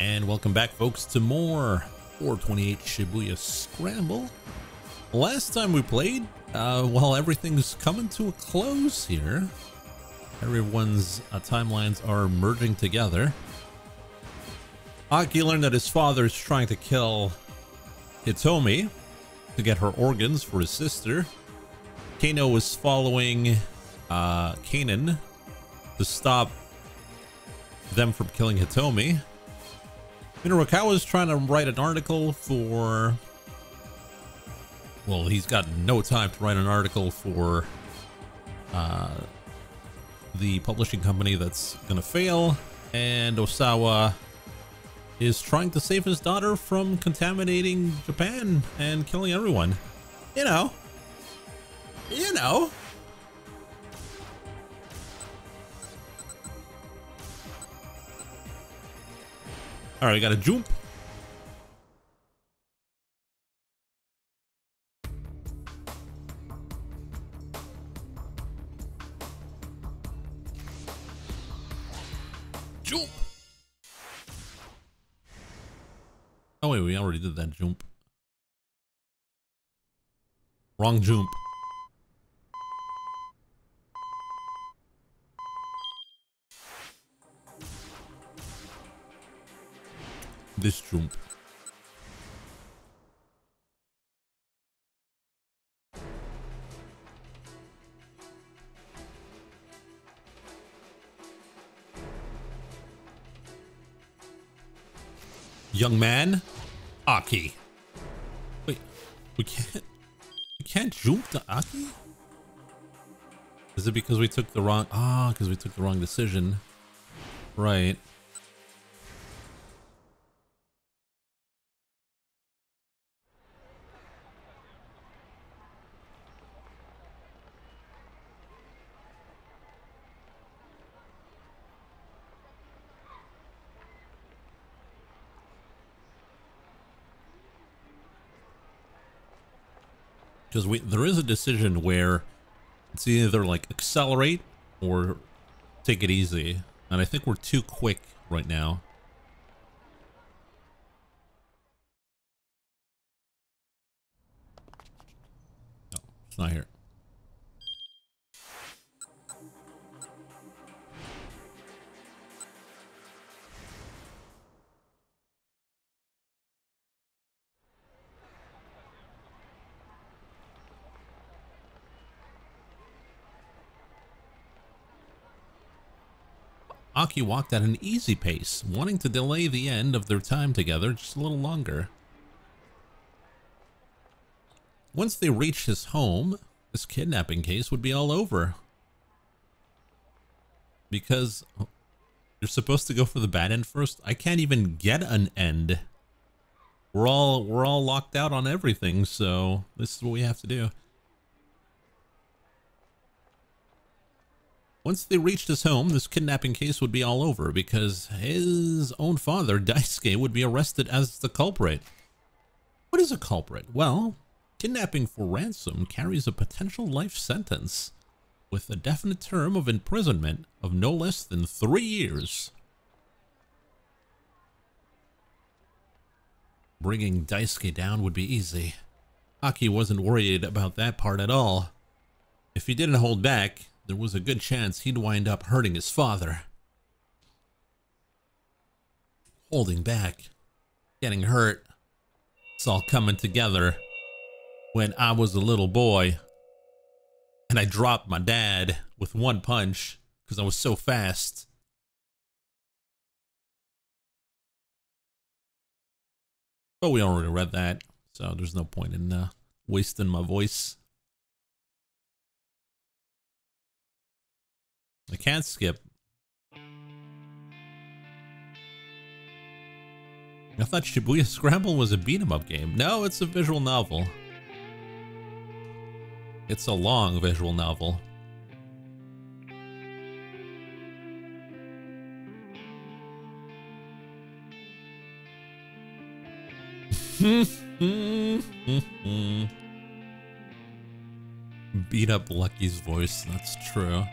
And welcome back, folks, to more 428 Shibuya Scramble. Last time we played, well, everything's coming to a close here. Everyone's timelines are merging together. Aki learned that his father is trying to kill Hitomi to get her organs for his sister. Kano was following Kanan to stop them from killing Hitomi. Minorokawa is trying to write an article for... Well, he's got no time to write an article for the publishing company that's gonna fail. And Osawa is trying to save his daughter from contaminating Japan and killing everyone. You know. All right, we got a jump. Jump. Oh wait, we already did that jump. Wrong jump. This jump. Young man, Aki. Wait, we can't jump to Aki? Is it because we took the wrong because we took the wrong decision? Right. Because there is a decision where it's either like accelerate or take it easy. And I think we're too quick right now. No, it's not here. Aki walked at an easy pace, wanting to delay the end of their time together just a little longer. Once they reached his home, this kidnapping case would be all over. Because you're supposed to go for the bad end first. I can't even get an end. We're all locked out on everything, so this is what we have to do. Once they reached his home, this kidnapping case would be all over because his own father, Daisuke, would be arrested as the culprit. What is a culprit? Well, kidnapping for ransom carries a potential life sentence with a definite term of imprisonment of no less than 3 years. Bringing Daisuke down would be easy. Aki wasn't worried about that part at all. If he didn't hold back, there was a good chance he'd wind up hurting his father. Holding back, getting hurt, it's all coming together. When I was a little boy and I dropped my dad with one punch because I was so fast. But we already read that, so there's no point in wasting my voice. I can't skip. I thought Shibuya Scramble was a beat-em-up game. No, it's a visual novel. It's a long visual novel. Beat up Lucky's voice, that's true.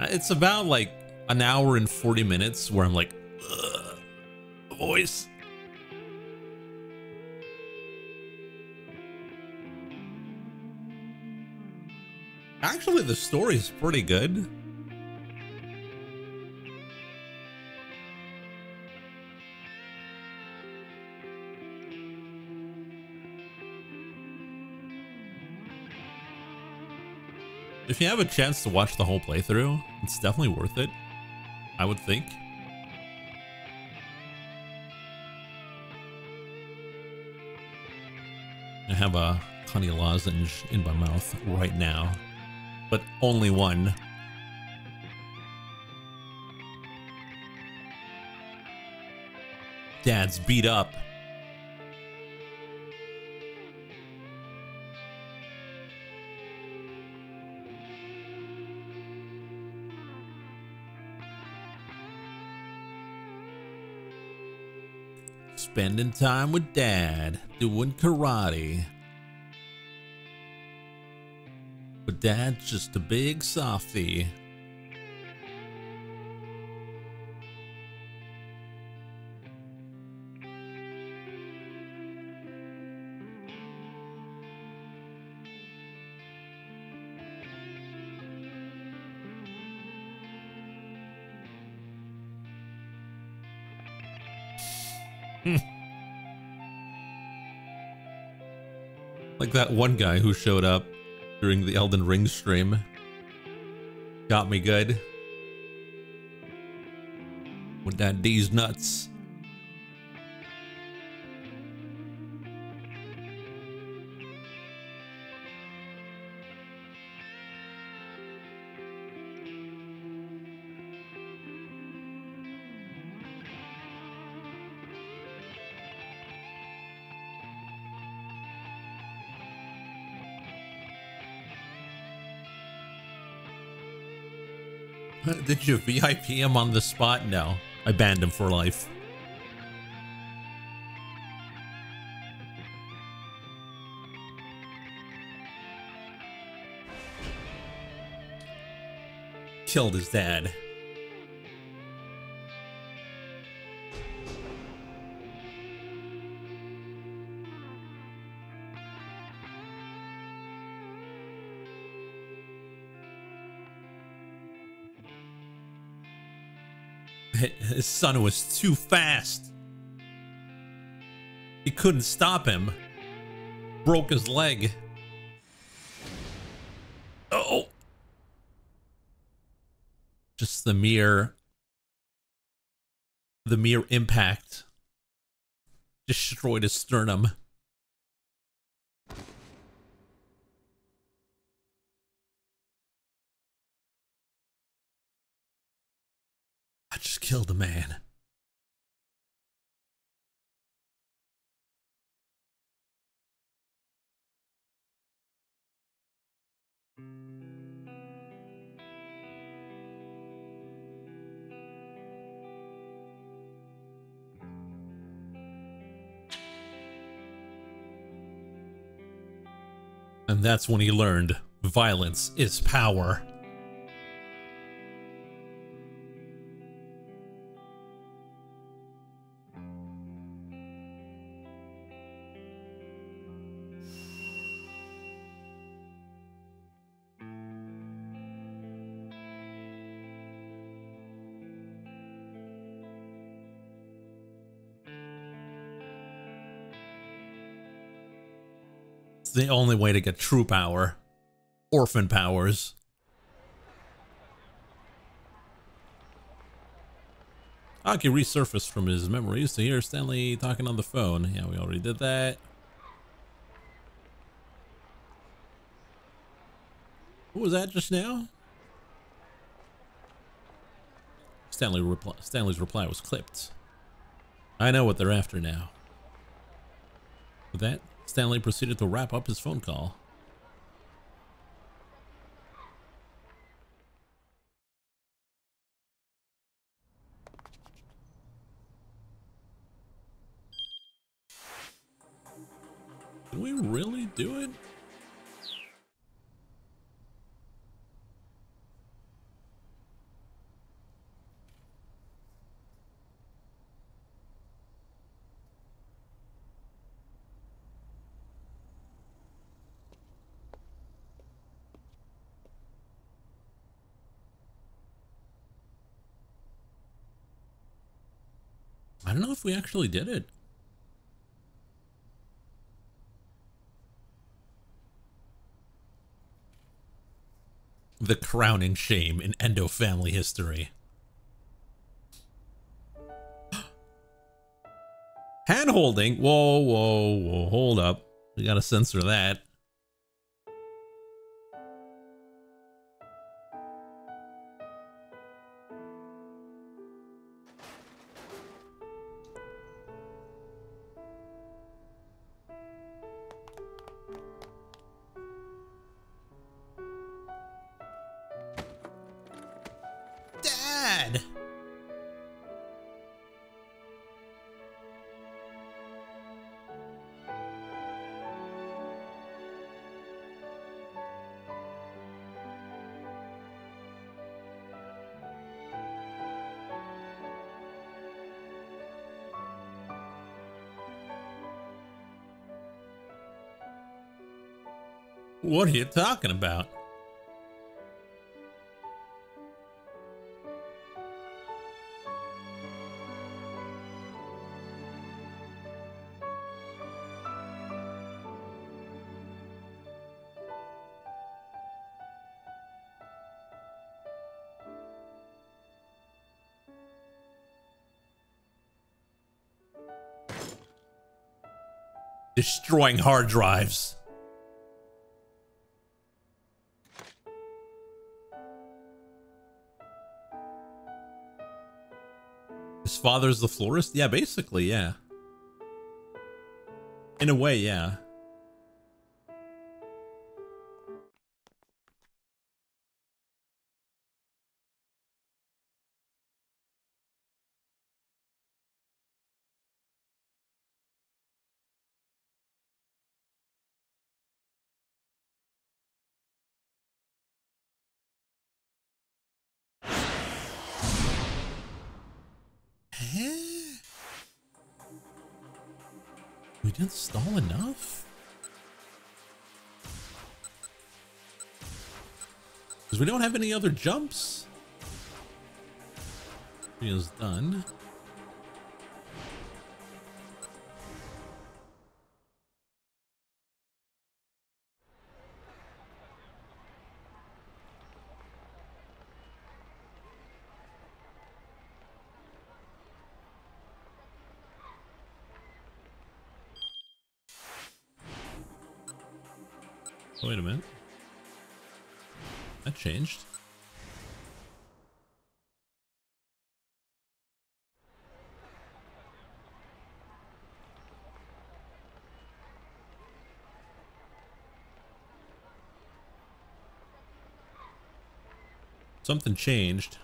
It's about like an hour and 40 minutes where I'm like voice. Actually, the story is pretty good. If you have a chance to watch the whole playthrough, it's definitely worth it, I would think. I have a honey lozenge in my mouth right now, but only one. Dad's beat up. Spending time with Dad, doing karate. But Dad's just a big softie. Like that one guy who showed up during the Elden Ring stream. Got me good. With that D's nuts. Did you VIP him on the spot? No, I banned him for life. Killed his dad. His son was too fast. He couldn't stop him. Broke his leg. Oh. Just the mere impact destroyed his sternum. I just killed a man. And that's when he learned violence is power. It's the only way to get true power. Orphan powers. Aki resurfaced from his memories to hear Stanley talking on the phone. Yeah, we already did that. What was that just now? Stanley's reply was clipped. I know what they're after now. With that, Stanley proceeded to wrap up his phone call. Did we really do it? I don't know if we actually did it. The crowning shame in Endo family history. Hand holding. Whoa, whoa, whoa. Hold up. We gotta censor that. Dad! What are you talking about? Destroying hard drives. His father's the florist? Yeah, basically, yeah. In a way, yeah. We didn't stall enough? Because we don't have any other jumps. Video's done. Oh, wait a minute. That changed. Something changed.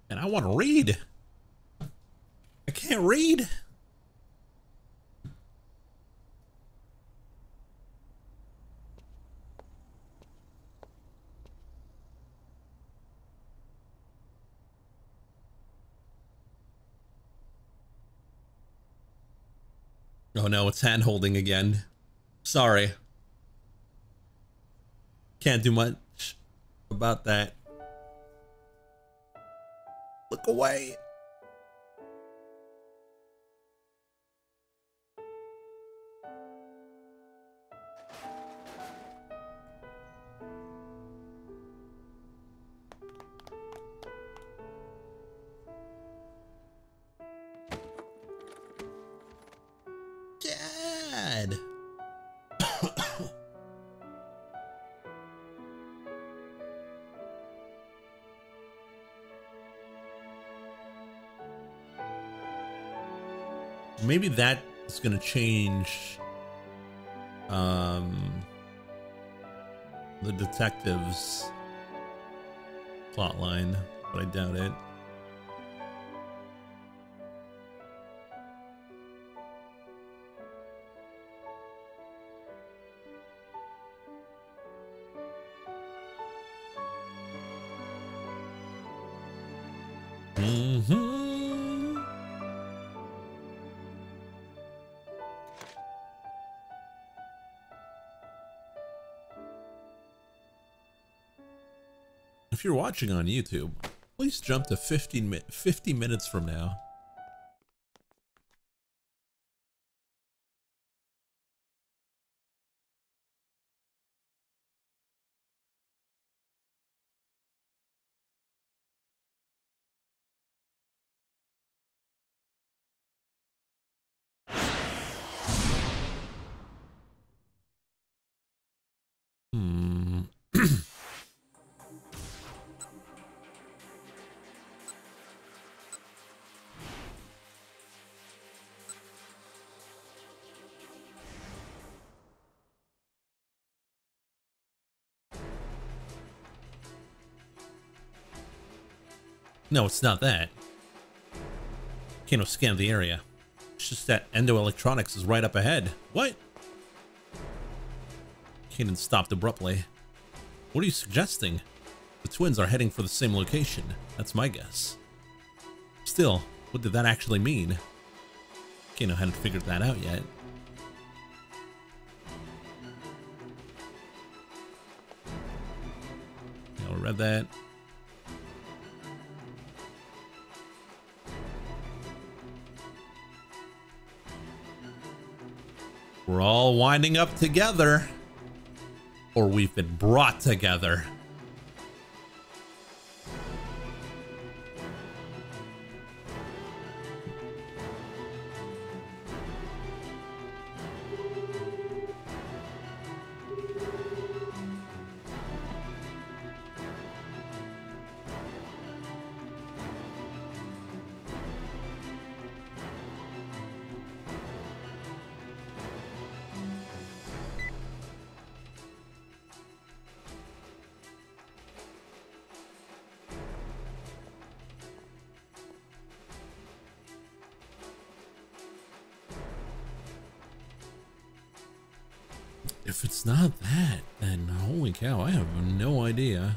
And I want to read. I can't read. Oh no, it's hand holding again. Sorry. Can't do much about that. Look away. Dad. Maybe that is gonna change the detective's plotline, but I doubt it. If you're watching on YouTube, please jump to 50 minutes from now. No, it's not that. Kano scanned the area. It's just that Endo Electronics is right up ahead. What? Kanan stopped abruptly. What are you suggesting? The twins are heading for the same location. That's my guess. Still, what did that actually mean? Kano hadn't figured that out yet. I read that. We're all winding up together. Or we've been brought together. If it's not that, then holy cow, I have no idea.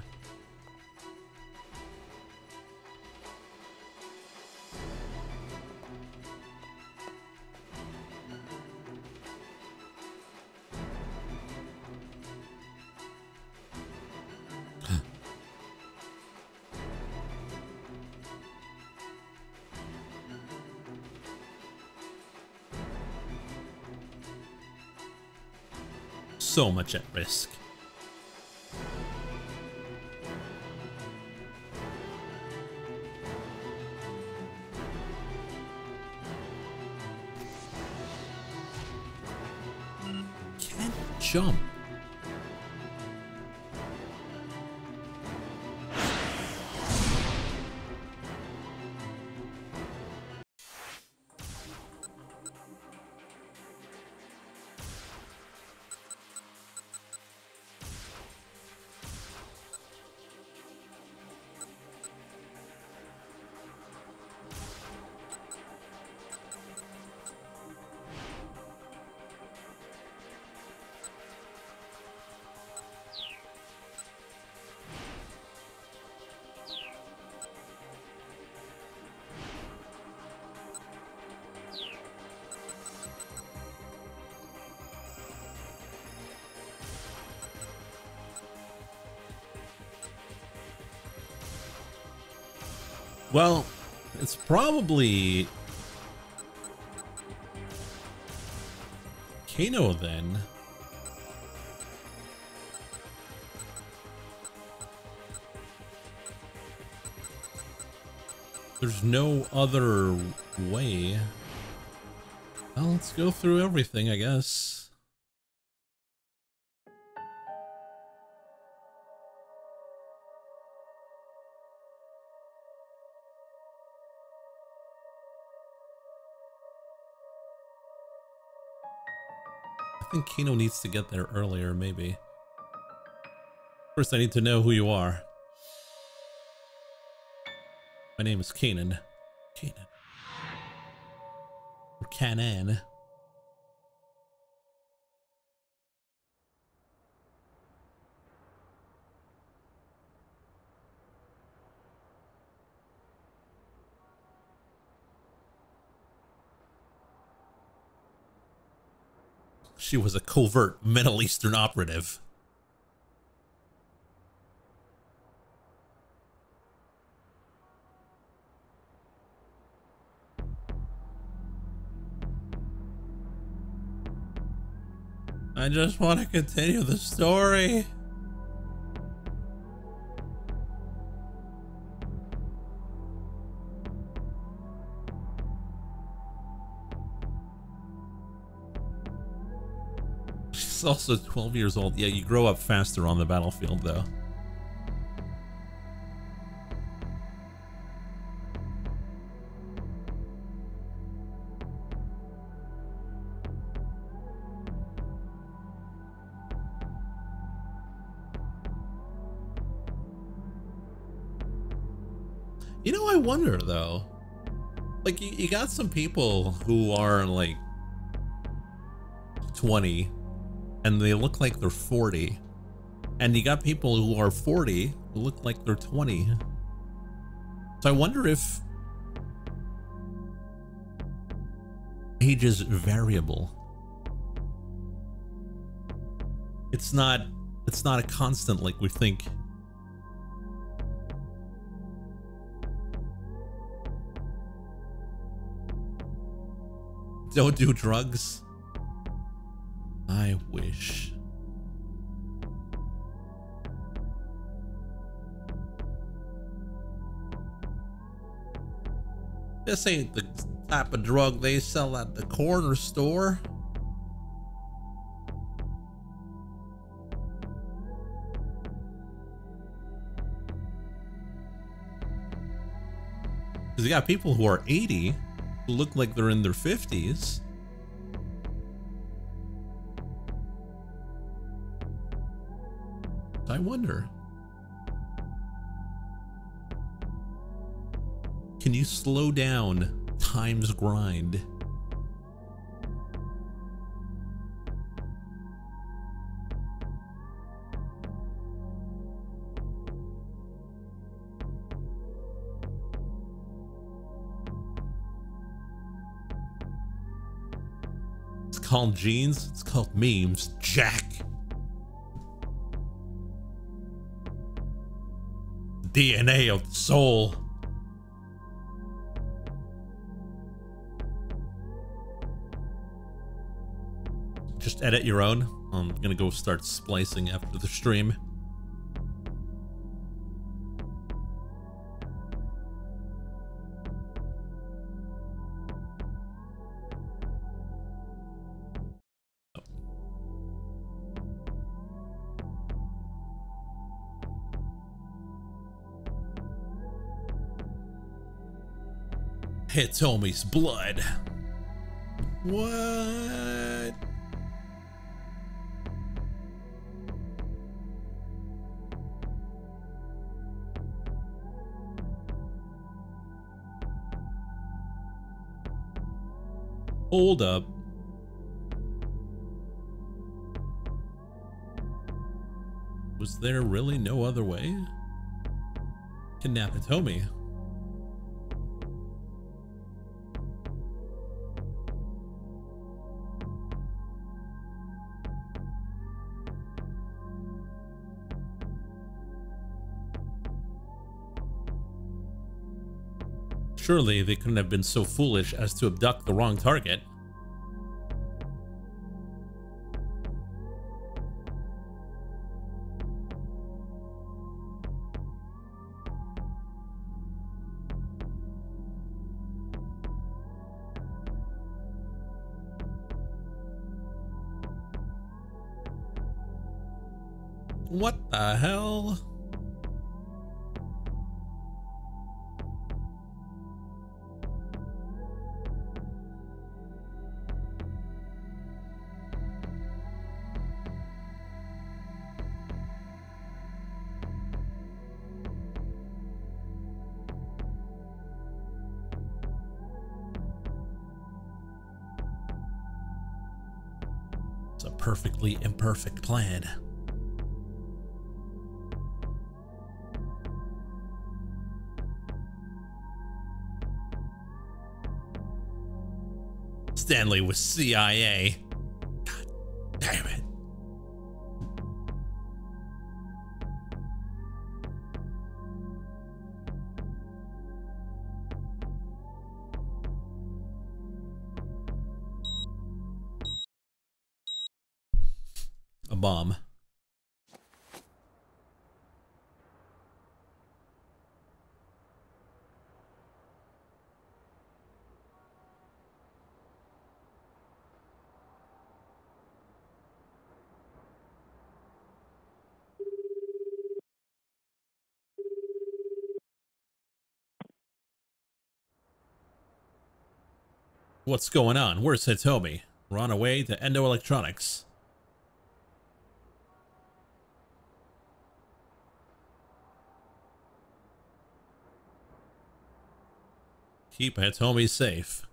So much at risk. Can't jump. Well, it's probably Kano then. There's no other way. Well, let's go through everything, I guess. I think Kano needs to get there earlier, maybe. First, I need to know who you are. My name is Kanan. Kanan. Or Kanan. She was a covert Middle Eastern operative. I just want to continue the story. She's also 12 years old. Yeah, you grow up faster on the battlefield, though. You know, I wonder, though. Like, you got some people who are, like, 20, and they look like they're 40. And you got people who are 40 who look like they're 20. So I wonder if age is variable. It's not a constant like we think. Don't do drugs. I wish. This ain't the type of drug they sell at the corner store. Because you got people who are 80 who look like they're in their 50s. I wonder. Can you slow down time's grind? It's called genes. It's called memes. Jack. DNA of the soul. Just edit your own. I'm gonna go start splicing after the stream. Hitomi's blood. What? Hold up. Was there really no other way? Kidnap Hitomi. Surely they couldn't have been so foolish as to abduct the wrong target. What the hell? It's a perfectly imperfect plan. Stanley was CIA. God damn it. a bomb. What's going on? Where's Hitomi? We're on our way to Endo Electronics. Keep Hitomi safe.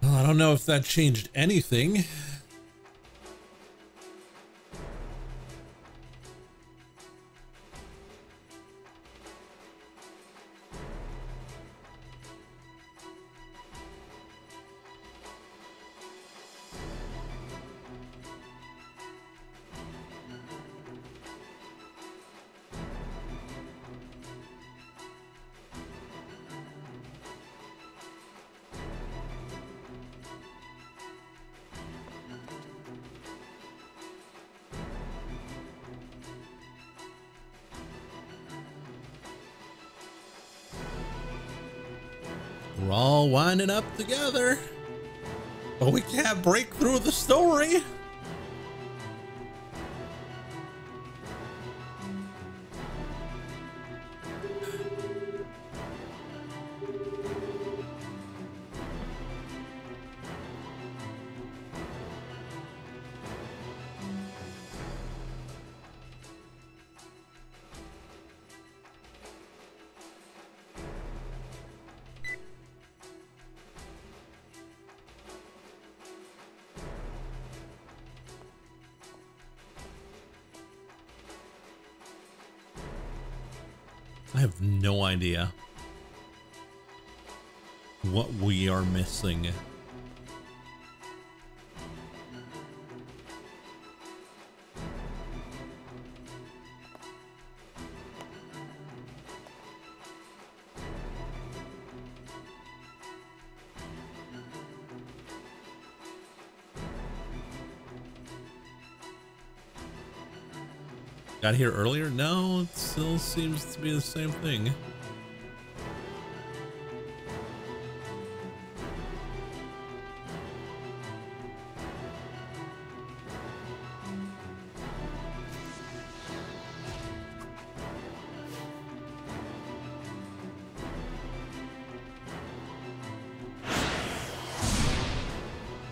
Well, I don't know if that changed anything. We're all winding up together, but we can't break through the story. I have no idea what we are missing. Got here earlier? No, it still seems to be the same thing.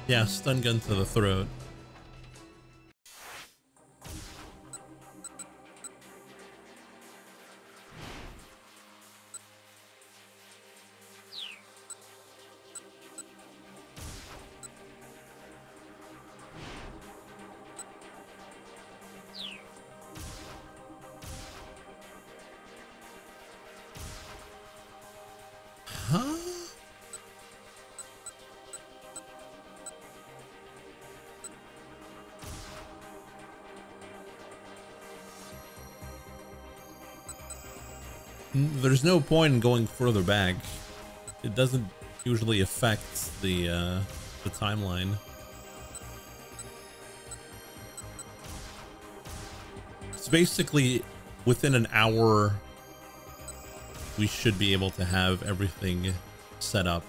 Yeah, stun gun to the throat. Huh? There's no point in going further back. It doesn't usually affect the timeline. It's basically within an hour we should be able to have everything set up.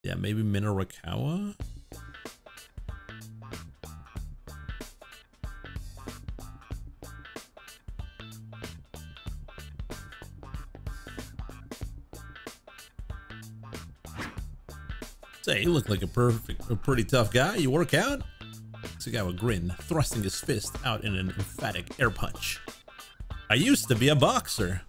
Yeah, maybe Minarakawa? Say, you look like a pretty tough guy. You work out? Sagawa grinned, thrusting his fist out in an emphatic air punch. I used to be a boxer.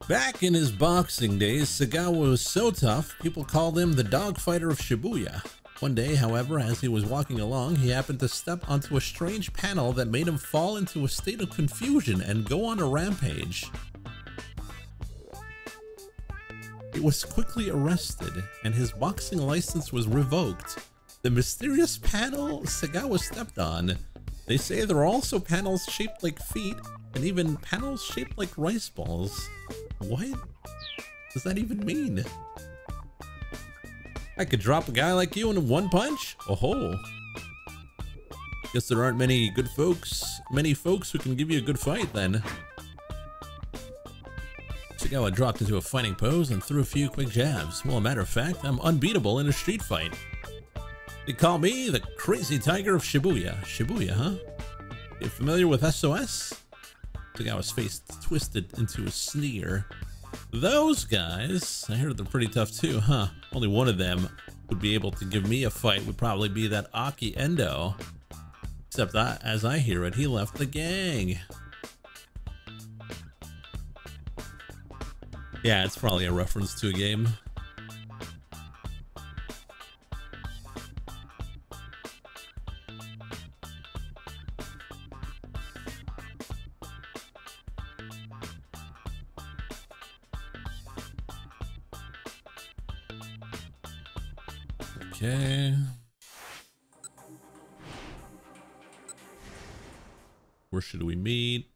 Back in his boxing days, Sagawa was so tough, people called him the dogfighter of Shibuya. One day, however, as he was walking along, he happened to step onto a strange panel that made him fall into a state of confusion and go on a rampage. He was quickly arrested, and his boxing license was revoked. The mysterious panel Sagawa stepped on. They say there are also panels shaped like feet, and even panels shaped like rice balls. What does that even mean? I could drop a guy like you in one punch? Oh-ho. Guess there aren't many folks who can give you a good fight then. Sagawa dropped into a fighting pose and threw a few quick jabs. Well, a matter of fact, I'm unbeatable in a street fight. They call me the Crazy Tiger of Shibuya. Shibuya, huh? You familiar with SOS? Sagawa's face twisted into a sneer. Those guys, I heard they're pretty tough too, huh? Only one of them would be able to give me a fight would probably be that Aki Endo. Except that, as I hear it, he left the gang. Yeah, it's probably a reference to a game. Okay. Where should we meet?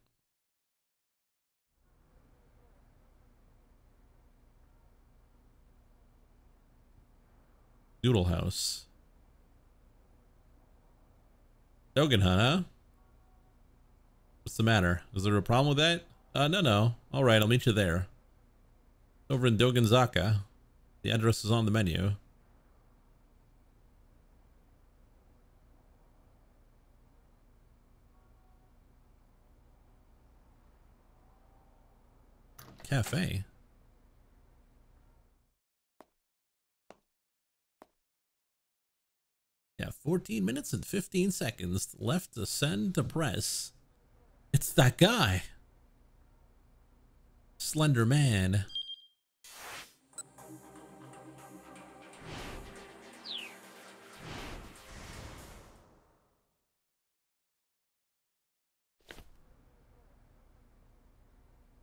Noodle House. Dogen Hunt, huh? What's the matter? Is there a problem with that? No. Alright, I'll meet you there. Over in Dogenzaka. The address is on the menu. Cafe. Yeah, 14 minutes and 15 seconds left to send to press. It's that guy. Slender Man.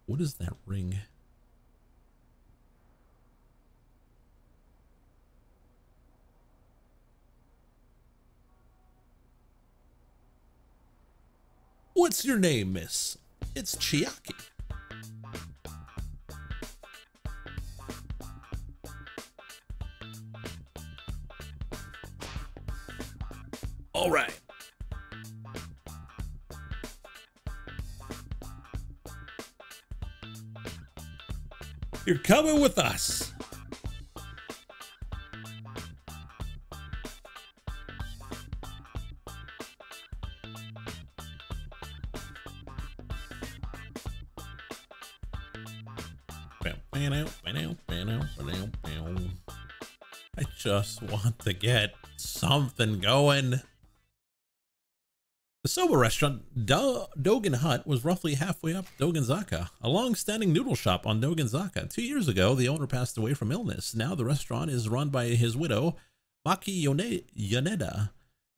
What is that ring? What's your name, miss? It's Chiaki. All right. You're coming with us. I just want to get something going. The soba restaurant Dogen Hut was roughly halfway up Dogenzaka, a long-standing noodle shop on Dogenzaka. 2 years ago, the owner passed away from illness. Now the restaurant is run by his widow, Maki Yoneda,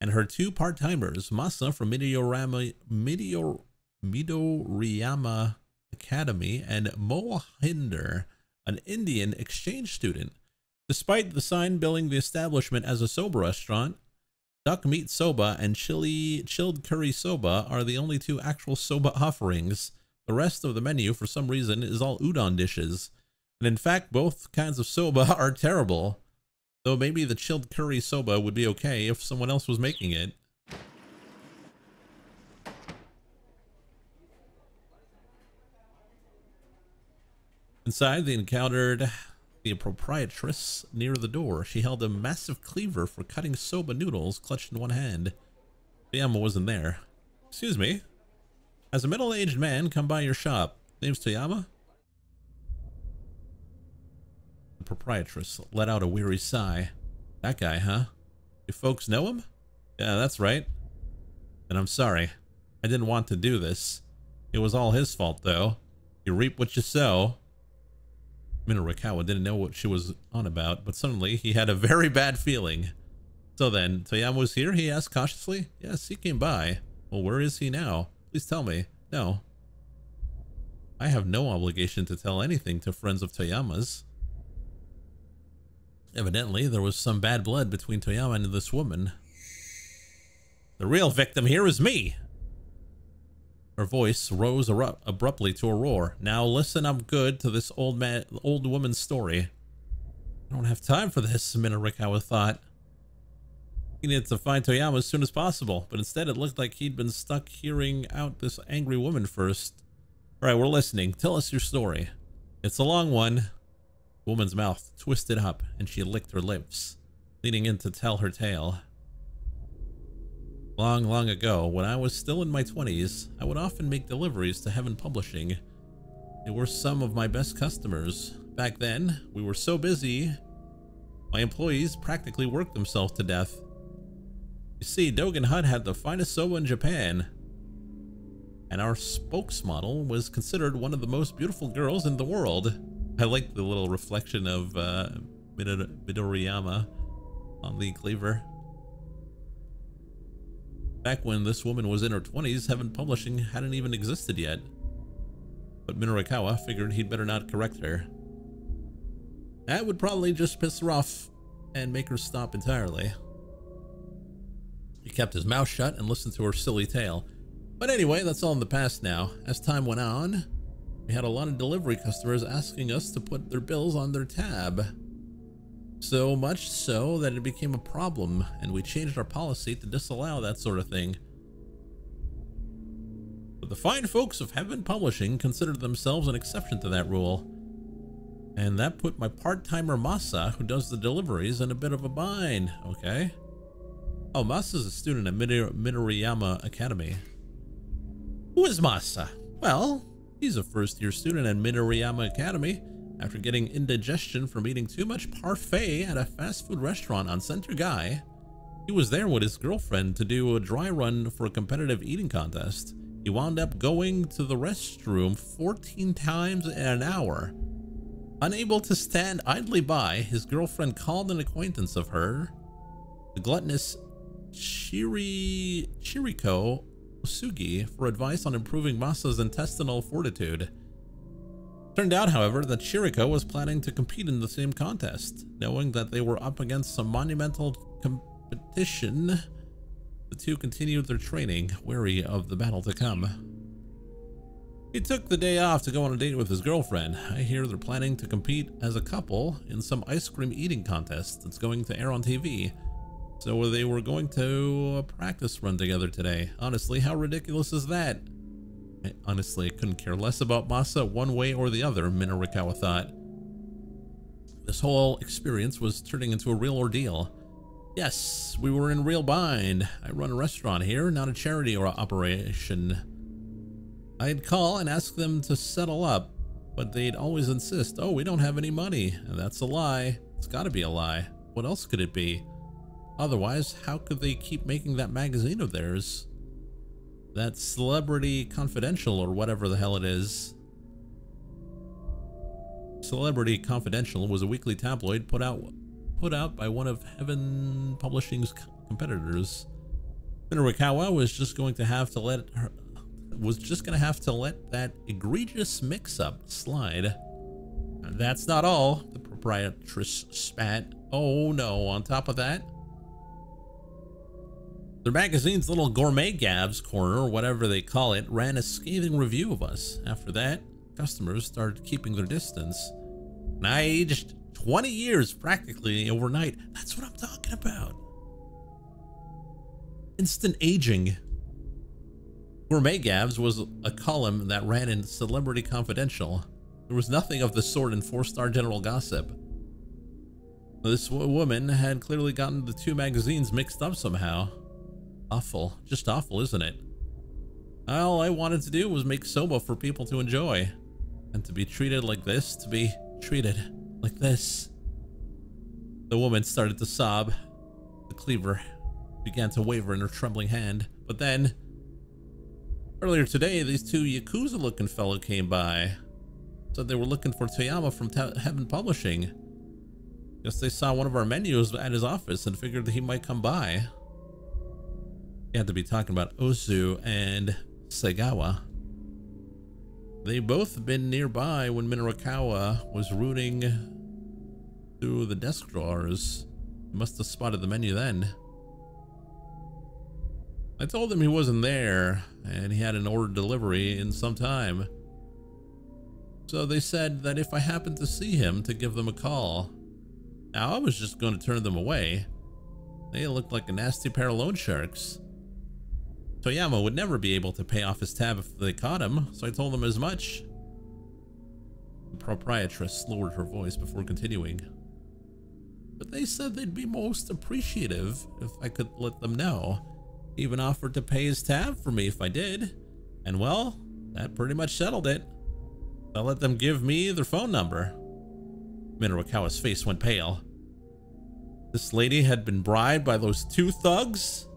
and her two part-timers, Masa from Midoriyama Academy and Mohinder, an Indian exchange student. Despite the sign billing the establishment as a soba restaurant, duck meat soba and chilled curry soba are the only two actual soba offerings. The rest of the menu, for some reason, is all udon dishes. And in fact, both kinds of soba are terrible. Though maybe the chilled curry soba would be okay if someone else was making it. Inside, they encountered the proprietress near the door. She held a massive cleaver for cutting soba noodles clutched in one hand. Toyama wasn't there. Excuse me. Has a middle-aged man come by your shop? Name's Toyama? The proprietress let out a weary sigh. That guy, huh? You folks know him? Yeah, that's right. And I'm sorry. I didn't want to do this. It was all his fault, though. You reap what you sow. Minorikawa didn't know what she was on about, but suddenly he had a very bad feeling. So then, Toyama was here, he asked cautiously. Yes, he came by. Well, where is he now? Please tell me. No. I have no obligation to tell anything to friends of Toyama's. Evidently, there was some bad blood between Toyama and this woman. The real victim here is me. Her voice rose abruptly to a roar. Now listen up good to this old woman's story. I don't have time for this, Minorikawa thought. He needed to find Toyama as soon as possible, but instead it looked like he'd been stuck hearing out this angry woman first. Alright, we're listening. Tell us your story. It's a long one. The woman's mouth twisted up and she licked her lips, leaning in to tell her tale. Long, long ago, when I was still in my 20s, I would often make deliveries to Heaven Publishing. They were some of my best customers. Back then, we were so busy, my employees practically worked themselves to death. You see, Dogen Hut had the finest soba in Japan, and our spokesmodel was considered one of the most beautiful girls in the world. I like the little reflection of Midoriyama on the cleaver. Back when this woman was in her 20s, Heaven Publishing hadn't even existed yet. But Minorikawa figured he'd better not correct her. That would probably just piss her off and make her stop entirely. He kept his mouth shut and listened to her silly tale. But anyway, that's all in the past now. As time went on, we had a lot of delivery customers asking us to put their bills on their tab. So much so that it became a problem, and we changed our policy to disallow that sort of thing. But the fine folks of Heaven Publishing considered themselves an exception to that rule. And that put my part-timer Masa, who does the deliveries, in a bit of a bind, okay? Oh, Masa's a student at Midoriyama Academy. Who is Masa? Well, he's a first-year student at Midoriyama Academy. After getting indigestion from eating too much parfait at a fast food restaurant on Center Guy, he was there with his girlfriend to do a dry run for a competitive eating contest. He wound up going to the restroom 14 times in an hour. Unable to stand idly by, his girlfriend called an acquaintance of her, the gluttonous Chiriko Osugi, for advice on improving Masa's intestinal fortitude. Turned out, however, that Chiriko was planning to compete in the same contest. Knowing that they were up against some monumental competition, the two continued their training, wary of the battle to come. He took the day off to go on a date with his girlfriend. I hear they're planning to compete as a couple in some ice cream eating contest that's going to air on TV. So they were going to a practice run together today. Honestly, how ridiculous is that? Honestly, I couldn't care less about Masa one way or the other, Minorikawa thought. This whole experience was turning into a real ordeal. Yes, we were in real bind. I run a restaurant here, not a charity or operation. I'd call and ask them to settle up, but they'd always insist, oh, we don't have any money. And that's a lie. It's gotta be a lie. What else could it be? Otherwise, how could they keep making that magazine of theirs? That Celebrity Confidential or whatever the hell it is. Celebrity Confidential was a weekly tabloid put out by one of Heaven Publishing's competitors. Minorikawa was just going to have to let that egregious mix-up slide. That's not all, the proprietress spat. Oh no, on top of that, their magazine's little gourmet gabs corner, or whatever they call it, ran a scathing review of us. After that, customers started keeping their distance. And I aged 20 years practically overnight. That's what I'm talking about. Instant aging. Gourmet Gabs was a column that ran in Celebrity Confidential. There was nothing of the sort in 4-Star General Gossip. This woman had clearly gotten the two magazines mixed up somehow. Awful. Just awful, isn't it? All I wanted to do was make soba for people to enjoy. And to be treated like this, The woman started to sob. The cleaver began to waver in her trembling hand. But then, earlier today, these two Yakuza-looking fellow came by. Said they were looking for Toyama from Heaven Publishing. Guess they saw one of our menus at his office and figured that he might come by. He had to be talking about Ozu and Segawa. They both been nearby when Minorikawa was rooting through the desk drawers. He must have spotted the menu then. I told him he wasn't there and he had an ordered delivery in some time. So they said that if I happened to see him, to give them a call. Now I was just going to turn them away. They looked like a nasty pair of loan sharks. Toyama would never be able to pay off his tab if they caught him, so I told them as much. The proprietress lowered her voice before continuing. But they said they'd be most appreciative if I could let them know. Even offered to pay his tab for me if I did. And well, that pretty much settled it. I let them give me their phone number. Minorikawa's face went pale. This lady had been bribed by those two thugs?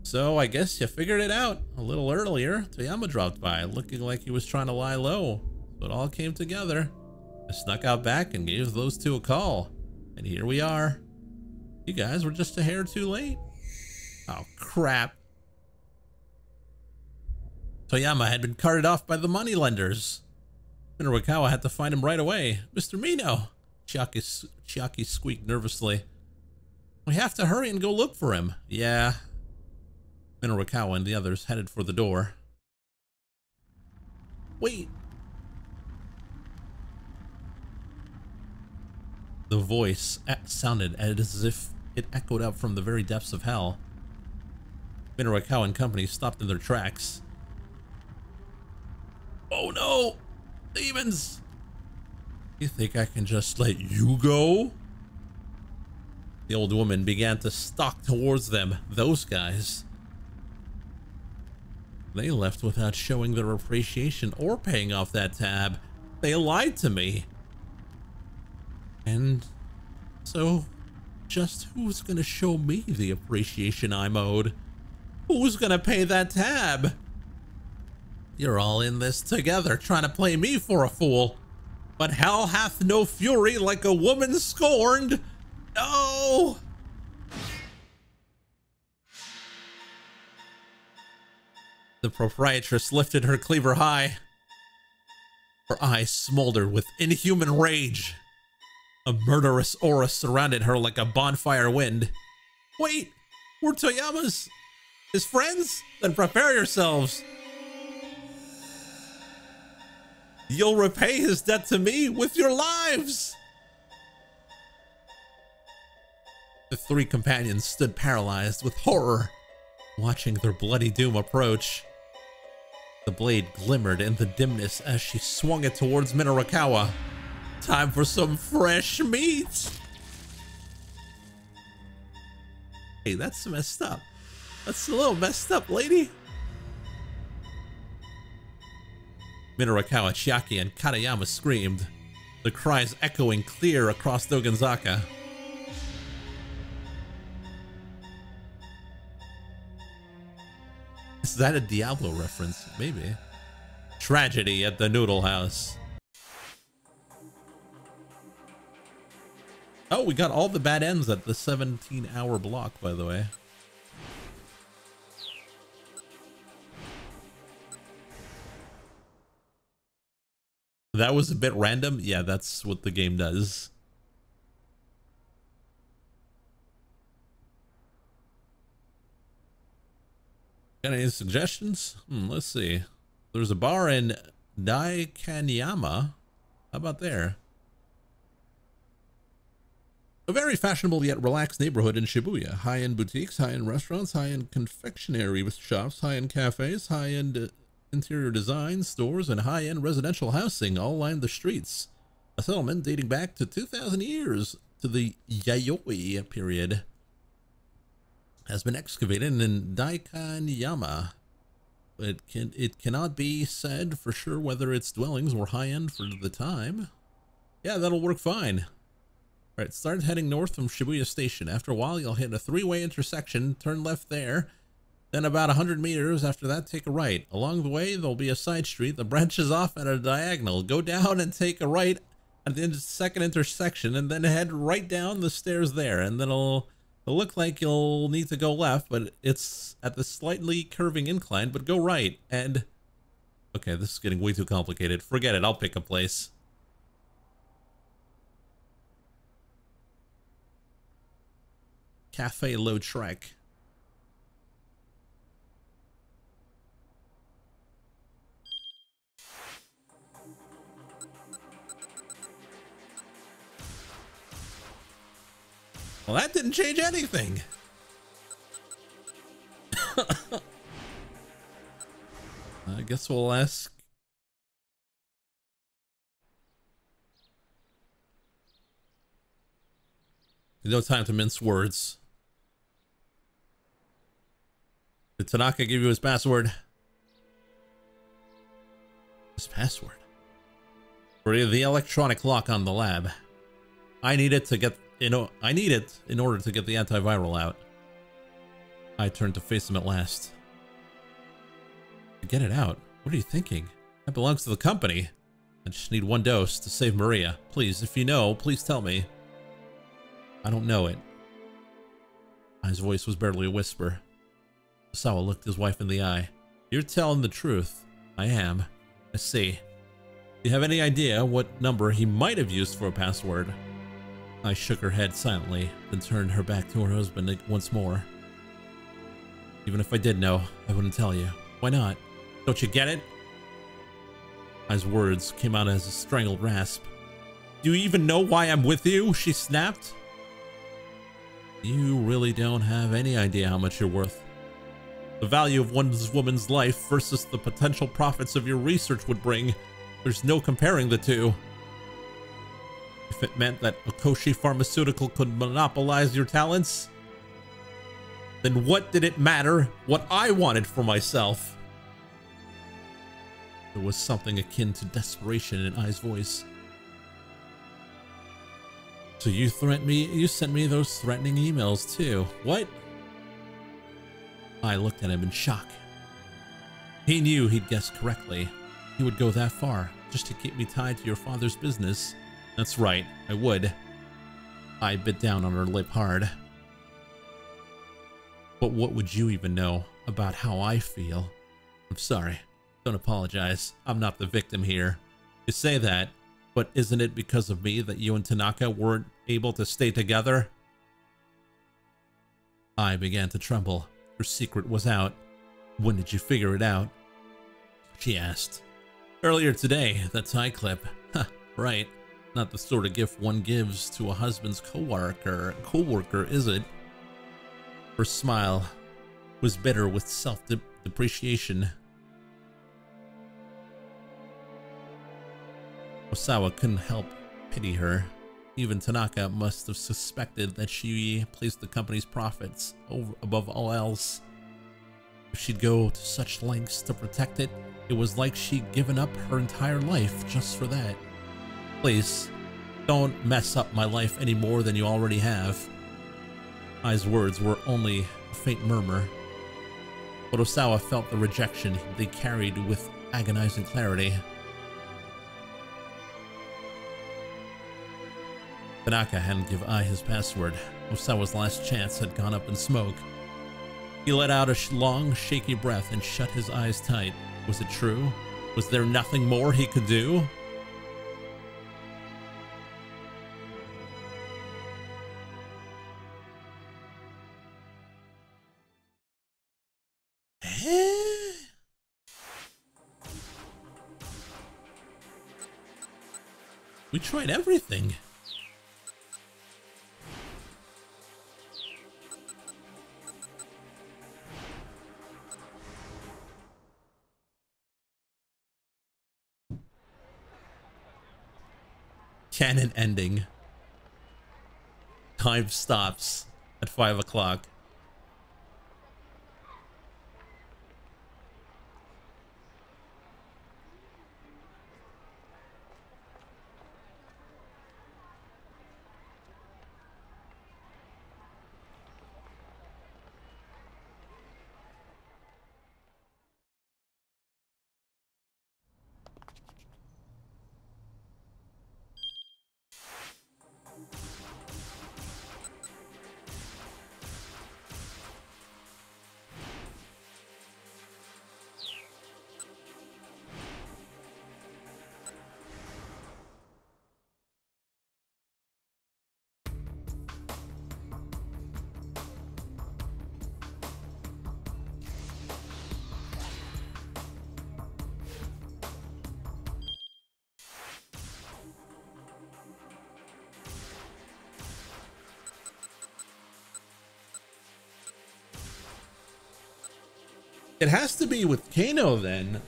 So I guess you figured it out. A little earlier, Toyama dropped by, looking like he was trying to lie low. So it all came together. I snuck out back and gave those two a call. And here we are. You guys were just a hair too late. Oh, crap. Toyama had been carted off by the moneylenders. Minorikawa had to find him right away. Mr. Mino, Chiaki squeaked nervously. We have to hurry and go look for him. Yeah. Minorikawa and the others headed for the door. Wait. The voice sounded as if it echoed up from the very depths of hell. Minorikawa and company stopped in their tracks. Oh no! Demons! You think I can just let you go? The old woman began to stalk towards them, those guys. They left without showing their appreciation or paying off that tab. They lied to me. And so, just who's gonna show me the appreciation I'm owed? Who's gonna pay that tab? You're all in this together, trying to play me for a fool. But hell hath no fury like a woman scorned. No! The proprietress lifted her cleaver high. Her eyes smoldered with inhuman rage. A murderous aura surrounded her like a bonfire wind. Wait, we're Toyama's, his friends? Then prepare yourselves. You'll repay his debt to me with your lives. The three companions stood paralyzed with horror, watching their bloody doom approach. The blade glimmered in the dimness as she swung it towards Minorikawa. Time for some fresh meat. Hey, that's messed up. That's a little messed up, lady. Minorikawa, Chiaki, and Katayama screamed, the cries echoing clear across Dogonzaka. Is that a Diablo reference? Maybe. Tragedy at the Noodle House. Oh, we got all the bad ends at the 17-hour block, by the way. That was a bit random. Yeah, that's what the game does. Got any suggestions? Let's see. There's a bar in Daikanyama. How about there? A very fashionable yet relaxed neighborhood in Shibuya. High-end boutiques, high-end restaurants, high-end confectionery shops, high-end cafes, high-end interior design, stores, and high-end residential housing all line the streets. A settlement dating back to 2,000 years to the Yayoi period has been excavated in Daikanyama. But it cannot be said for sure whether its dwellings were high-end for the time. Yeah, that'll work fine. Alright, start heading north from Shibuya Station. After a while, you'll hit a three-way intersection. Turn left there. Then about 100 meters after that, take a right. Along the way, there'll be a side street that branches off at a diagonal. Go down and take a right at the second intersection, and then head right down the stairs there. And then it'll look like you'll need to go left, but it's at the slightly curving incline, but go right. And... okay, this is getting way too complicated. Forget it, I'll pick a place. Cafe Low Trek. Well, that didn't change anything. I guess we'll ask. No time to mince words. Did Tanaka give you his password? His password? For the electronic lock on the lab. I need it to get, I need it in order to get the antiviral out. I turned to face him at last. To get it out? What are you thinking? That belongs to the company. I just need one dose to save Maria. Please, if you know, please tell me. I don't know it. His voice was barely a whisper. Sawa looked his wife in the eye. You're telling the truth. I am. I see. Do you have any idea what number he might have used for a password? I shook her head silently, then turned her back to her husband once more. Even if I did know, I wouldn't tell you. Why not? Don't you get it? His words came out as a strangled rasp. Do you even know why I'm with you? She snapped. You really don't have any idea how much you're worth. The value of one woman's life versus the potential profits of your research would bring. There's no comparing the two. If it meant that Okoshi Pharmaceutical could monopolize your talents, then what did it matter what I wanted for myself? There was something akin to desperation in Ai's voice. So you sent me those threatening emails too. What? I looked at him in shock. He knew he'd guessed correctly. He would go that far, just to keep me tied to your father's business. That's right, I would. I bit down on her lip hard. But what would you even know about how I feel? I'm sorry. Don't apologize. I'm not the victim here. You say that, but isn't it because of me that you and Tanaka weren't able to stay together? I began to tremble. Her secret was out. When did you figure it out? She asked. Earlier today, that tie clip. Huh, right. Not the sort of gift one gives to a husband's coworker, is it? Her smile was bitter with self-depreciation. Osawa couldn't help pity her. Even Tanaka must have suspected that she placed the company's profits above all else. If she'd go to such lengths to protect it, it was like she'd given up her entire life just for that. Please, don't mess up my life any more than you already have. Ai's words were only a faint murmur, but Osawa felt the rejection they carried with agonizing clarity. Tanaka hadn't given Ai his password. Osawa's last chance had gone up in smoke. He let out a long, shaky breath and shut his eyes tight. Was it true? Was there nothing more he could do? We tried everything. Canon ending. Time stops at 5 o'clock. It has to be with Kano then.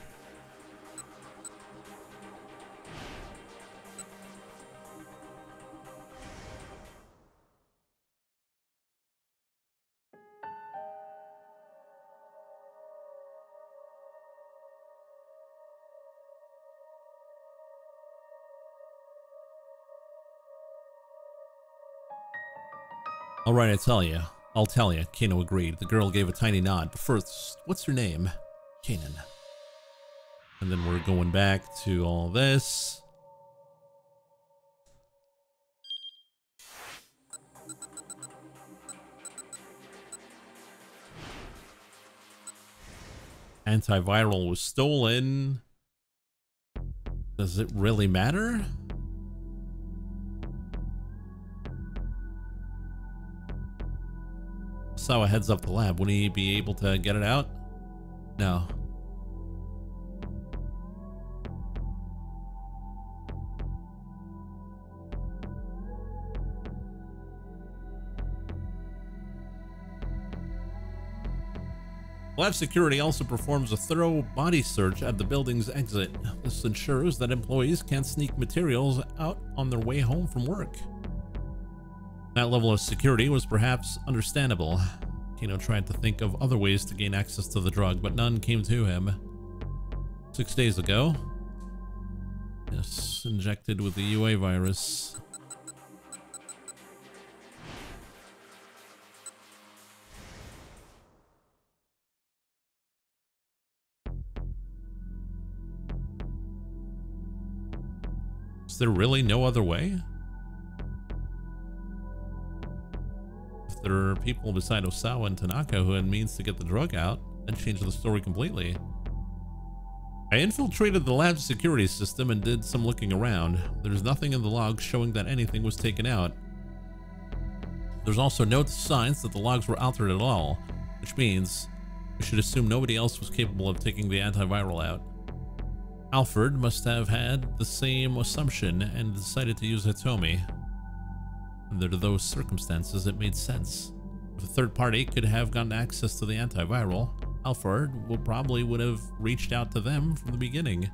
All right, I'll tell you, Kano agreed. The girl gave a tiny nod. But first, what's your name? Kanan. And then we're going back to all this. Antiviral was stolen. Does it really matter? Sawa heads up the lab. Would he be able to get it out? No. Lab security also performs a thorough body search at the building's exit. This ensures that employees can't sneak materials out on their way home from work. That level of security was perhaps understandable. Kano tried to think of other ways to gain access to the drug, but none came to him. 6 days ago. Yes, injected with the UA virus. Is there really no other way? If there are people beside Osawa and Tanaka who had means to get the drug out, then change the story completely. I infiltrated the lab security system and did some looking around. There's nothing in the logs showing that anything was taken out. There's also no signs that the logs were altered at all, which means we should assume nobody else was capable of taking the antiviral out. Alfred must have had the same assumption and decided to use Hitomi. Under those circumstances, it made sense. If a third party could have gotten access to the antiviral, Alfred probably would have reached out to them from the beginning.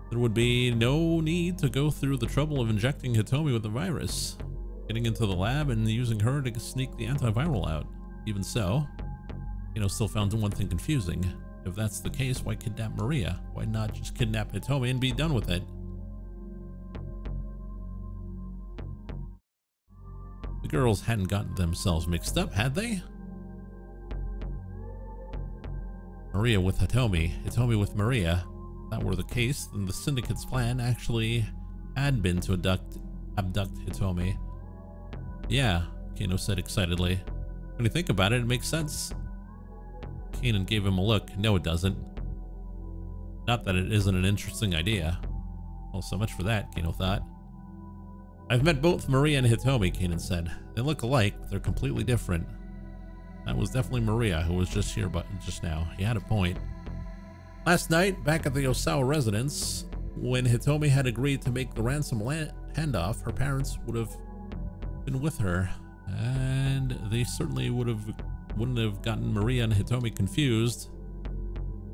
There would be no need to go through the trouble of injecting Hitomi with the virus, getting into the lab and using her to sneak the antiviral out. Even so, still found one thing confusing. If that's the case, why kidnap Maria? Why not just kidnap Hitomi and be done with it? The girls hadn't gotten themselves mixed up, had they? Maria with Hitomi, Hitomi with Maria. If that were the case, then the syndicate's plan actually had been to abduct Hitomi. Yeah, Kano said excitedly. When you think about it, it makes sense. Kanan gave him a look. No, it doesn't. Not that it isn't an interesting idea. Well, so much for that, Kano thought. I've met both Maria and Hitomi, Kanan said. They look alike, but they're completely different. That was definitely Maria, who was just here just now. He had a point. Last night, back at the Osawa residence, when Hitomi had agreed to make the ransom handoff, her parents would have been with her, and they certainly wouldn't have gotten Maria and Hitomi confused.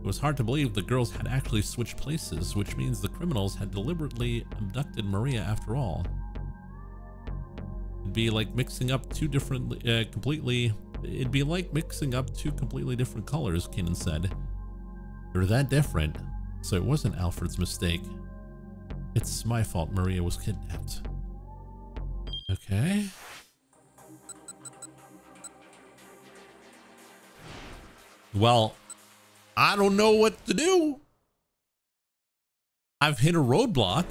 It was hard to believe the girls had actually switched places, which means the criminals had deliberately abducted Maria after all. It'd be like mixing up two completely different colors, Kanan said. They're that different, so it wasn't Alfred's mistake. It's my fault Maria was kidnapped. Okay. Well, I don't know what to do. I've hit a roadblock.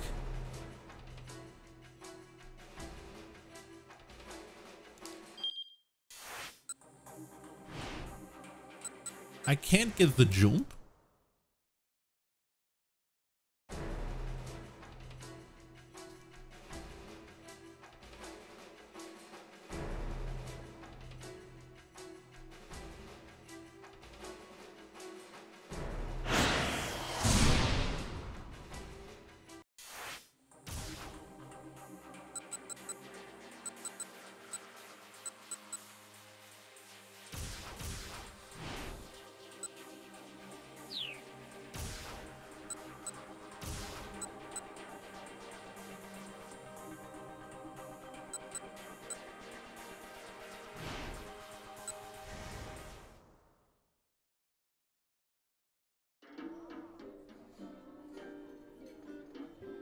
I can't get the jump.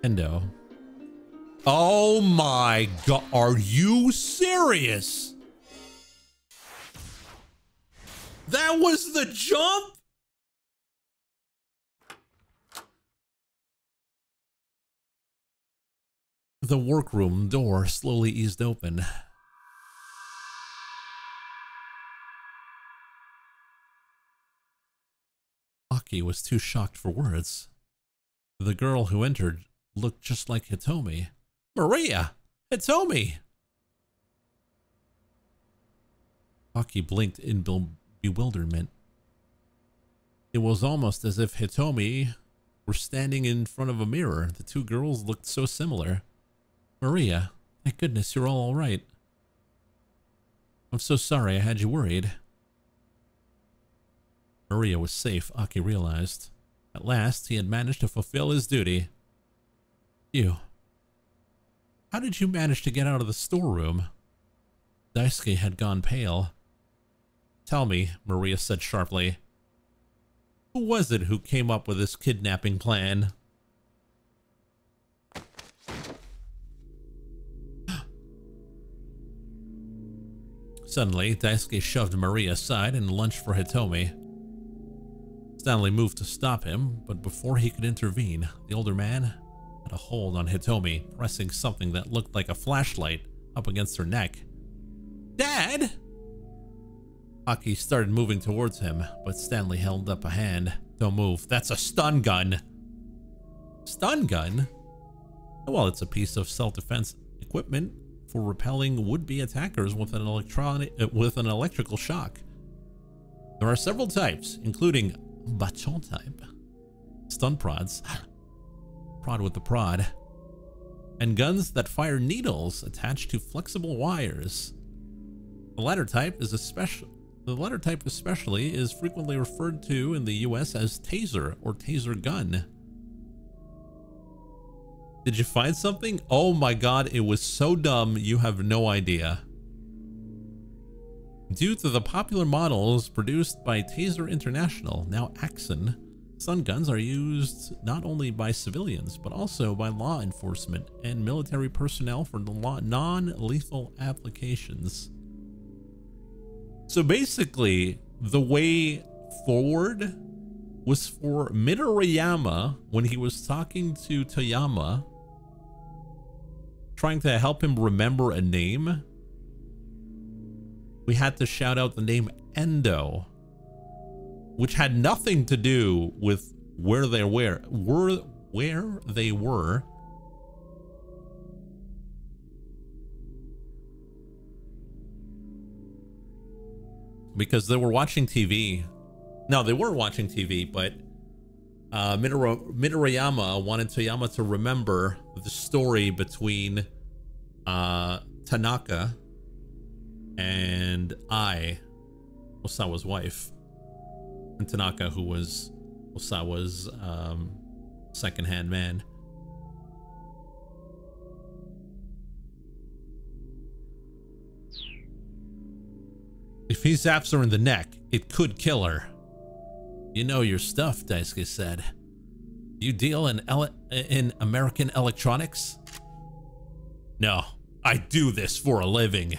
Endo. Oh my god, are you serious? That was the jump? The workroom door slowly eased open. Aki was too shocked for words. The girl who entered looked just like Hitomi. Maria! Hitomi! Aki blinked in bewilderment. It was almost as if Hitomi were standing in front of a mirror. The two girls looked so similar. Maria, thank goodness you're all right. I'm so sorry I had you worried. Maria was safe, Aki realized. At last, he had managed to fulfill his duty. You. How did you manage to get out of the storeroom? Daisuke had gone pale. Tell me, Maria said sharply. Who was it who came up with this kidnapping plan? Suddenly, Daisuke shoved Maria aside and lunged for Hitomi. Stanley moved to stop him, but before he could intervene, the older man had a hold on Hitomi, pressing something that looked like a flashlight up against her neck. Dad! Aki started moving towards him, but Stanley held up a hand. Don't move. That's a stun gun. Stun gun? Well, it's a piece of self-defense equipment for repelling would-be attackers with an electrical shock. There are several types, including Bachon type, stun prods, prod with the prod, and guns that fire needles attached to flexible wires. The latter type especially is frequently referred to in the US as taser or taser gun. Did you find something? Oh my god, it was so dumb you have no idea. Due to the popular models produced by Taser International, now Axon, stun guns are used not only by civilians, but also by law enforcement and military personnel for non-lethal applications. So basically, the way forward was for Midoriyama, when he was talking to Toyama, trying to help him remember a name, we had to shout out the name Endo, which had nothing to do with where they were. Because they were watching TV. No, they were watching TV, but Midoriyama wanted Toyama to remember the story between Tanaka and Osawa's wife, and Tanaka, who was Osawa's second-hand man. If he zaps her in the neck, it could kill her. You know your stuff, Daisuke said. You deal in American electronics? No, I do this for a living.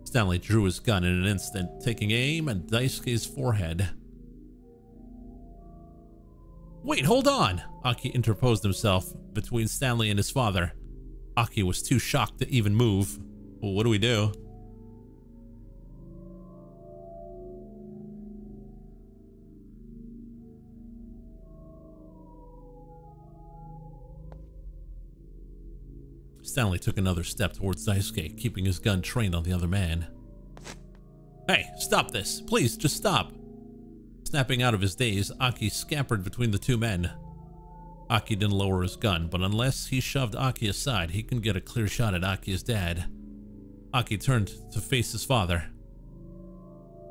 Stanley drew his gun in an instant, taking aim at Daisuke's forehead. Wait, hold on! Aki interposed himself between Stanley and his father. Aki was too shocked to even move. Well, what do we do? Stanley took another step towards Daisuke, keeping his gun trained on the other man. Hey, stop this! Please, just stop! Snapping out of his daze, Aki scampered between the two men. Aki didn't lower his gun, but unless he shoved Aki aside, he couldn't get a clear shot at Aki's dad. Aki turned to face his father.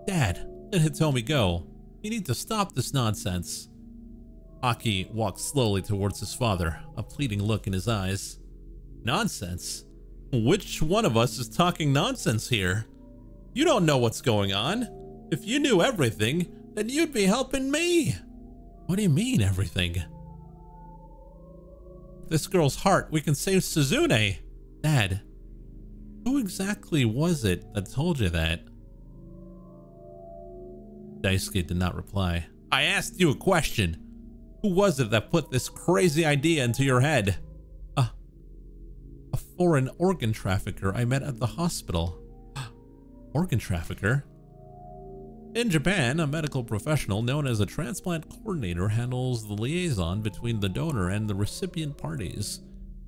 Dad, let Hitomi go. You need to stop this nonsense. Aki walked slowly towards his father, a pleading look in his eyes. Nonsense? Which one of us is talking nonsense here? You don't know what's going on. If you knew everything, then you'd be helping me. What do you mean, everything? this girl's heart, we can save Suzune. Dad, who exactly was it that told you that? Daisuke did not reply. I asked you a question. Who was it that put this crazy idea into your head? A foreign organ trafficker I met at the hospital. Organ trafficker? In Japan, a medical professional known as a transplant coordinator handles the liaison between the donor and the recipient parties.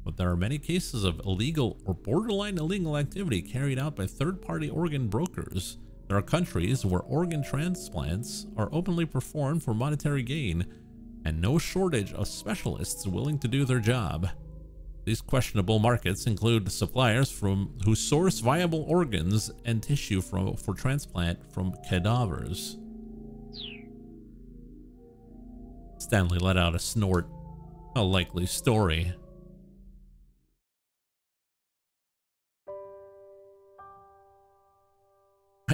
But there are many cases of illegal or borderline illegal activity carried out by third-party organ brokers. There are countries where organ transplants are openly performed for monetary gain, and no shortage of specialists willing to do their job. These questionable markets include suppliers who source viable organs and tissue for transplant from cadavers. Stanley let out a snort. A likely story.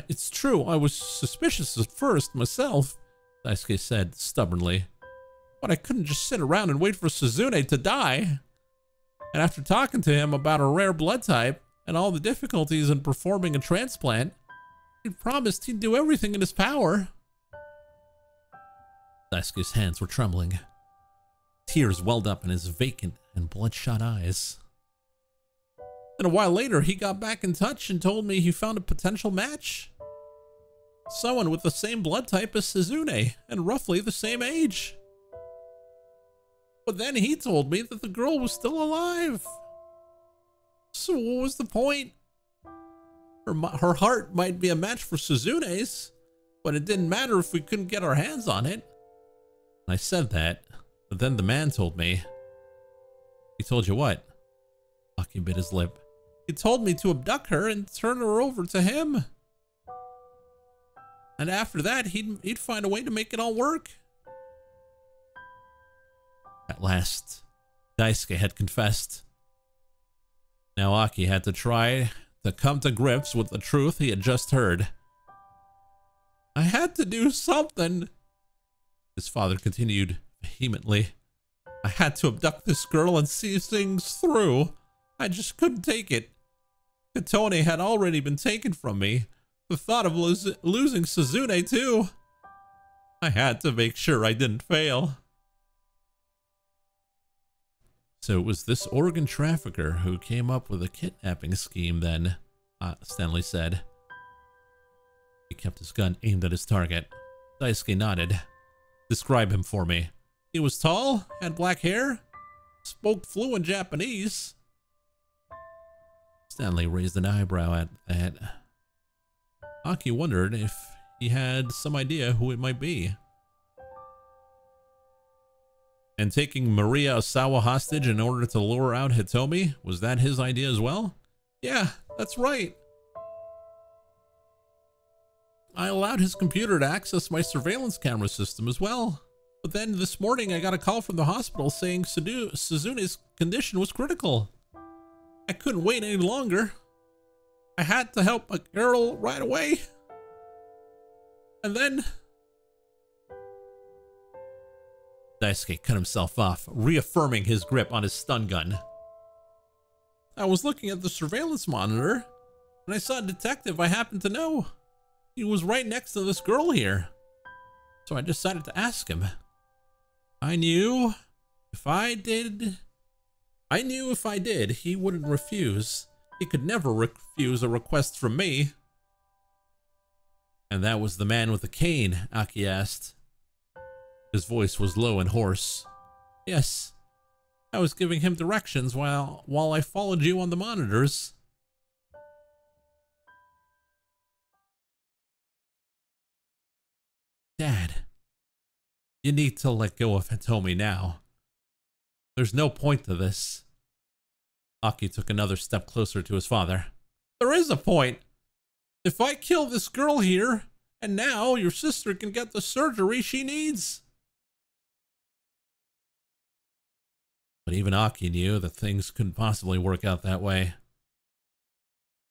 It's true, I was suspicious at first myself, Daisuke said stubbornly. But I couldn't just sit around and wait for Suzune to die. And after talking to him about a rare blood type and all the difficulties in performing a transplant, he promised he'd do everything in his power. Daisuke's hands were trembling. Tears welled up in his vacant and bloodshot eyes. Then a while later, he got back in touch and told me he found a potential match. Someone with the same blood type as Suzune and roughly the same age. But then he told me that the girl was still alive. So what was the point? Her heart might be a match for Suzune's, but it didn't matter if we couldn't get our hands on it. I said that, but then the man told me. He told you what? Aki bit his lip. He told me to abduct her and turn her over to him. And after that, he'd find a way to make it all work. At last, Daisuke had confessed. Now Aki had to try to come to grips with the truth he had just heard. I had to do something, his father continued vehemently. I had to abduct this girl and see things through. I just couldn't take it. Katone had already been taken from me. The thought of losing Suzune too. I had to make sure I didn't fail. So it was this organ trafficker who came up with a kidnapping scheme then, Stanley said. He kept his gun aimed at his target. Daisuke nodded. Describe him for me. He was tall, had black hair, spoke fluent Japanese. Stanley raised an eyebrow at that. Aki wondered if he had some idea who it might be. And taking Maria Osawa hostage in order to lure out Hitomi, was that his idea as well? Yeah, that's right. I allowed his computer to access my surveillance camera system as well. But then this morning I got a call from the hospital saying Suzune's condition was critical. I couldn't wait any longer. I had to help a girl right away. And then Daisuke cut himself off, reaffirming his grip on his stun gun. I was looking at the surveillance monitor, and I saw a detective I happened to know. He was right next to this girl here. So I decided to ask him. I knew if I did, he wouldn't refuse. He could never refuse a request from me. And that was the man with the cane, Aki asked. His voice was low and hoarse. Yes, I was giving him directions while I followed you on the monitors. Dad, you need to let go of Hitomi now. There's no point to this. Aki took another step closer to his father. There is a point. If I kill this girl here, and now your sister can get the surgery she needs. But even Aki knew that things couldn't possibly work out that way.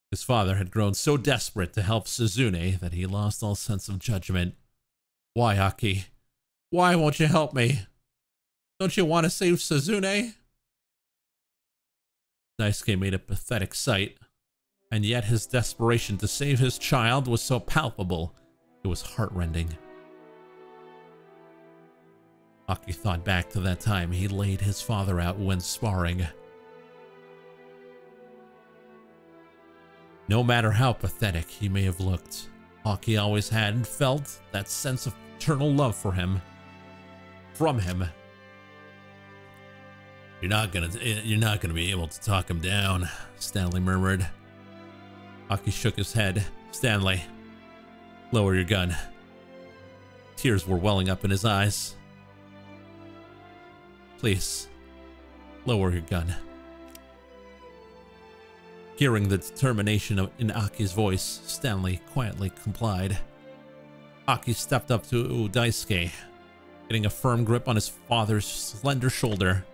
His father had grown so desperate to help Suzune that he lost all sense of judgment. Why, Aki? Why won't you help me? Don't you want to save Suzune? Daisuke made a pathetic sight, and yet his desperation to save his child was so palpable, it was heartrending. Aki thought back to that time he laid his father out when sparring. No matter how pathetic he may have looked, Aki always had and felt that sense of eternal love for him. From him. You're not gonna be able to talk him down, Stanley murmured. Aki shook his head. Stanley, lower your gun. Tears were welling up in his eyes. Please, lower your gun. Hearing the determination in Aki's voice, Stanley quietly complied. Aki stepped up to Daisuke, getting a firm grip on his father's slender shoulder.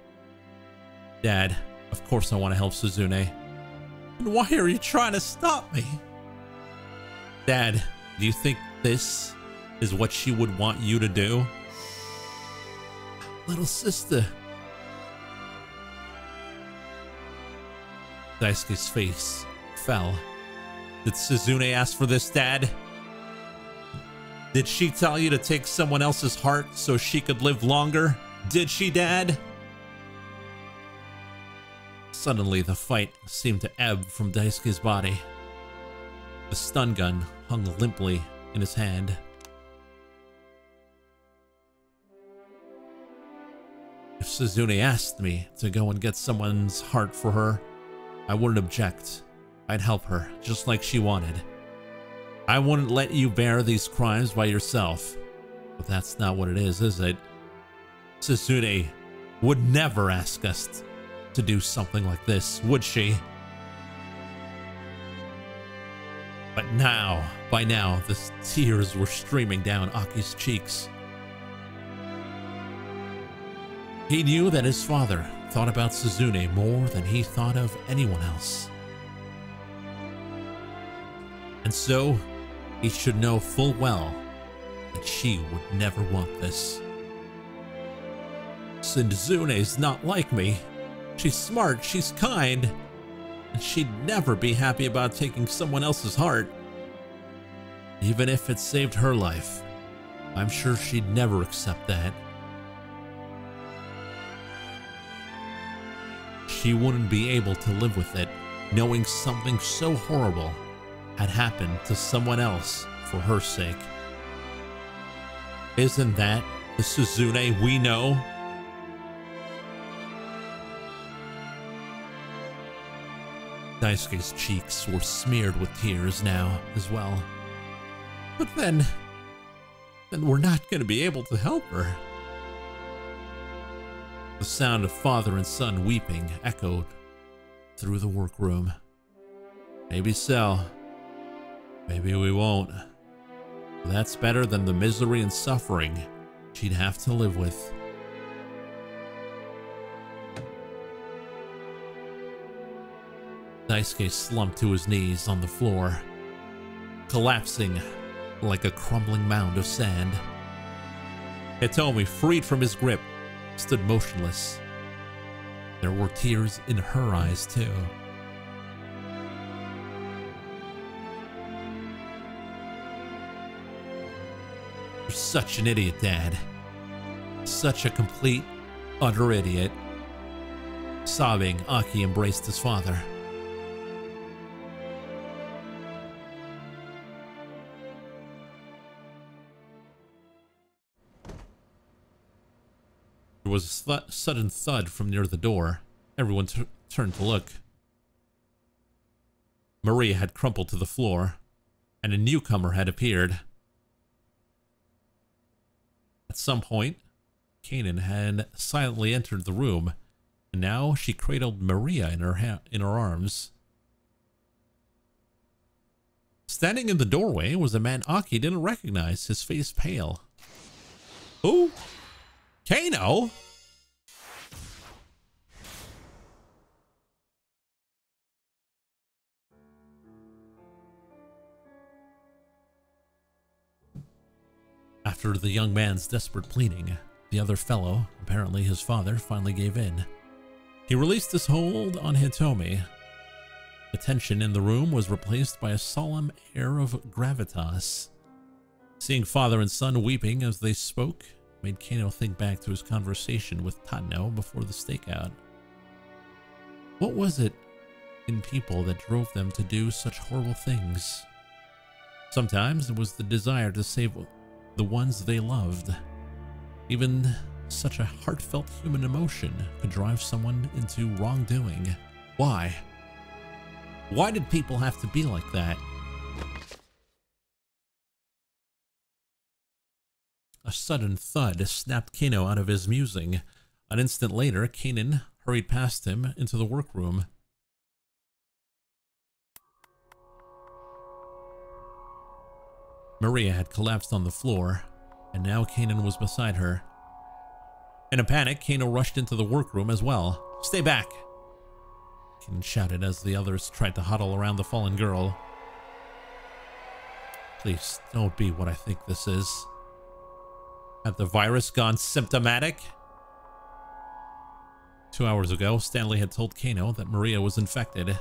Dad, of course I want to help Suzune. And why are you trying to stop me? Dad, do you think this is what she would want you to do? Little sister. Daisuke's face fell. Did Suzune ask for this, Dad? Did she tell you to take someone else's heart so she could live longer? Did she, Dad? Suddenly, the fight seemed to ebb from Daisuke's body. The stun gun hung limply in his hand. If Suzune asked me to go and get someone's heart for her, I wouldn't object. I'd help her, just like she wanted. I wouldn't let you bear these crimes by yourself. But that's not what it is it? Suzune would never ask us to do something like this, would she? But now, by now, the tears were streaming down Aki's cheeks. He knew that his father thought about Suzune more than he thought of anyone else. And so, he should know full well that she would never want this. Suzune's not like me. She's smart, she's kind, and she'd never be happy about taking someone else's heart. Even if it saved her life, I'm sure she'd never accept that. She wouldn't be able to live with it, knowing something so horrible had happened to someone else for her sake. Isn't that the Suzune we know? Daisuke's cheeks were smeared with tears now as well. But then we're not going to be able to help her. The sound of father and son weeping echoed through the workroom. Maybe so. Maybe we won't. That's better than the misery and suffering she'd have to live with. Daisuke slumped to his knees on the floor, collapsing like a crumbling mound of sand. Hitomi, freed from his grip, stood motionless. There were tears in her eyes, too. You're such an idiot, Dad. Such a complete, utter idiot. Sobbing, Aki embraced his father. There was a sudden thud from near the door. Everyone turned to look. Maria had crumpled to the floor, and a newcomer had appeared. At some point, Kanan had silently entered the room, and now she cradled Maria in her arms. Standing in the doorway was a man Aki didn't recognize, his face pale. Who? Kano? After the young man's desperate pleading, the other fellow, apparently his father, finally gave in. He released his hold on Hitomi. The tension in the room was replaced by a solemn air of gravitas. Seeing father and son weeping as they spoke made Kano think back to his conversation with Tano before the stakeout. What was it in people that drove them to do such horrible things? Sometimes it was the desire to save the ones they loved. Even such a heartfelt human emotion could drive someone into wrongdoing. Why? Why did people have to be like that? A sudden thud snapped Kano out of his musing. An instant later, Kanan hurried past him into the workroom. Maria had collapsed on the floor, and now Kanan was beside her. In a panic, Kano rushed into the workroom as well. "Stay back!" Kanan shouted as the others tried to huddle around the fallen girl. Please, don't be what I think this is. Had the virus gone symptomatic? 2 hours ago, Stanley had told Kano that Maria was infected.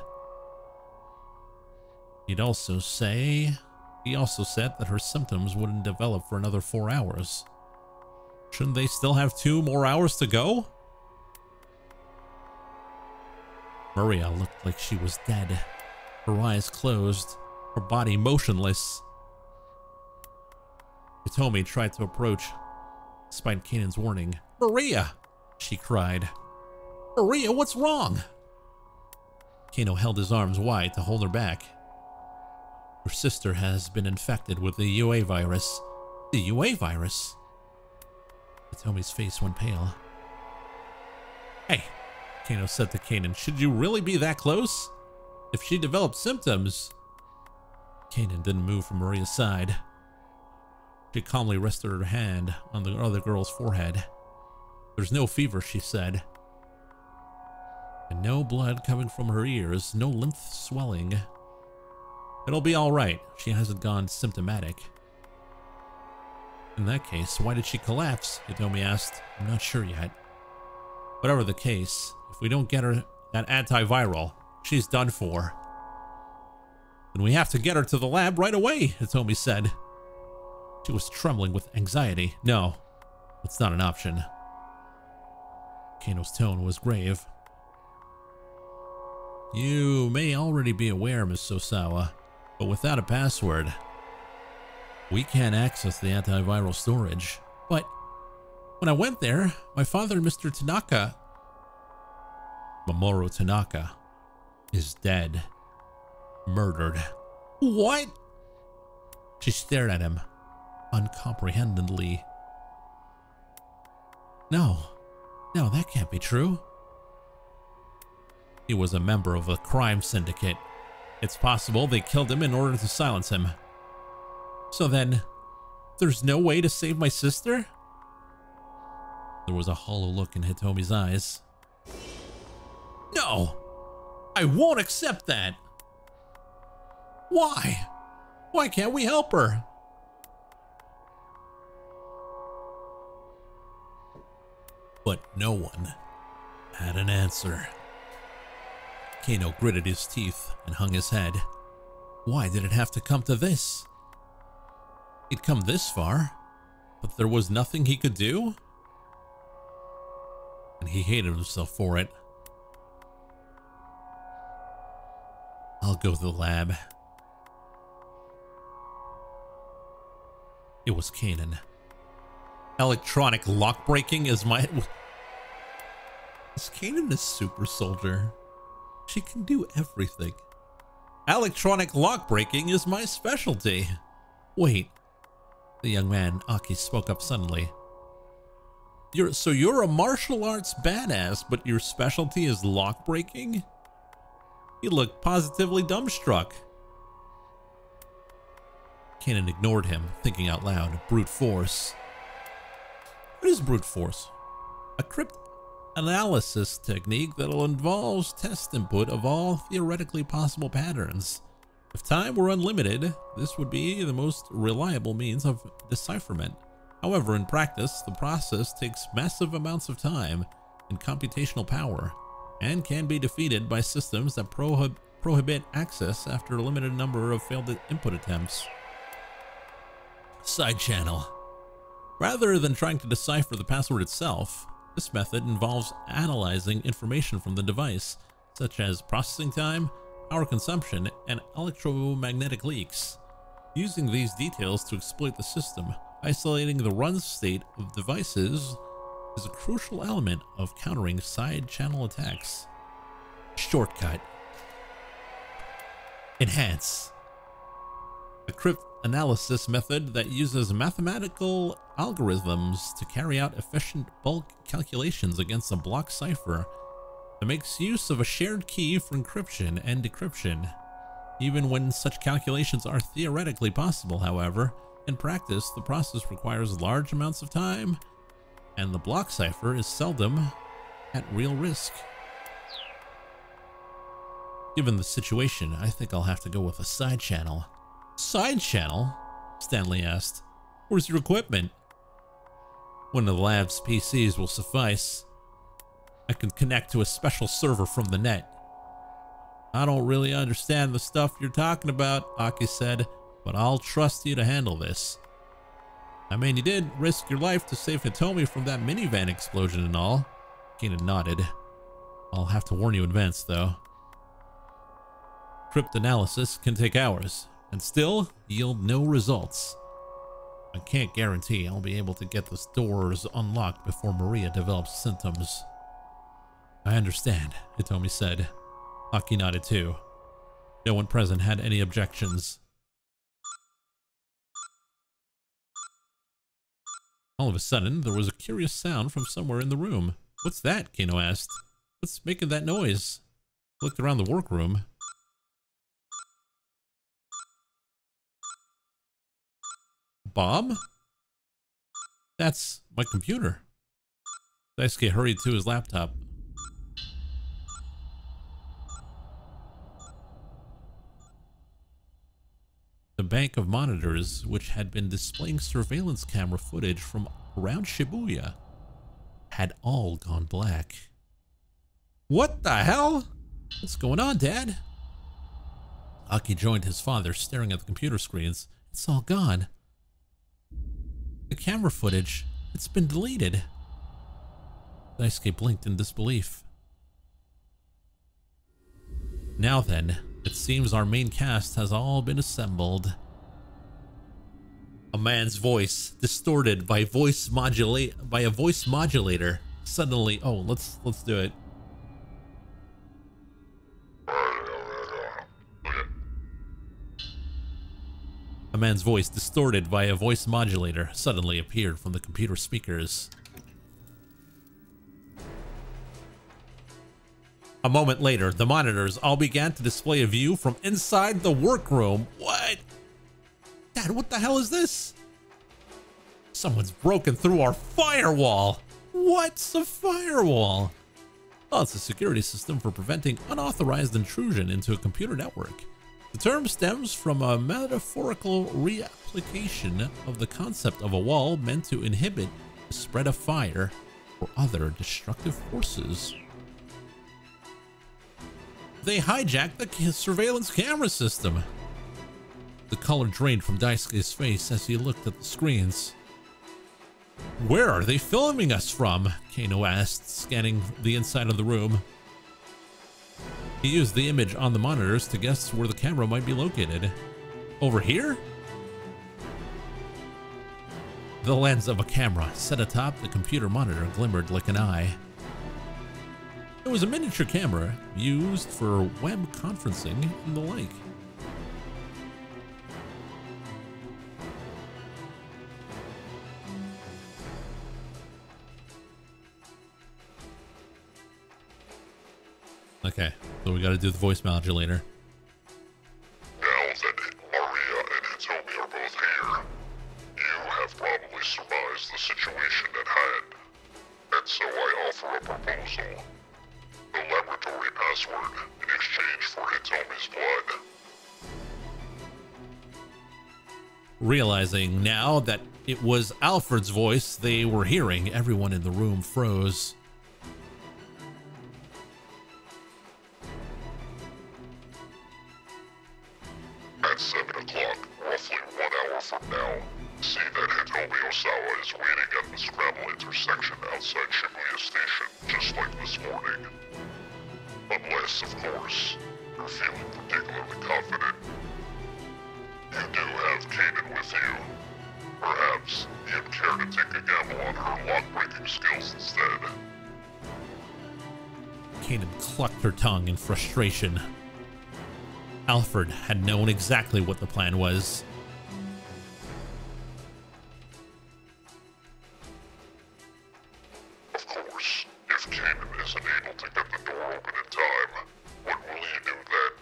He also said that her symptoms wouldn't develop for another 4 hours. Shouldn't they still have 2 more hours to go? Maria looked like she was dead. Her eyes closed, her body motionless. Hitomi tried to approach, despite Kanan's warning. "Maria!" she cried. "Maria, what's wrong?" Kano held his arms wide to hold her back. Her sister has been infected with the UA virus. The UA virus? Hitomi's face went pale. "Hey," Kano said to Kanan, "should you really be that close? If she developed symptoms..." Kanan didn't move from Maria's side. She calmly rested her hand on the other girl's forehead. "There's no fever," she said. And no blood coming from her ears, no lymph swelling. "It'll be all right. She hasn't gone symptomatic." "In that case, why did she collapse?" Hitomi asked. "I'm not sure yet. Whatever the case, if we don't get her that antiviral, she's done for." "Then we have to get her to the lab right away," Hitomi said. She was trembling with anxiety. "No, that's not an option." Kano's tone was grave. "You may already be aware, Miss Sosawa, but without a password, we can't access the antiviral storage. But when I went there, my father, Mr. Tanaka, Mamoru Tanaka, is dead. Murdered." "What?" She stared at him, uncomprehendingly. No, that can't be true. He was a member of a crime syndicate. It's possible they killed him in order to silence him. So then, there's no way to save my sister? There was a hollow look in Hitomi's eyes. "No! I won't accept that! Why? Why can't we help her?" But no one had an answer. Kano gritted his teeth and hung his head. Why did it have to come to this? He'd come this far, but there was nothing he could do? And he hated himself for it. "I'll go to the lab." It was Kanan. Electronic lock-breaking is my... Is Kanan a super soldier? She can do everything. "Electronic lock-breaking is my specialty." Wait. The young man, Aki, spoke up suddenly. You're a martial arts badass, but your specialty is lock-breaking? He looked positively dumbstruck. Kanan ignored him, thinking out loud. Brute force. What is brute force? A cryptanalysis technique that involves test input of all theoretically possible patterns. If time were unlimited, this would be the most reliable means of decipherment. However, in practice, the process takes massive amounts of time and computational power. and can be defeated by systems that prohibit access after a limited number of failed input attempts. Side channel. Rather than trying to decipher the password itself, this method involves analyzing information from the device, such as processing time, power consumption, and electromagnetic leaks. Using these details to exploit the system, isolating the run state of devices is a crucial element of countering side channel attacks. Shortcut. Enhance. A cryptanalysis method that uses mathematical algorithms to carry out efficient bulk calculations against a block cipher that makes use of a shared key for encryption and decryption. Even when such calculations are theoretically possible, however, in practice the process requires large amounts of time, and the block cipher is seldom at real risk. Given the situation, I think I'll have to go with a side channel. Side channel? Stanley asked. Where's your equipment? One of the lab's PCs will suffice. I can connect to a special server from the net. I don't really understand the stuff you're talking about, Aki said, but I'll trust you to handle this. I mean, you did risk your life to save Hitomi from that minivan explosion and all. Keenan nodded. I'll have to warn you in advance, though. Cryptanalysis can take hours, and still yield no results. I can't guarantee I'll be able to get the doors unlocked before Maria develops symptoms. I understand, Hitomi said. Aki nodded too. No one present had any objections. All of a sudden, there was a curious sound from somewhere in the room. What's that? Kano asked. What's making that noise? I looked around the workroom. Bob? That's my computer. Daisuke hurried to his laptop. The bank of monitors, which had been displaying surveillance camera footage from around Shibuya, had all gone black. What the hell? What's going on, Dad? Aki joined his father, staring at the computer screens. It's all gone. The camera footage, it's been deleted. Daisuke blinked in disbelief. Now then, it seems our main cast has all been assembled. A man's voice, distorted by a voice modulator, suddenly. Oh, let's do it. A man's voice, distorted by a voice modulator, suddenly appeared from the computer speakers. A moment later, the monitors all began to display a view from inside the workroom. What? Dad, what the hell is this? Someone's broken through our firewall. What's a firewall? Oh, it's a security system for preventing unauthorized intrusion into a computer network. The term stems from a metaphorical reapplication of the concept of a wall meant to inhibit the spread of fire or other destructive forces. They hijacked the surveillance camera system. The color drained from Daisuke's face as he looked at the screens. Where are they filming us from? Kano asked, scanning the inside of the room. He used the image on the monitors to guess where the camera might be located. Over here? The lens of a camera set atop the computer monitor glimmered like an eye. It was a miniature camera used for web conferencing and the like. Okay, so we gotta do the voice modulator. Now that Maria and Hitomi are both here, you have probably surmised the situation at hand. And so I offer a proposal. The laboratory password in exchange for Hitomi's blood. Realizing now that it was Alfred's voice they were hearing, everyone in the room froze. roughly 1 hour from now, see that Hitomi Osawa is waiting at the Scramble intersection outside Shibuya Station, just like this morning. Unless, of course, you're feeling particularly confident. You do have Kaden with you. Perhaps you'd care to take a gamble on her lock-breaking skills instead. Kaden clucked her tongue in frustration. Alfred had known exactly what the plan was. Of course, if Kaden isn't able to get the door open in time, what will you do then?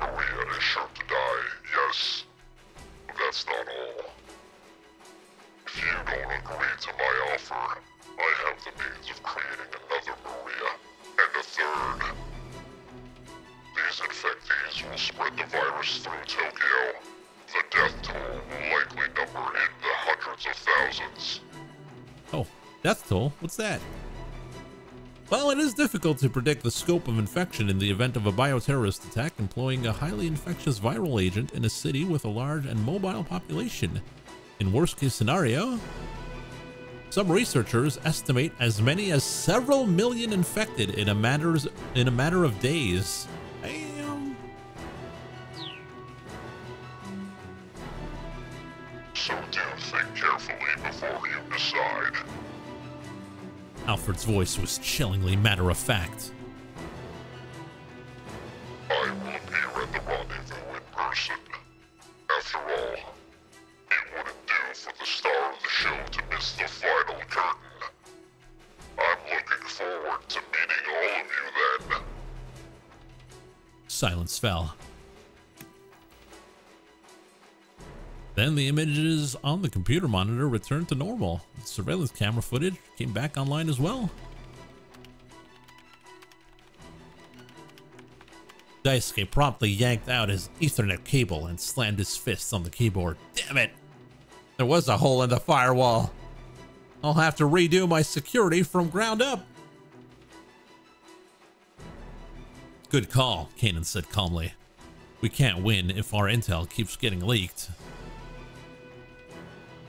Maria is sure to die, yes. But that's not all. If you don't agree to my offer, I have the means of creating another Maria, and a third. These infectees will spread the virus through Tokyo. The death toll will likely number in the hundreds of thousands. Oh, death toll? What's that? Well, it is difficult to predict the scope of infection in the event of a bioterrorist attack employing a highly infectious viral agent in a city with a large and mobile population. In worst-case scenario, some researchers estimate as many as several million infected in a matter of days. Damn. So do think carefully before you decide. Alfred's voice was chillingly matter-of-fact. I will appear at the rendezvous in person. After all, it wouldn't do for the star of the show to miss the final curtain. I'm looking forward to meeting all of you then. Silence fell. Then the images on the computer monitor returned to normal. The surveillance camera footage came back online as well. Daisuke promptly yanked out his Ethernet cable and slammed his fists on the keyboard. Damn it! There was a hole in the firewall. I'll have to redo my security from ground up. Good call, Kanan said calmly. We can't win if our intel keeps getting leaked.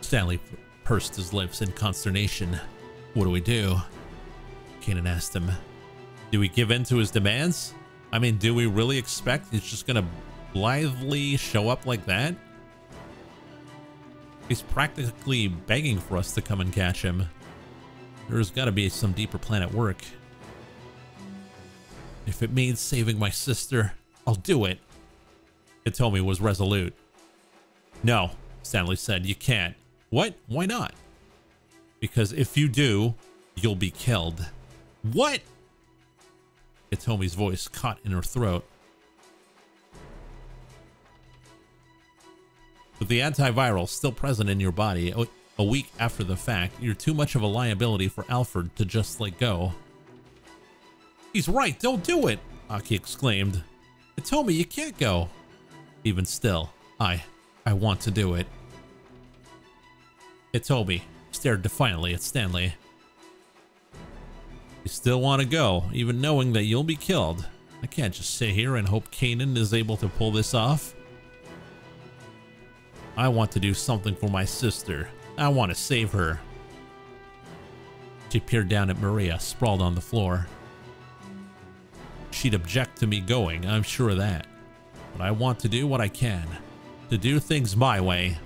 Stanley pursed his lips in consternation. What do we do? Kanan asked him. Do we give in to his demands? I mean, do we really expect he's just gonna blithely show up like that? He's practically begging for us to come and catch him. There's gotta be some deeper plan at work. If it means saving my sister, I'll do it. Hitomi was resolute. No, Stanley said, you can't. What? Why not? Because if you do, you'll be killed. What? Hitomi's voice caught in her throat. With the antiviral still present in your body a week after the fact, you're too much of a liability for Alfred to just let go. He's right, don't do it, Aki exclaimed. Hitomi, you can't go. Even still, I want to do it. Hitomi stared defiantly at Stanley. You still want to go, even knowing that you'll be killed. I can't just sit here and hope Kanan is able to pull this off. I want to do something for my sister. I want to save her. She peered down at Maria, sprawled on the floor. She'd object to me going, I'm sure of that. But I want to do what I can. To do things my way.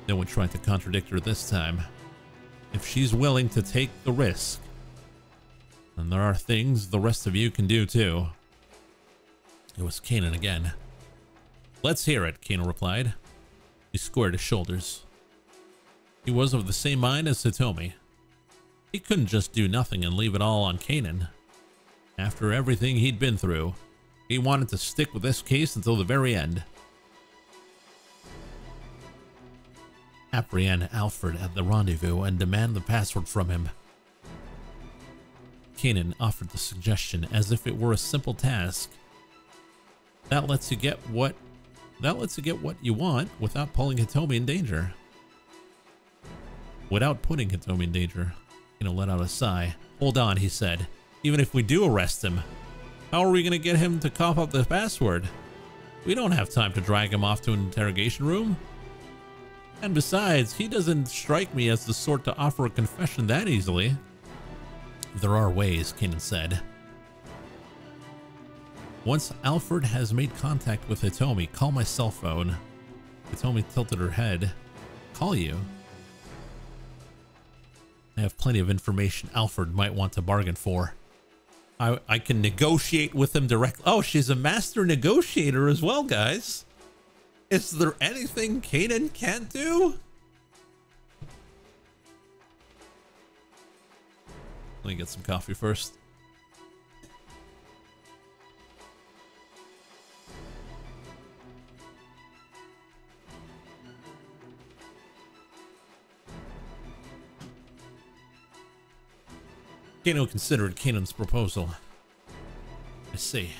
No one tried to contradict her this time. If she's willing to take the risk, then there are things the rest of you can do too. It was Kanan again. Let's hear it, Kanan replied. He squared his shoulders. He was of the same mind as Hitomi. He couldn't just do nothing and leave it all on Kanan. After everything he'd been through, he wanted to stick with this case until the very end. Apprehend Alfred at the rendezvous and demand the password from him. Kanan offered the suggestion as if it were a simple task. That lets you get what you want without pulling Hitomi in danger. Without putting Hitomi in danger, Kanan let out a sigh. Hold on, he said. Even if we do arrest him, how are we going to get him to cough up the password? We don't have time to drag him off to an interrogation room. And besides, he doesn't strike me as the sort to offer a confession that easily. There are ways, Kanan said. Once Alfred has made contact with Hitomi, call my cell phone. Hitomi tilted her head. Call you? I have plenty of information Alfred might want to bargain for. I can negotiate with him directly. Oh, she's a master negotiator as well, guys. Is there anything Kanan can't do? Let me get some coffee first. Kano considered Kanan's proposal. I see.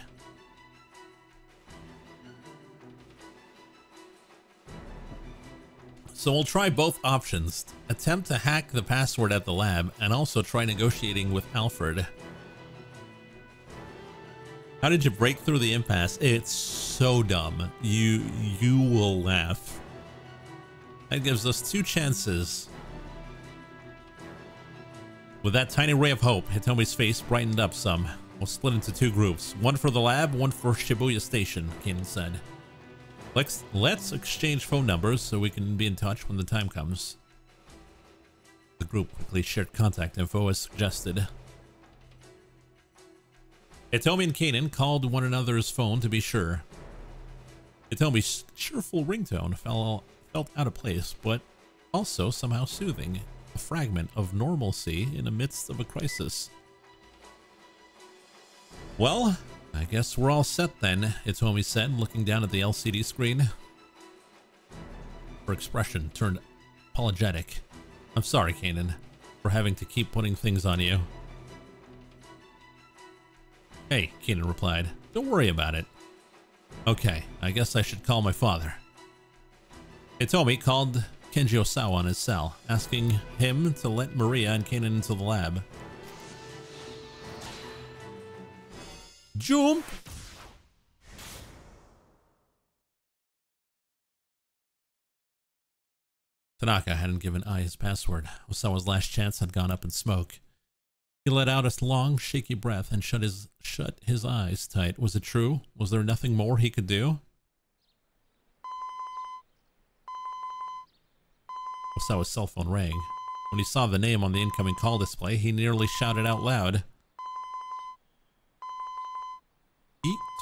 So we'll try both options. Attempt to hack the password at the lab and also try negotiating with Alfred. How did you break through the impasse? It's so dumb. You will laugh. That gives us 2 chances. With that tiny ray of hope, Hitomi's face brightened up some. We'll split into 2 groups. One for the lab, one for Shibuya Station, Kanan said. Let's exchange phone numbers so we can be in touch when the time comes. The group quickly shared contact info as suggested. Hitomi and Kanan called one another's phone to be sure. Hitomi's cheerful ringtone felt out of place, but also somehow soothing. A fragment of normalcy in the midst of a crisis. Well, I guess we're all set then, Hitomi said, looking down at the LCD screen. Her expression turned apologetic. I'm sorry, Kanan, for having to keep putting things on you. Hey, Kanan replied. Don't worry about it. Okay, I guess I should call my father. Hitomi called Kenji Osawa on his cell, asking him to let Maria and Kanan into the lab. Jump! Tanaka hadn't given Ai his password. Osawa's last chance had gone up in smoke. He let out a long, shaky breath and shut his eyes tight. Was it true? Was there nothing more he could do? Osawa's cell phone rang. When he saw the name on the incoming call display, he nearly shouted out loud.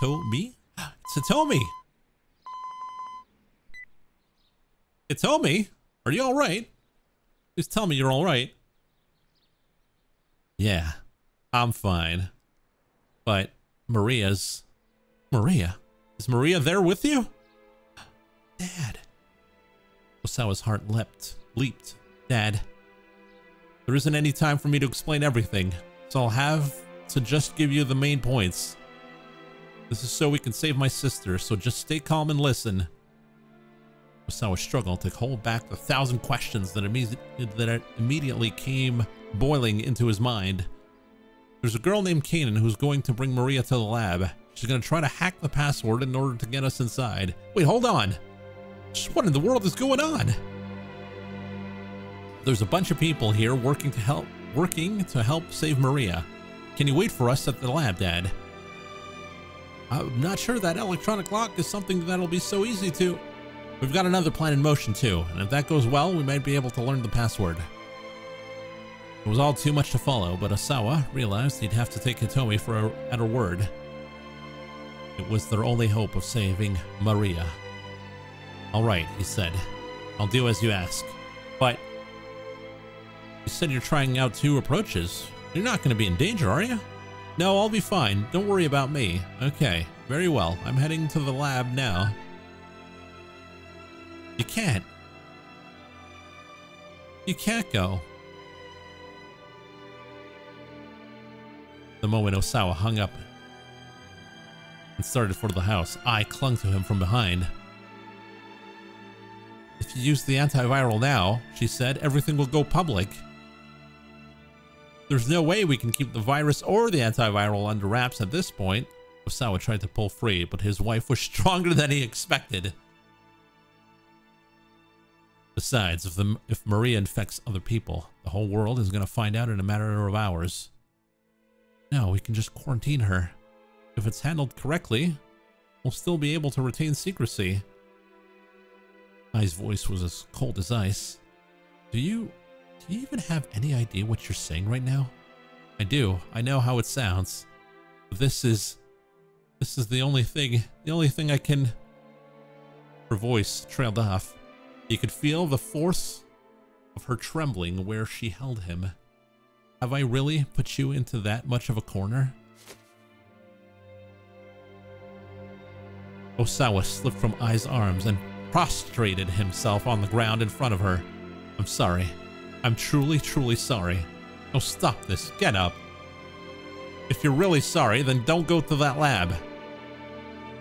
Hitomi? It's Hitomi! Hitomi? Are you alright? Please tell me you're alright. Yeah, I'm fine. But Maria's... Maria? Is Maria there with you? Dad. Osawa's heart leapt. Dad. There isn't any time for me to explain everything, so I'll have to just give you the main points. This is so we can save my sister, so just stay calm and listen. Osawa struggled to hold back the 1,000 questions that immediately came boiling into his mind. There's a girl named Kanan who's going to bring Maria to the lab. She's going to try to hack the password in order to get us inside. Wait, hold on. What in the world is going on? There's a bunch of people here working to help save Maria. Can you wait for us at the lab, Dad? I'm not sure that electronic lock is something that'll be so easy to... We've got another plan in motion too, and if that goes well, we might be able to learn the password. It was all too much to follow, but Osawa realized he'd have to take Hitomi at her word. It was their only hope of saving Maria. All right, he said. I'll do as you ask. But you said you're trying out 2 approaches. You're not going to be in danger, are you? No, I'll be fine. Don't worry about me. Okay, very well. I'm heading to the lab now. You can't. You can't go. The moment Osawa hung up and started for the house, I clung to him from behind. If you use the antiviral now, she said, everything will go public. There's no way we can keep the virus or the antiviral under wraps at this point. Osawa tried to pull free, but his wife was stronger than he expected. Besides, if Maria infects other people, the whole world is going to find out in a matter of hours. No, we can just quarantine her. If it's handled correctly, we'll still be able to retain secrecy. Ai's voice was as cold as ice. Do you even have any idea what you're saying right now? I do. I know how it sounds. But this is the only thing I can... Her voice trailed off. He could feel the force of her trembling where she held him. Have I really put you into that much of a corner? Osawa slipped from Ai's arms and prostrated himself on the ground in front of her. I'm sorry. I'm truly, truly sorry. Oh, stop this. Get up. If you're really sorry, then don't go to that lab.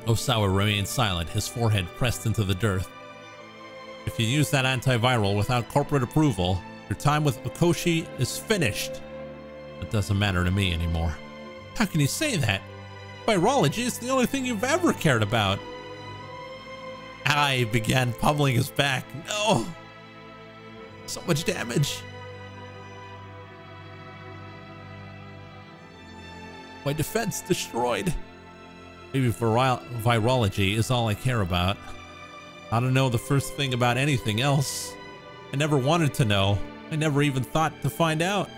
Osawa remained silent, his forehead pressed into the dirt. If you use that antiviral without corporate approval, your time with Okoshi is finished. It doesn't matter to me anymore. How can you say that? Virology is the only thing you've ever cared about. I began pummeling his back. No! So much damage. My defense destroyed. Maybe virology is all I care about. I don't know the first thing about anything else. I never wanted to know. I never even thought to find out.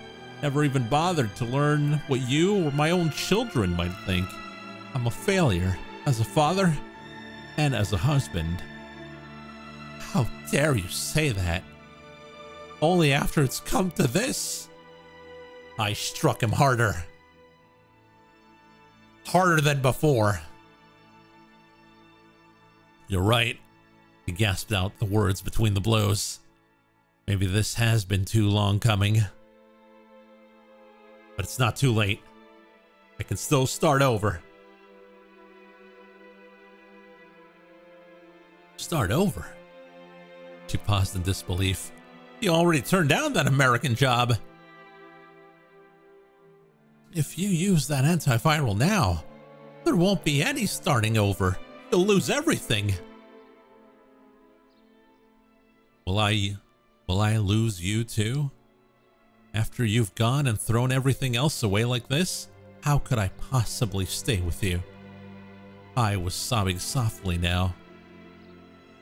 Never even bothered to learn what you or my own children might think. I'm a failure as a father and as a husband. How dare you say that? Only after it's come to this? I struck him harder. Harder than before. You're right. He gasped out the words between the blows. Maybe this has been too long coming. But it's not too late. I can still start over. Start over? She paused in disbelief. You already turned down that American job. If you use that antiviral now, there won't be any starting over. You'll lose everything. Will I lose you too? After you've gone and thrown everything else away like this, how could I possibly stay with you? I was sobbing softly now.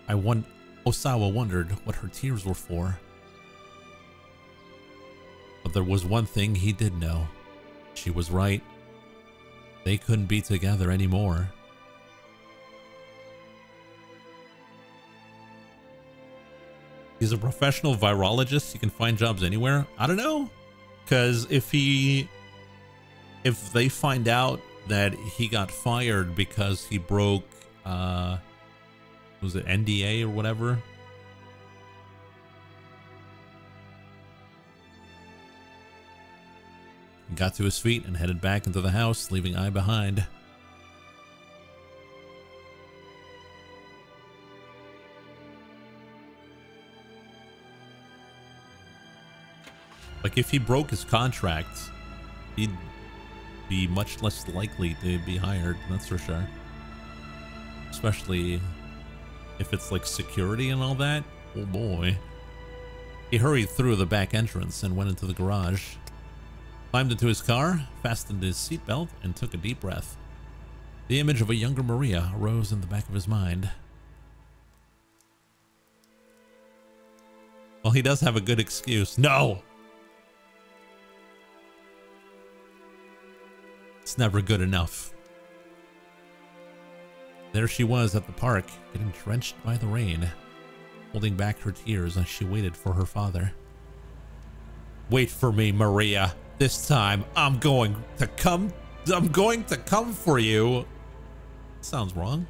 Osawa wondered what her tears were for. But there was one thing he did know. She was right. They couldn't be together anymore. He's a professional virologist. He can find jobs anywhere. I don't know. Because if they find out that he got fired because he broke, was it NDA or whatever? He got to his feet and headed back into the house, leaving Ai behind. Like, if he broke his contract, he'd be much less likely to be hired, that's for sure. Especially if it's like security and all that. Oh boy. He hurried through the back entrance and went into the garage. Climbed into his car, fastened his seatbelt, and took a deep breath. The image of a younger Maria arose in the back of his mind. Well, he does have a good excuse. No! It's never good enough. There she was at the park, getting drenched by the rain, holding back her tears as she waited for her father. Wait for me, Maria. This time, I'm going to come for you. Sounds wrong.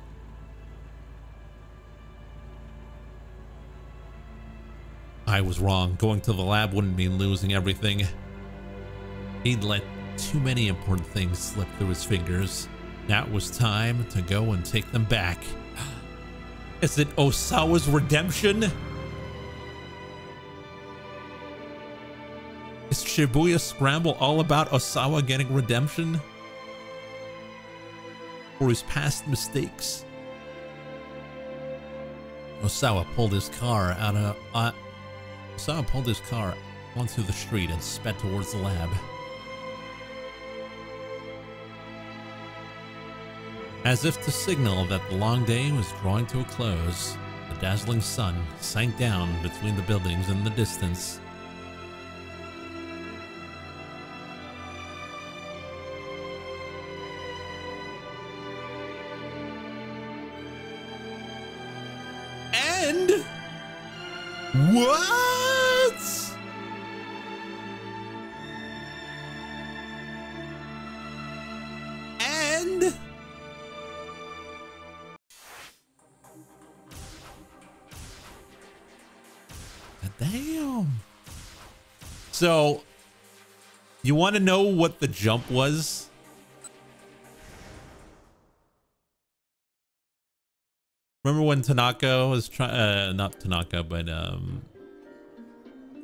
I was wrong. Going to the lab wouldn't mean losing everything. He'd let too many important things slip through his fingers. Now it was time to go and take them back. Is it Osawa's redemption? Is Shibuya Scramble all about Osawa getting redemption? for his past mistakes. Osawa pulled his car onto the street and sped towards the lab. As if to signal that the long day was drawing to a close, the dazzling sun sank down between the buildings in the distance. And what? And damn. So, you want to know what the jump was? Remember when Tanaka was trying, not Tanaka, but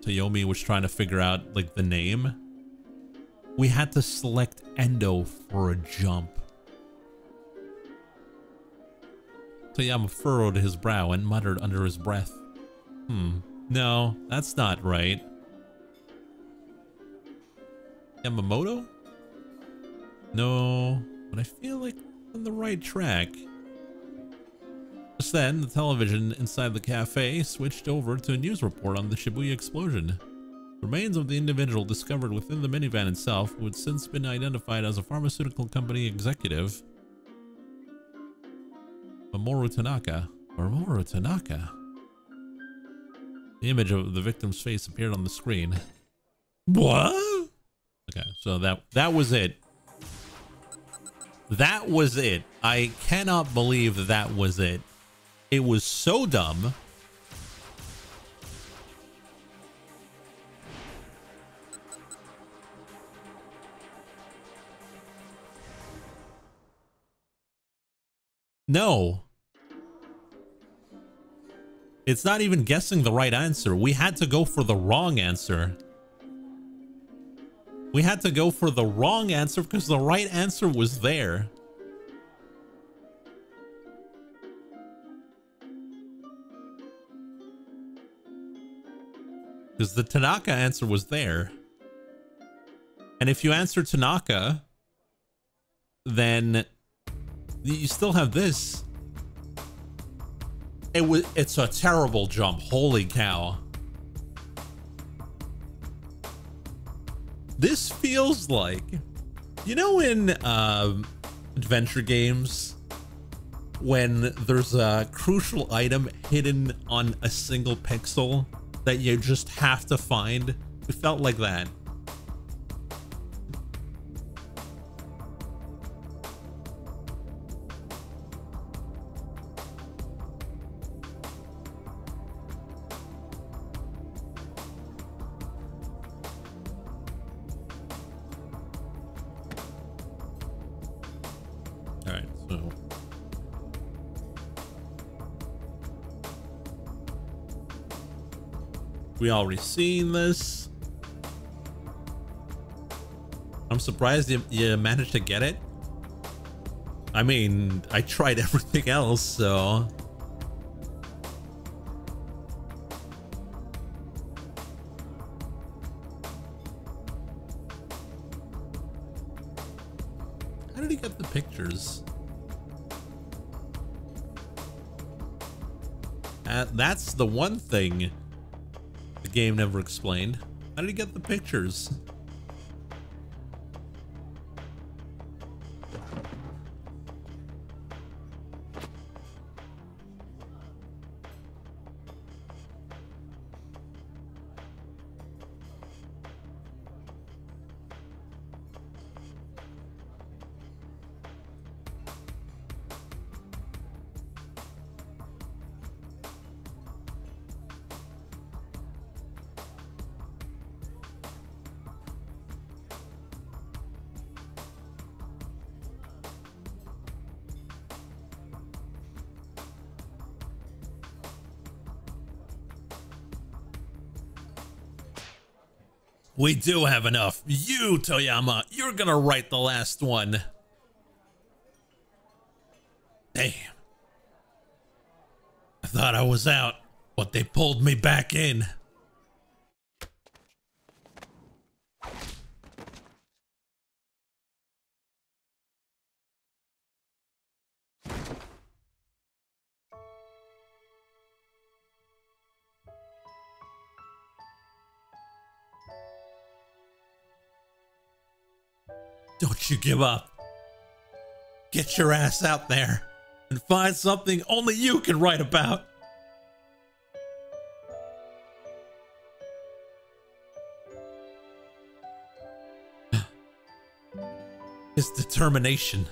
Toyomi was trying to figure out like the name? We had to select Endo for a jump. Toyama furrowed his brow and muttered under his breath. No, that's not right. Yamamoto? No, but I feel like I'm on the right track. Just then, the television inside the cafe switched over to a news report on the Shibuya explosion. Remains of the individual discovered within the minivan itself, who had since been identified as a pharmaceutical company executive. Mamoru Tanaka. The image of the victim's face appeared on the screen. What? Okay, so that was it. That was it. I cannot believe that was it. It was so dumb. No. It's not even guessing the right answer. We had to go for the wrong answer. We had to go for the wrong answer because the right answer was there. Because the Tanaka answer was there. And if you answer Tanaka, then you still have this. It's a terrible jump. Holy cow. This feels like, you know, in adventure games, when there's a crucial item hidden on a single pixel that you just have to find? It felt like that. All right, so we already seen this. I'm surprised you managed to get it. I mean, I tried everything else, so. How did he get the pictures? That's the one thing the game never explained. How did he get the pictures? We do have enough. You, Toyama, you're gonna write the last one. Damn. I thought I was out, but they pulled me back in. Don't you give up. Get your ass out there and find something only you can write about. His determination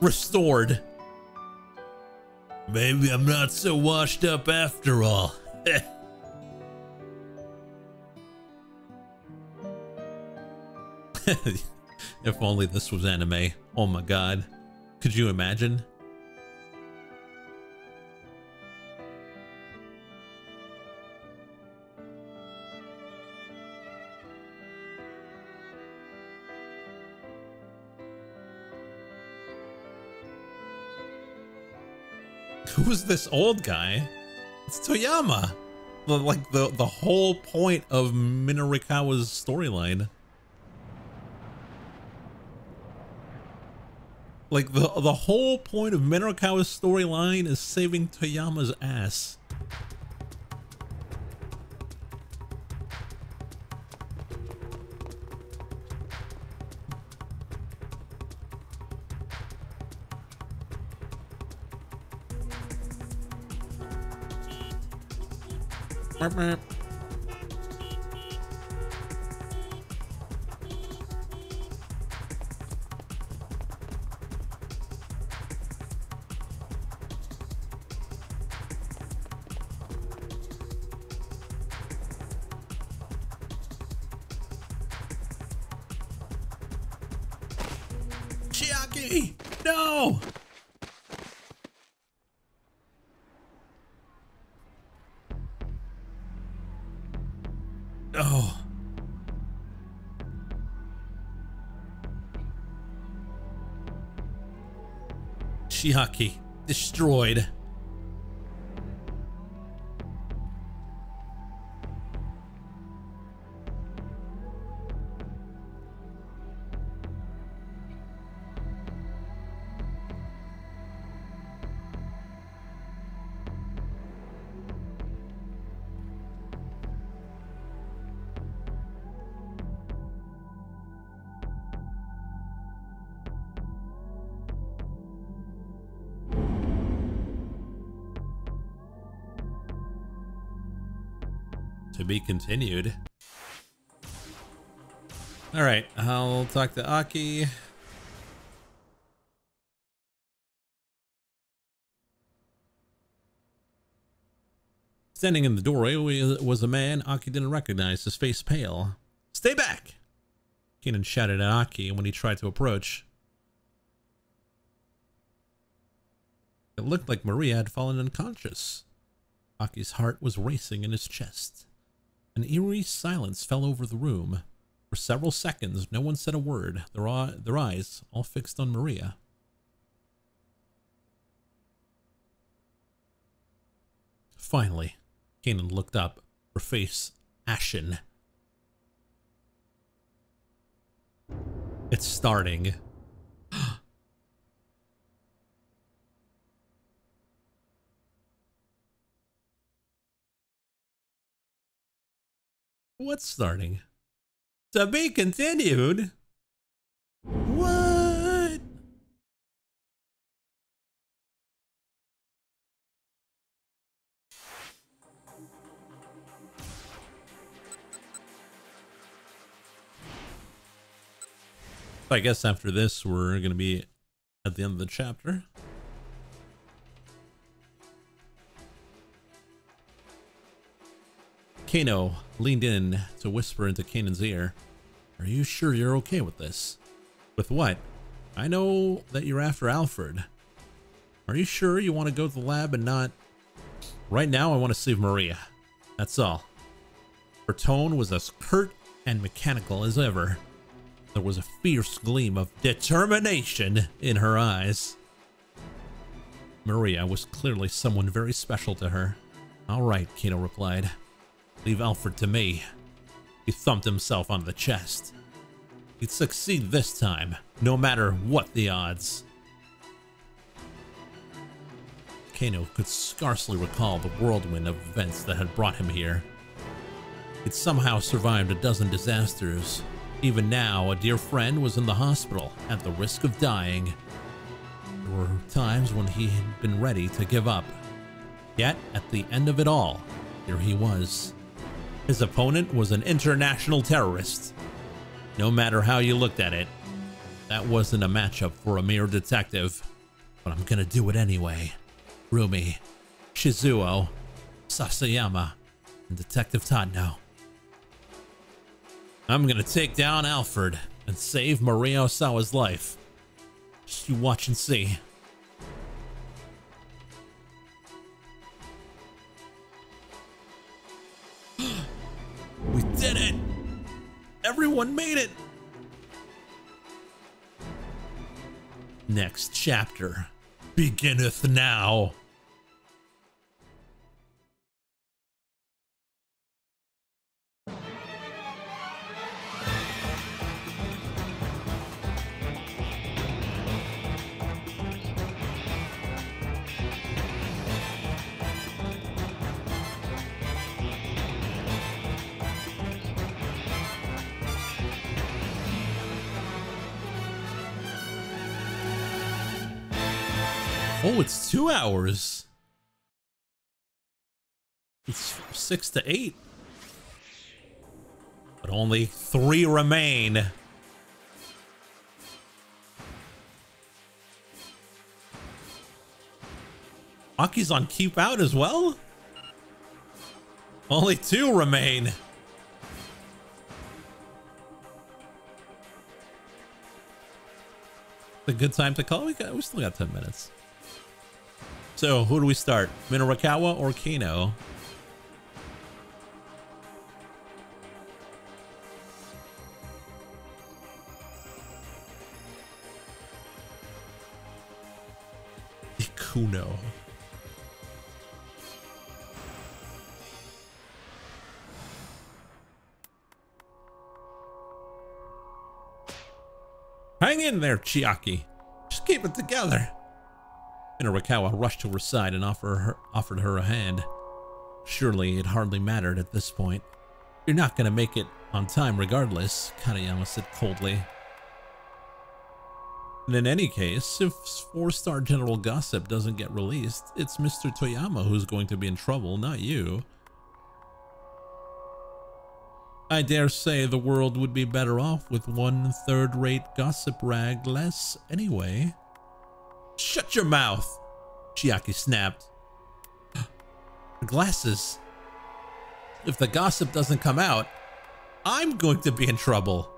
restored. Maybe I'm not so washed up after all. If only this was anime. Oh my god. Could you imagine? Who is this old guy? It's Toyama. Like the whole point of Minorikawa's storyline. Like the whole point of Minorikawa's storyline is saving Toyama's ass. Merp, merp. Chiaki! No! Oh. Chiaki destroyed. To be continued. All right, I'll talk to Aki. Standing in the doorway was a man Aki didn't recognize, his face pale. Stay back! Keenan shouted at Aki when he tried to approach. It looked like Maria had fallen unconscious. Aki's heart was racing in his chest. An eerie silence fell over the room. For several seconds, no one said a word, their eyes all fixed on Maria. Finally, Kanan looked up, her face ashen. It's starting. What's starting? To be continued? What? I guess after this, we're going to be at the end of the chapter. Kano leaned in to whisper into Kanan's ear. Are you sure you're okay with this? With what? I know that you're after Alfred. Are you sure you want to go to the lab and not... Right now, I want to save Maria. That's all. Her tone was as curt and mechanical as ever. There was a fierce gleam of determination in her eyes. Maria was clearly someone very special to her. All right, Kano replied. Leave Alfred to me. He thumped himself on the chest. He'd succeed this time, no matter what the odds. Kano could scarcely recall the whirlwind of events that had brought him here. He'd somehow survived a dozen disasters. Even now, a dear friend was in the hospital at the risk of dying. There were times when he had been ready to give up. Yet, at the end of it all, here he was. His opponent was an international terrorist. No matter how you looked at it, that wasn't a matchup for a mere detective. But I'm gonna do it anyway. Rumi, Shizuo, Sasayama, and Detective Tadno. I'm gonna take down Alfred and save Maria Osawa's life. Just you watch and see. We did it! Everyone made it! Next chapter beginneth now. Oh, it's 2 hours. It's 6 to 8. But only 3 remain. Aki's on keep out as well? Only 2 remain. A good time to call? We still got 10 minutes. So, who do we start? Minorikawa or Kano? Ikuno. Hang in there, Chiaki. Just keep it together. Minorikawa rushed to her side and offered her a hand. Surely it hardly mattered at this point. You're not going to make it on time regardless, Katayama said coldly. And in any case, if 4-star General Gossip doesn't get released, it's Mr. Toyama who's going to be in trouble, not you. I dare say the world would be better off with one third-rate gossip rag less anyway. Shut your mouth! Chiaki snapped. The glasses. If the gossip doesn't come out, I'm going to be in trouble.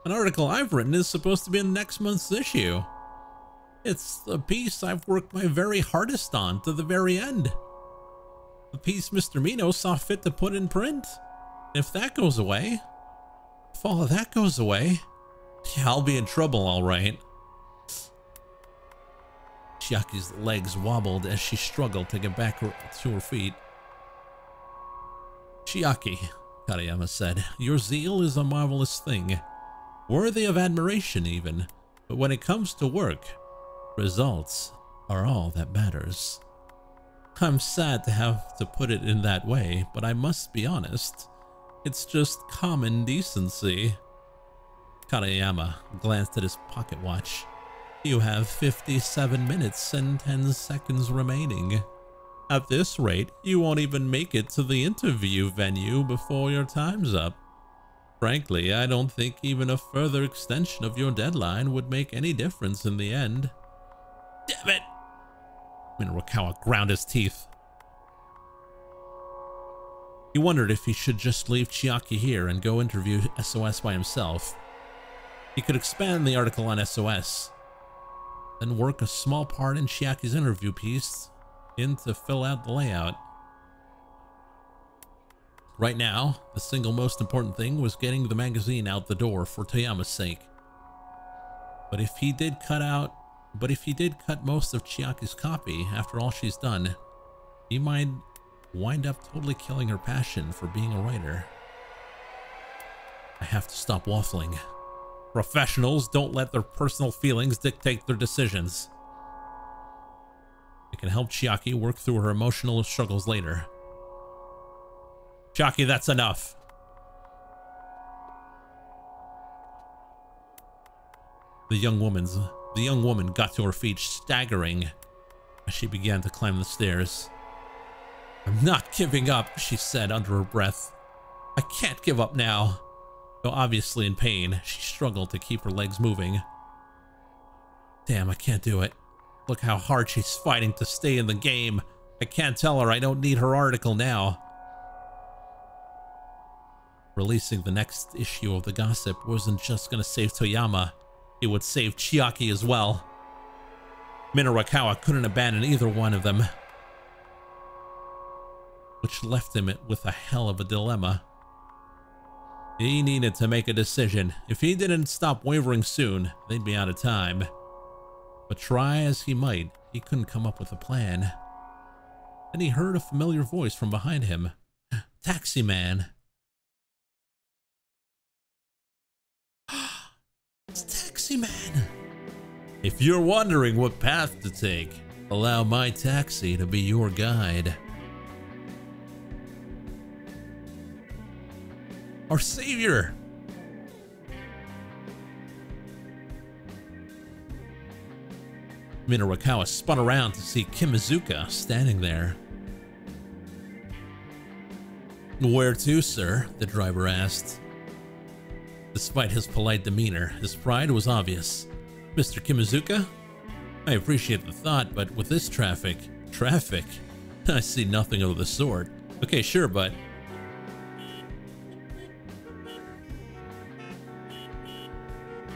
An article I've written is supposed to be in next month's issue. It's the piece I've worked my very hardest on to the very end. The piece Mr. Mino saw fit to put in print. If that goes away, if all of that goes away, yeah, I'll be in trouble, all right. Chiaki's legs wobbled as she struggled to get back to her feet. Chiaki, Katayama said, your zeal is a marvelous thing, worthy of admiration even, but when it comes to work, results are all that matters. I'm sad to have to put it in that way, but I must be honest, it's just common decency. Katayama glanced at his pocket watch. You have 57 minutes and 10 seconds remaining. At this rate, you won't even make it to the interview venue before your time's up. Frankly, I don't think even a further extension of your deadline would make any difference in the end. Damn it! Minorikawa ground his teeth. He wondered if he should just leave Chiaki here and go interview SOS by himself. He could expand the article on SOS, then work a small part in Chiaki's interview piece in to fill out the layout. Right now, the single most important thing was getting the magazine out the door for Toyama's sake. But if he did cut out But if he did cut most of Chiaki's copy after all she's done, he might wind up totally killing her passion for being a writer. I have to stop waffling. Professionals don't let their personal feelings dictate their decisions. It can help Chiaki work through her emotional struggles later. Chiaki, that's enough. The young woman got to her feet, staggering as she began to climb the stairs. I'm not giving up, she said under her breath. I can't give up now. Though obviously in pain, she struggled to keep her legs moving. Damn, I can't do it. Look how hard she's fighting to stay in the game. I can't tell her I don't need her article now. Releasing the next issue of the gossip wasn't just gonna save Toyama, it would save Chiaki as well. Minorikawa couldn't abandon either one of them, which left him with a hell of a dilemma. He needed to make a decision. If he didn't stop wavering soon, they'd be out of time. But try as he might, he couldn't come up with a plan. Then he heard a familiar voice from behind him. Taxi man. It's Taxi man. If you're wondering what path to take, allow my taxi to be your guide. Our savior! Minorikawa spun around to see Kimizuka standing there. Where to, sir? The driver asked. Despite his polite demeanor, his pride was obvious. Mr. Kimizuka? I appreciate the thought, but with this traffic... Traffic? I see nothing of the sort. Okay, sure, but...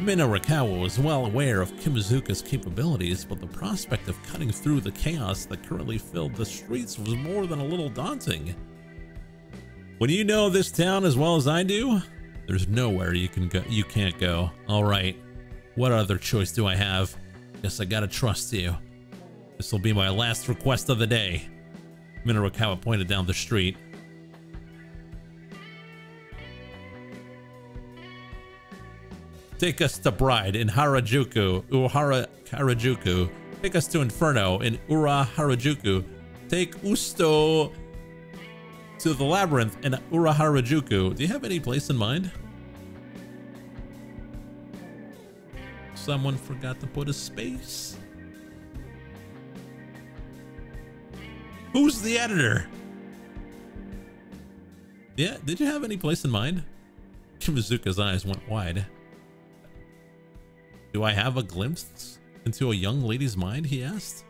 Minorikawa was well aware of Kimizuka's capabilities, but the prospect of cutting through the chaos that currently filled the streets was more than a little daunting. When you know this town as well as I do, there's nowhere you can't go. All right, what other choice do I have? Guess I gotta trust you. This will be my last request of the day. Minorikawa pointed down the street. Take us to Bride in Harajuku, Harajuku. Take us to Inferno in Ura Harajuku. Take Usto to the Labyrinth in Ura Harajuku. Do you have any place in mind? Someone forgot to put a space. Who's the editor? Yeah, did you have any place in mind? Kimizuka's eyes went wide. Do I have a glimpse into a young lady's mind? He asked.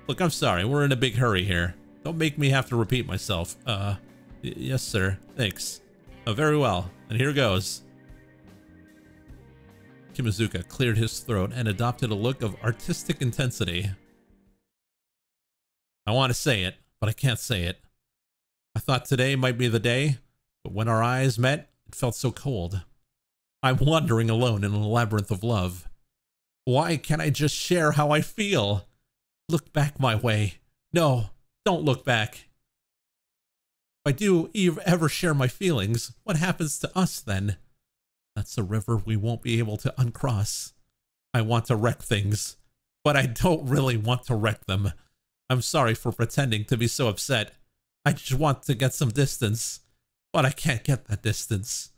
Look, I'm sorry. We're in a big hurry here. Don't make me have to repeat myself. Yes, sir. Thanks. Very well. And here goes. Kimizuka cleared his throat and adopted a look of artistic intensity. I want to say it, but I can't say it. I thought today might be the day, but when our eyes met, it felt so cold. I'm wandering alone in a labyrinth of love. Why can't I just share how I feel? Look back my way. No, don't look back. If I do ever share my feelings, what happens to us then? That's a river we won't be able to uncross. I want to wreck things, but I don't really want to wreck them. I'm sorry for pretending to be so upset. I just want to get some distance, but I can't get that distance.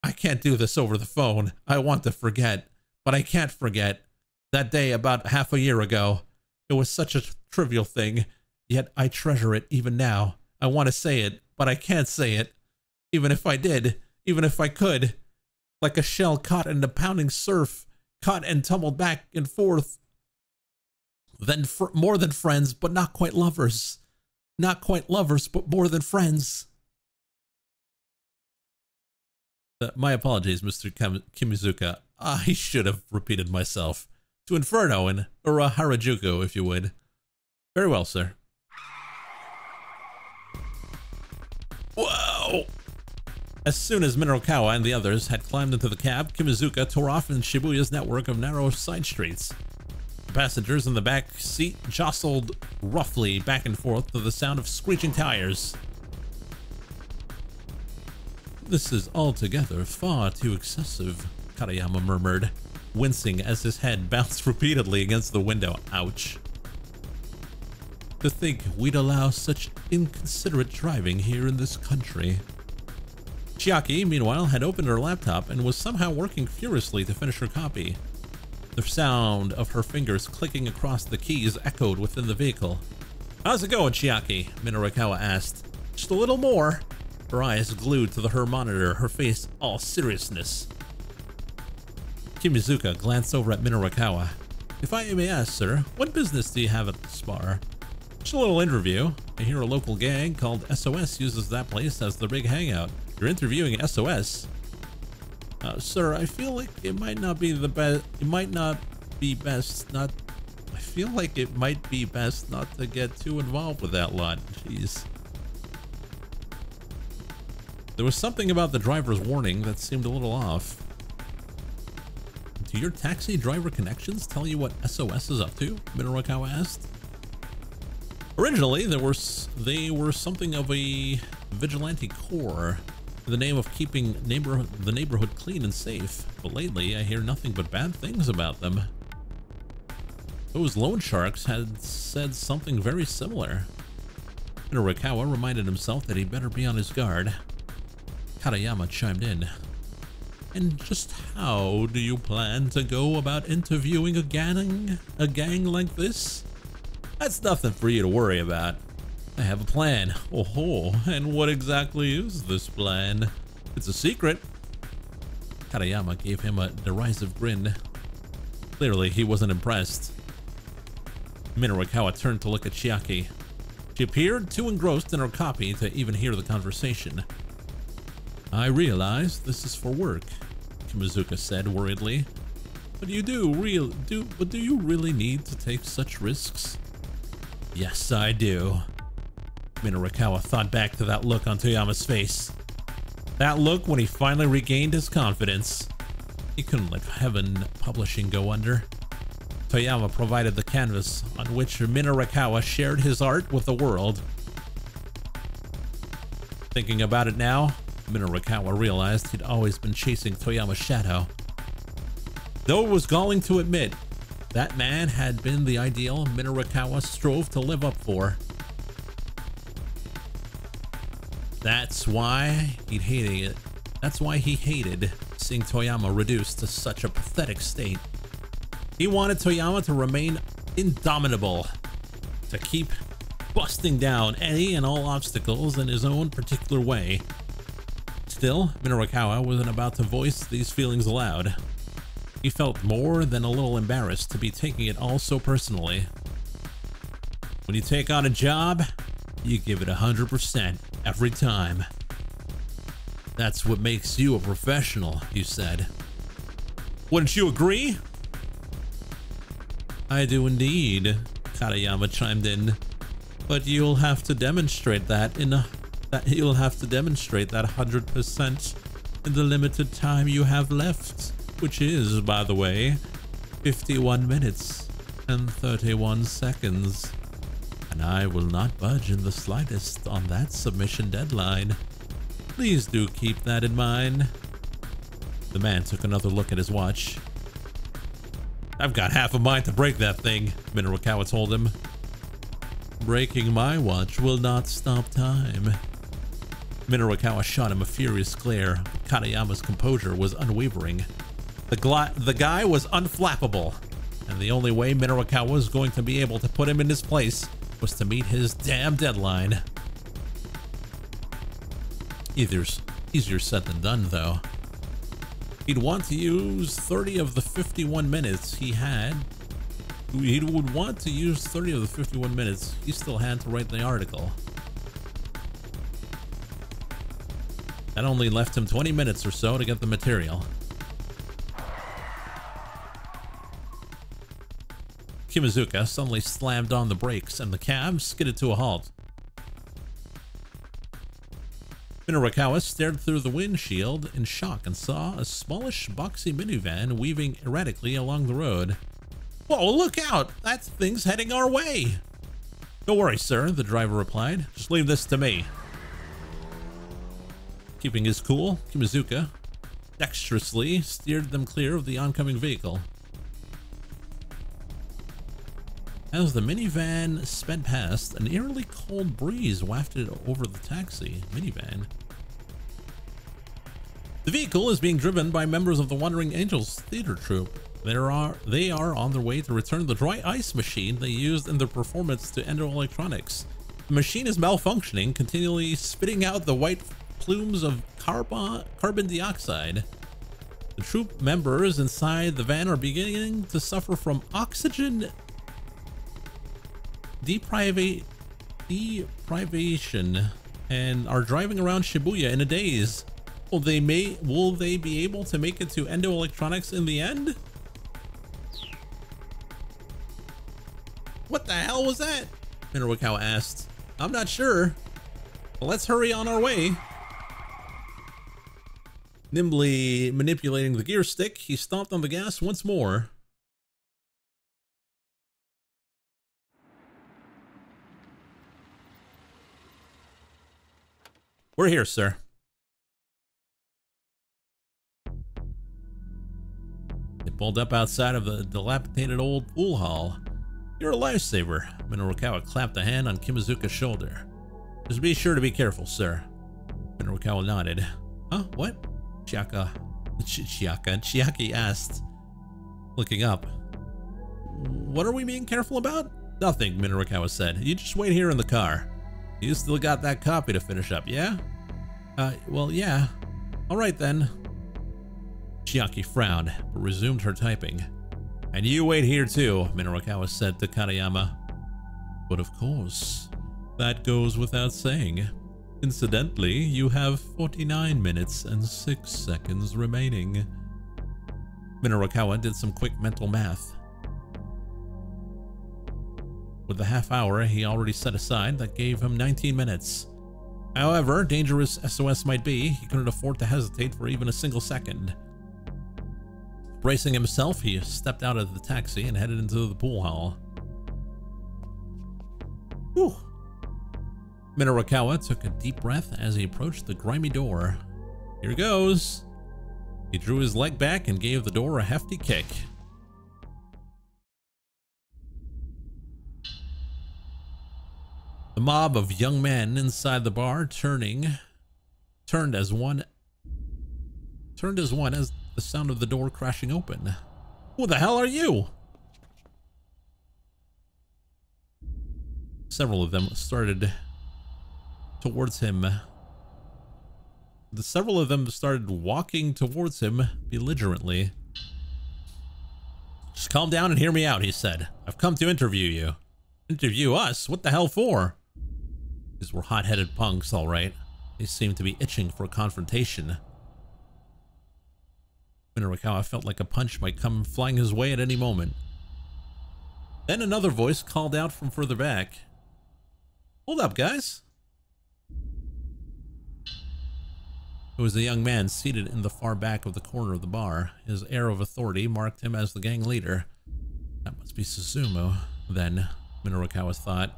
I can't do this over the phone. I want to forget, but I can't forget. That day about half a year ago, it was such a trivial thing, yet I treasure it even now. I want to say it, but I can't say it. Even if I did, even if I could. Like a shell caught in the pounding surf, caught and tumbled back and forth. Then more than friends, but not quite lovers. Not quite lovers, but more than friends. My apologies, Mr. Kimizuka. I should have repeated myself. To Inferno and Ura Harajuku, if you would. Very well, sir. Whoa! As soon as Minorikawa and the others had climbed into the cab, Kimizuka tore off in Shibuya's network of narrow side streets. Passengers in the back seat jostled roughly back and forth to the sound of screeching tires. This is altogether far too excessive, Katayama murmured, wincing as his head bounced repeatedly against the window. Ouch. To think we'd allow such inconsiderate driving here in this country. Chiaki, meanwhile, had opened her laptop and was somehow working furiously to finish her copy. The sound of her fingers clicking across the keys echoed within the vehicle. "How's it going, Chiaki?" Minorikawa asked. "Just a little more." Her eyes glued to her monitor, her face all seriousness. Kimizuka glanced over at Minorikawa. "If I may ask, sir, what business do you have at this bar?" "Just a little interview. I hear a local gang called SOS uses that place as their big hangout." "You're interviewing SOS?" Sir, I feel like it might not be the best. It might not be best not. I feel like it might be best not to get too involved with that lot. Jeez. There was something about the driver's warning that seemed a little off. "Do your taxi driver connections tell you what SOS is up to?" Minorikawa asked. Originally, they were something of a vigilante corps, in the name of keeping the neighborhood clean and safe, but lately I hear nothing but bad things about them. Those loan sharks had said something very similar. Minorikawa reminded himself that he better be on his guard. Katayama chimed in. "And just how do you plan to go about interviewing a gang like this?" "That's nothing for you to worry about. I have a plan." "Oh, and what exactly is this plan?" "It's a secret." Katayama gave him a derisive grin. Clearly, he wasn't impressed. Minorikawa turned to look at Chiaki. She appeared too engrossed in her copy to even hear the conversation. "I realize this is for work," Kimizuka said worriedly. But do you really need to take such risks?" "Yes, I do." Minorikawa thought back to that look on Toyama's face. That look when he finally regained his confidence. He couldn't let Heaven Publishing go under. Toyama provided the canvas on which Minorikawa shared his art with the world. Thinking about it now, Minorikawa realized he'd always been chasing Toyama's shadow. Though it was galling to admit, that man had been the ideal Minorikawa strove to live up for. That's why he hated seeing Toyama reduced to such a pathetic state. He wanted Toyama to remain indomitable, to keep busting down any and all obstacles in his own particular way. Still, Minorikawa wasn't about to voice these feelings aloud. He felt more than a little embarrassed to be taking it all so personally. When you take on a job, you give it 100% every time. That's what makes you a professional, he said. Wouldn't you agree? I do indeed, Katayama chimed in. But you'll have to demonstrate that 100% in the limited time you have left, which is, by the way, 51 minutes and 31 seconds. And I will not budge in the slightest on that submission deadline. Please do keep that in mind. The man took another look at his watch. I've got half a mind to break that thing, Minorikawa told him. Breaking my watch will not stop time. Minorikawa shot him a furious glare, but Katayama's composure was unwavering. The guy was unflappable, and the only way Minorikawa was going to be able to put him in his place was to meet his damn deadline. Easier said than done, though. He'd want to use 30 of the 51 minutes he had. He would want to use 30 of the 51 minutes he still had to write the article. That only left him 20 minutes or so to get the material. Kimizuka suddenly slammed on the brakes and the cab skidded to a halt. Minorikawa stared through the windshield in shock and saw a smallish, boxy minivan weaving erratically along the road. Whoa, look out! That thing's heading our way! Don't worry, sir, the driver replied. Just leave this to me. Keeping his cool, Kimazuka dexterously steered them clear of the oncoming vehicle. As the minivan sped past, an eerily cold breeze wafted over the taxi minivan. The vehicle is being driven by members of the Wandering Angels theater troupe. They are on their way to return the dry ice machine they used in their performance to Endo Electronics. The machine is malfunctioning, continually spitting out the white plumes of carbon dioxide. The troupe members inside the van are beginning to suffer from oxygen deprivation and are driving around Shibuya in a daze. Will they be able to make it to Endo Electronics in the end? What the hell was that? Minorikawa asked. I'm not sure. Well, let's hurry on our way. Nimbly manipulating the gear stick, he stomped on the gas once more. We're here, sir. They pulled up outside of the dilapidated old pool hall. You're a lifesaver. Minorikawa clapped a hand on Kimazuka's shoulder. Just be sure to be careful, sir. Minorikawa nodded. Huh? What? Chiaki asked, looking up. What are we being careful about? Nothing, Minorikawa said. You just wait here in the car. You still got that copy to finish up, yeah? Well, yeah. All right, then. Chiaki frowned, but resumed her typing. And you wait here too, Minorikawa said to Katayama. But of course, that goes without saying. Incidentally, you have 49 minutes and 6 seconds remaining. Minorikawa did some quick mental math. With the half hour he already set aside, that gave him 19 minutes. However, dangerous SOS might be, he couldn't afford to hesitate for even a single second. Bracing himself, he stepped out of the taxi and headed into the pool hall. Whew. Minorikawa took a deep breath as he approached the grimy door. Here goes. He drew his leg back and gave the door a hefty kick. The mob of young men inside the bar turned as one as the sound of the door crashing open. Who the hell are you? Several of them started towards him. Several of them started walking towards him belligerently. Just calm down and hear me out, he said. I've come to interview you. Interview us? What the hell for? These were hot-headed punks, all right. They seemed to be itching for a confrontation. Minorikawa felt like a punch might come flying his way at any moment. Then another voice called out from further back. Hold up, guys. It was a young man seated in the far back of the corner of the bar. His air of authority marked him as the gang leader. That must be Susumu, then, Minorikawa thought.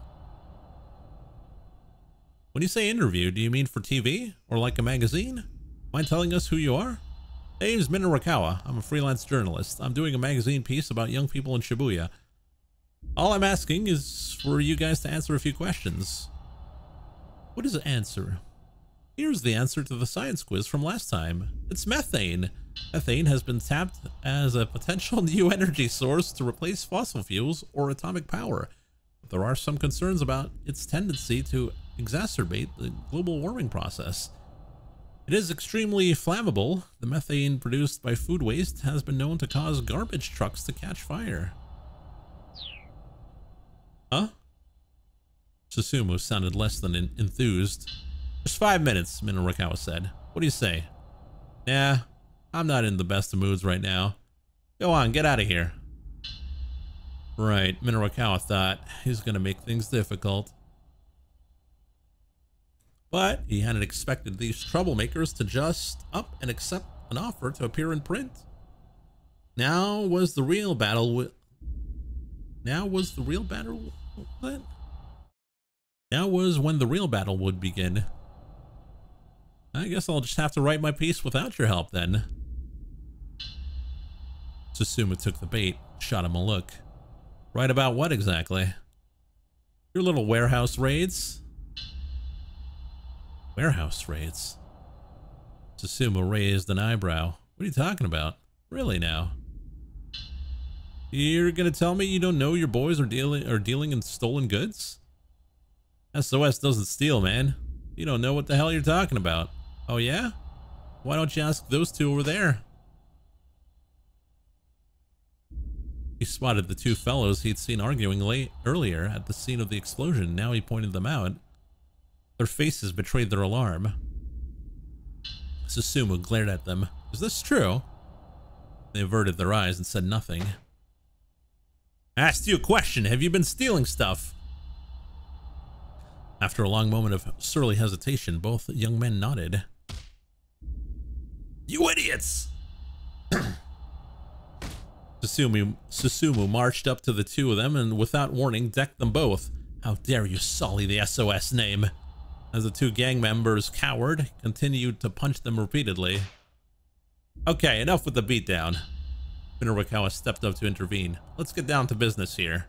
When you say interview, do you mean for TV? Or like a magazine? Mind telling us who you are? My name's Minorikawa. I'm a freelance journalist. I'm doing a magazine piece about young people in Shibuya. All I'm asking is for you guys to answer a few questions. What is an answer? Here's the answer to the science quiz from last time. It's methane. Methane has been tapped as a potential new energy source to replace fossil fuels or atomic power. But there are some concerns about its tendency to exacerbate the global warming process. It is extremely flammable. The methane produced by food waste has been known to cause garbage trucks to catch fire. Huh? Susumu sounded less than enthused. Just 5 minutes, Minorikawa said. What do you say? Nah, I'm not in the best of moods right now. Go on, get out of here. Right, Minorikawa thought he's gonna make things difficult. But he hadn't expected these troublemakers to just up and accept an offer to appear in print. Now was the real battle Now was the real battle. What? Now was when the real battle would begin. I guess I'll just have to write my piece without your help then. Susumu took the bait, shot him a look. Right about what exactly? Your little warehouse raids? Warehouse raids? Susumu raised an eyebrow. What are you talking about? Really now? You're gonna tell me you don't know your boys are dealing in stolen goods? SOS doesn't steal, man. You don't know what the hell you're talking about. Oh yeah? Why don't you ask those two over there? He spotted the two fellows he'd seen arguing earlier at the scene of the explosion. Now he pointed them out. Their faces betrayed their alarm. Susumu glared at them. Is this true? They averted their eyes and said nothing. I asked you a question. Have you been stealing stuff? After a long moment of surly hesitation, both young men nodded. You idiots! Susumu marched up to the two of them and without warning decked them both. How dare you sully the SOS name? As the two gang members cowered, continued to punch them repeatedly. Okay, enough with the beatdown. Minawakawa stepped up to intervene. Let's get down to business here.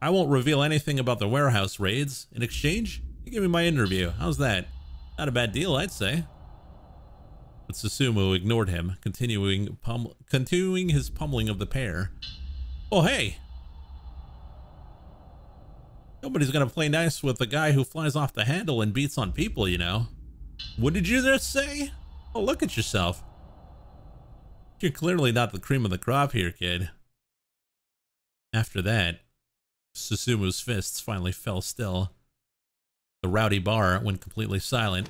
I won't reveal anything about the warehouse raids. In exchange, you give me my interview. How's that? Not a bad deal, I'd say. But Susumu ignored him, continuing his pummeling of the pair. Oh, hey! Nobody's gonna play nice with the guy who flies off the handle and beats on people, you know. What did you just say? Oh, look at yourself. You're clearly not the cream of the crop here, kid. After that, Susumu's fists finally fell still. The rowdy bar went completely silent.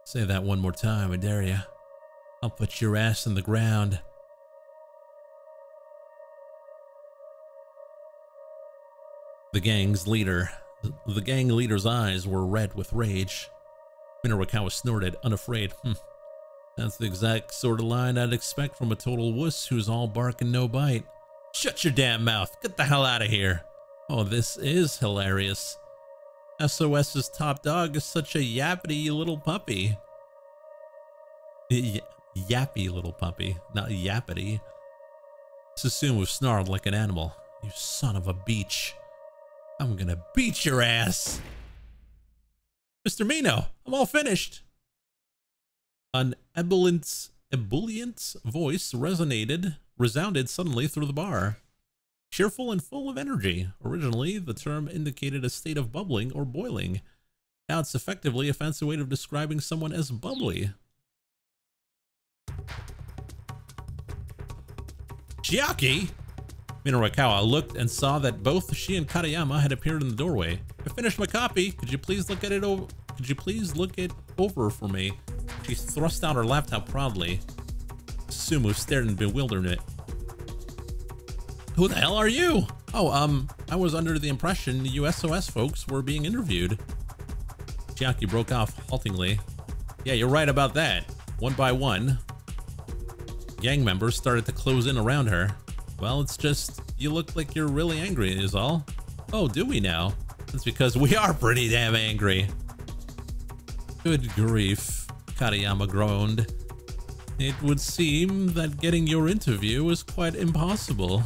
Say that one more time, I dare you. I'll put your ass in the ground. The gang leader's eyes were red with rage. Minawakawa snorted, unafraid. That's the exact sort of line I'd expect from a total wuss who's all bark and no bite. Shut your damn mouth. Get the hell out of here. Oh, this is hilarious. SOS's top dog is such a yappity little puppy. Yappy little puppy, not yappity. Susumu snarled like an animal. You son of a beach. I'm gonna beat your ass. Mr. Mino, I'm all finished. An ebullient voice resounded suddenly through the bar. Cheerful and full of energy. Originally, the term indicated a state of bubbling or boiling. Now it's effectively a fancy way of describing someone as bubbly. Chiaki? Minawakawa looked and saw that both she and Katayama had appeared in the doorway. I finished my copy. Could you please look it over for me? She thrust out her laptop proudly. Susumu stared in bewilderment. Who the hell are you? Oh, I was under the impression you SOS folks were being interviewed. Chiaki broke off haltingly. Yeah, you're right about that. One by one, gang members started to close in around her. Well, it's just, you look like you're really angry is all. Oh, do we now? That's because we are pretty damn angry. Good grief, Katayama groaned. It would seem that getting your interview is quite impossible.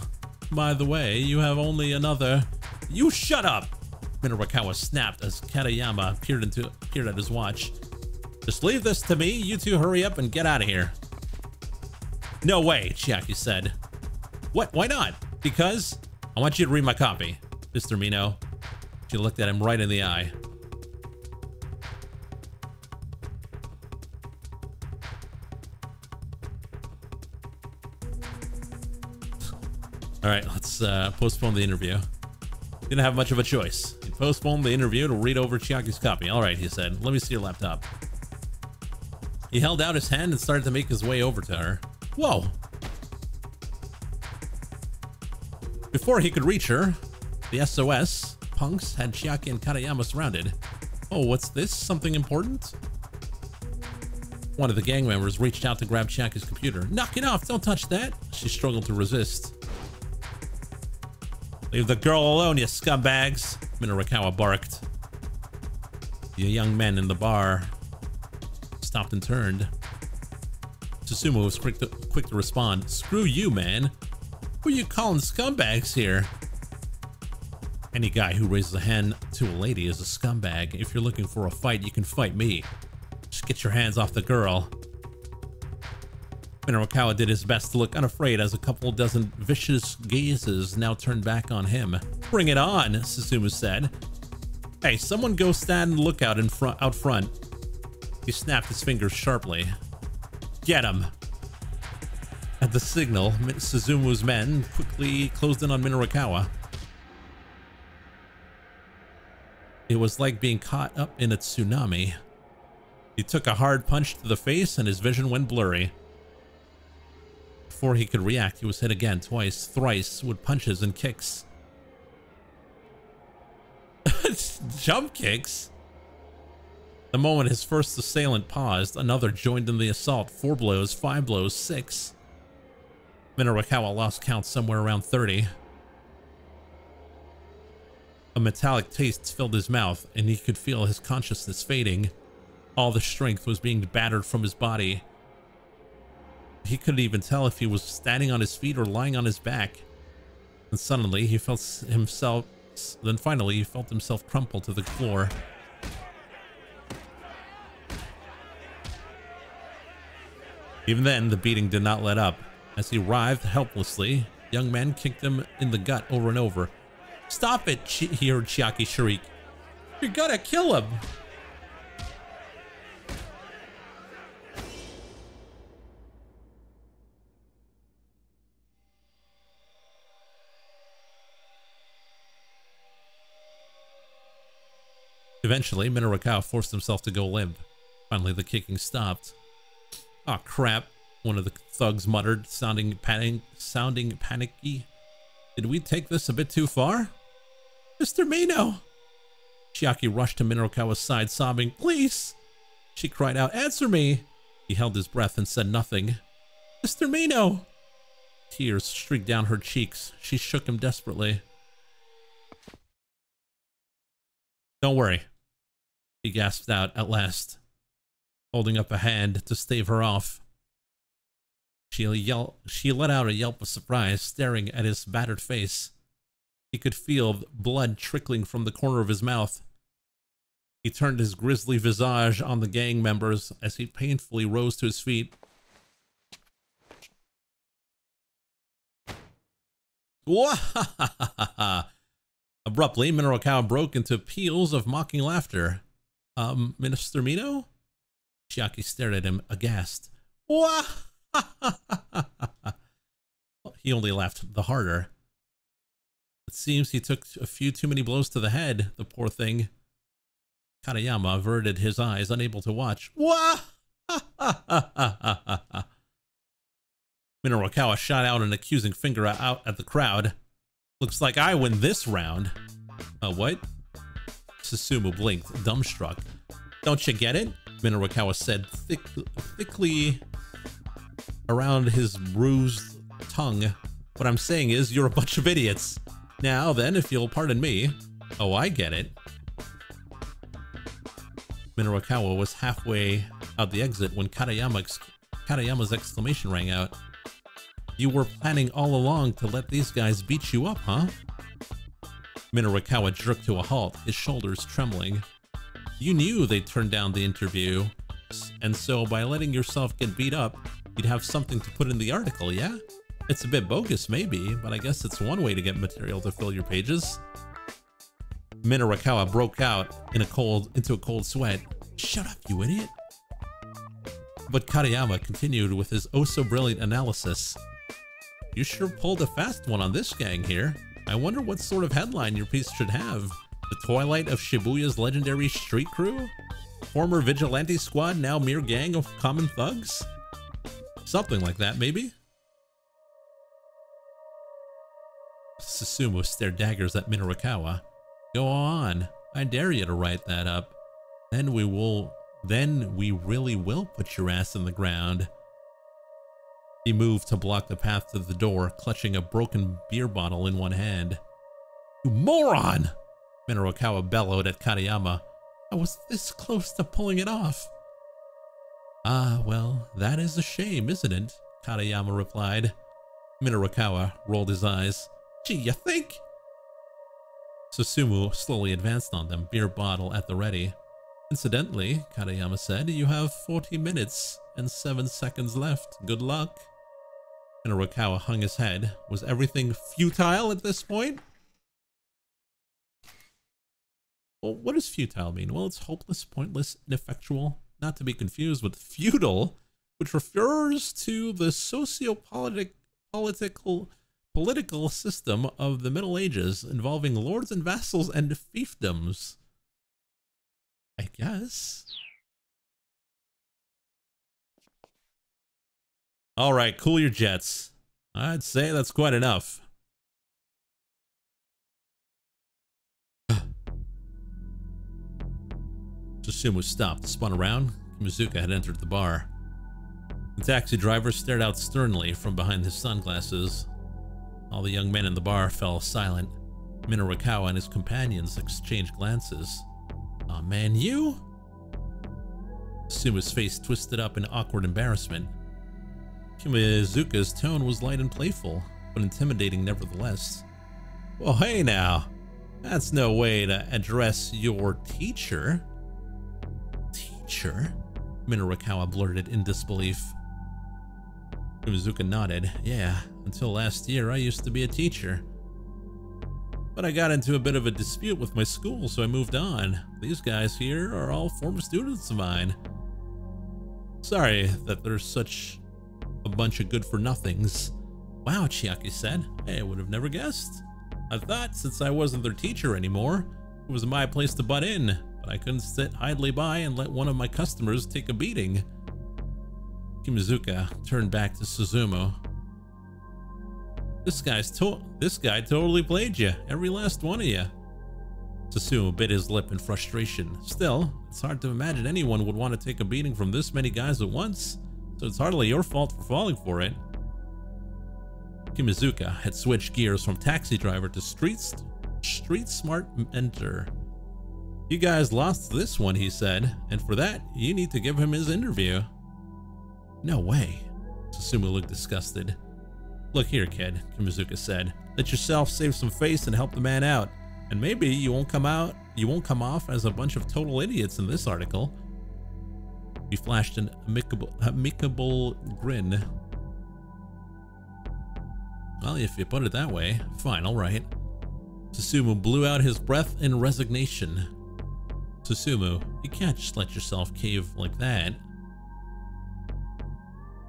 By the way, you have only another... You shut up! Minawakawa snapped as Katayama peered at his watch. Just leave this to me, you two hurry up and get out of here. No way, Chiaki said. What? Why not? Because I want you to read my copy, Mr. Mino. She looked at him right in the eye. All right, let's postpone the interview. Didn't have much of a choice. He postponed the interview to read over Chiaki's copy. All right, he said. Let me see your laptop. He held out his hand and started to make his way over to her. Whoa. Before he could reach her, the SOS punks had Chiaki and Katayama surrounded. Oh, what's this? Something important? One of the gang members reached out to grab Chiaki's computer. Knock it off! Don't touch that! She struggled to resist. Leave the girl alone, you scumbags, Minorikawa barked. The young men in the bar stopped and turned. Susumu was quick to respond. Screw you, man. Who are you calling scumbags here? Any guy who raises a hand to a lady is a scumbag. If you're looking for a fight, you can fight me. Just get your hands off the girl. Minorikawa did his best to look unafraid as a couple dozen vicious gazes now turned back on him. Bring it on, Susumu said. Hey, someone go stand and look out out front. He snapped his fingers sharply. Get him. At the signal, Suzumu's men quickly closed in on Minorikawa. It was like being caught up in a tsunami. He took a hard punch to the face and his vision went blurry. Before he could react, he was hit again, twice, thrice, with punches and kicks. Jump kicks? The moment his first assailant paused, another joined in the assault. 4 blows, 5 blows, 6. Minorikawa lost count somewhere around 30. A metallic taste filled his mouth, and he could feel his consciousness fading. All the strength was being battered from his body. He couldn't even tell if he was standing on his feet or lying on his back. And suddenly, he felt himself... Then finally, he felt himself crumple to the floor. Even then, the beating did not let up. As he writhed helplessly, young men kicked him in the gut over and over. Stop it, he heard Chiaki shriek. You're gonna kill him! Eventually, Minorikawa forced himself to go limp. Finally, the kicking stopped. Oh crap, one of the thugs muttered, sounding panicky. Did we take this a bit too far? Mr. Mino! Chiaki rushed to Minorikawa's side, sobbing, Please! She cried out, Answer me! He held his breath and said nothing. Mr. Mino! Tears streaked down her cheeks. She shook him desperately. Don't worry, he gasped out at last, holding up a hand to stave her off. She let out a yelp of surprise, staring at his battered face. He could feel blood trickling from the corner of his mouth. He turned his grisly visage on the gang members as he painfully rose to his feet. Wahahaha! Abruptly, Minorikawa broke into peals of mocking laughter. Mr. Mino? Chiaki stared at him, aghast. Wah! He only laughed the harder. It seems he took a few too many blows to the head, the poor thing. Katayama averted his eyes, unable to watch. Wah! Minorikawa shot out an accusing finger out at the crowd. Looks like I win this round. What? Susumu blinked, dumbstruck. Don't you get it? Minorikawa said thickly around his bruised tongue. What I'm saying is, you're a bunch of idiots. Now then, if you'll pardon me. Oh, I get it. Minorikawa was halfway out the exit when Katayama's exclamation rang out. You were planning all along to let these guys beat you up, huh? Minorikawa jerked to a halt, his shoulders trembling. You knew they'd turn down the interview, and so by letting yourself get beat up, you'd have something to put in the article, yeah? It's a bit bogus, maybe, but I guess it's one way to get material to fill your pages. Minorikawa broke out into a cold sweat. Shut up, you idiot! But Katayama continued with his oh-so-brilliant analysis. You sure pulled a fast one on this gang here. I wonder what sort of headline your piece should have. The twilight of Shibuya's legendary street crew? Former vigilante squad, now mere gang of common thugs? Something like that, maybe? Susumu stared daggers at Minorikawa. Go on, I dare you to write that up. Then we really will put your ass in the ground. He moved to block the path to the door, clutching a broken beer bottle in one hand. You moron! Minorikawa bellowed at Katayama. I was this close to pulling it off. Ah, well, that is a shame, isn't it? Katayama replied. Minorikawa rolled his eyes. Gee, you think? Susumu slowly advanced on them, beer bottle at the ready. Incidentally, Katayama said, you have 40 minutes and 7 seconds left. Good luck. Minorikawa hung his head. Was everything futile at this point? Well, what does futile mean? Well, it's hopeless, pointless, ineffectual, not to be confused with feudal, which refers to the political system of the Middle Ages involving lords and vassals and fiefdoms. I guess. All right, cool your jets. I'd say that's quite enough. Susumu stopped, spun around. Mizuka had entered the bar. The taxi driver stared out sternly from behind his sunglasses. All the young men in the bar fell silent. Minorikawa and his companions exchanged glances. Aw, man, you? Susumu's face twisted up in awkward embarrassment. Mizuka's tone was light and playful, but intimidating nevertheless. Well, hey now. That's no way to address your teacher. Teacher? Minorikawa blurted in disbelief. Mizuka nodded. Yeah, until last year I used to be a teacher. But I got into a bit of a dispute with my school, so I moved on. These guys here are all former students of mine. Sorry that there's such a bunch of good-for-nothings. Wow, Chiaki said. Hey, I would have never guessed. I thought since I wasn't their teacher anymore, it was my place to butt in, but I couldn't sit idly by and let one of my customers take a beating. Mizuka turned back to Susumu. This guy totally played you, every last one of you. Susumu bit his lip in frustration. Still, it's hard to imagine anyone would want to take a beating from this many guys at once, so it's hardly your fault for falling for it. Mizuka had switched gears from taxi driver to street smart mentor. You guys lost this one, he said, and for that, you need to give him his interview. No way. Susumu looked disgusted. Look here, kid, Mizuka said. Let yourself save some face and help the man out. And maybe you won't come off as a bunch of total idiots in this article. He flashed an amicable grin. Well, if you put it that way, fine, alright. Susumu blew out his breath in resignation. Susumu, you can't just let yourself cave like that.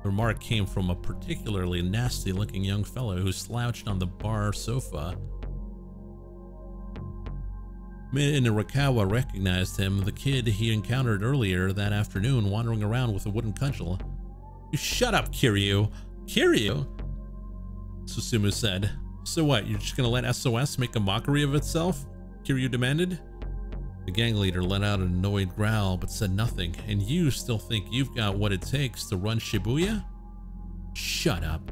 The remark came from a particularly nasty-looking young fellow who slouched on the bar sofa. Minorikawa recognized him, the kid he encountered earlier that afternoon wandering around with a wooden cudgel. You shut up, Kiryu! Kiryu? Susumu said. So what, you're just gonna let SOS make a mockery of itself? Kiryu demanded. The gang leader let out an annoyed growl but said nothing. And you still think you've got what it takes to run Shibuya? Shut up.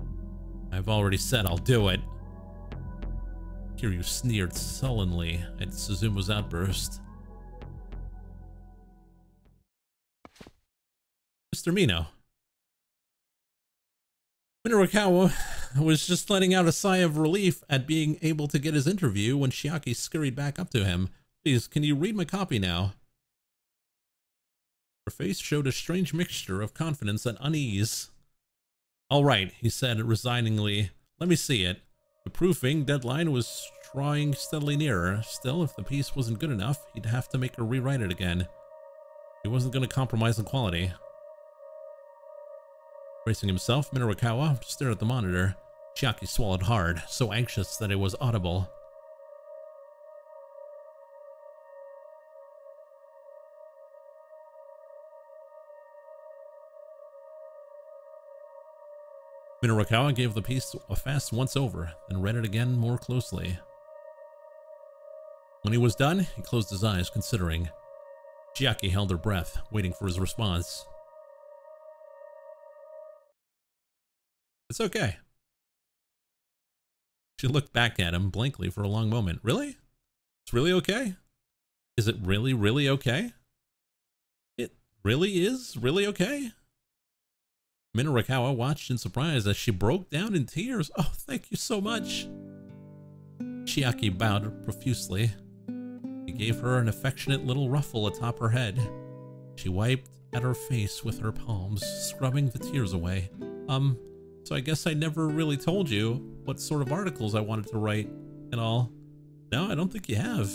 I've already said I'll do it. Kiryu sneered sullenly at Suzumu's outburst. Mr. Mino. Minorikawa was just letting out a sigh of relief at being able to get his interview when Chiaki scurried back up to him. Please, can you read my copy now? Her face showed a strange mixture of confidence and unease. All right, he said resigningly. Let me see it. The proofing deadline was drawing steadily nearer. Still, if the piece wasn't good enough, he'd have to make her rewrite it again. He wasn't going to compromise on quality. Bracing himself, Minorikawa stared at the monitor. Chiaki swallowed hard, so anxious that it was audible. Minorikawa gave the piece a fast once-over, then read it again more closely. When he was done, he closed his eyes, considering. Chiaki held her breath, waiting for his response. It's okay. She looked back at him blankly for a long moment. Really? It's really okay? Is it really, really okay? It really is really okay? Minarakawa watched in surprise as she broke down in tears. Oh, thank you so much. Chiaki bowed profusely. He gave her an affectionate little ruffle atop her head. She wiped at her face with her palms, scrubbing the tears away. So I guess I never really told you what sort of articles I wanted to write and all. No, I don't think you have.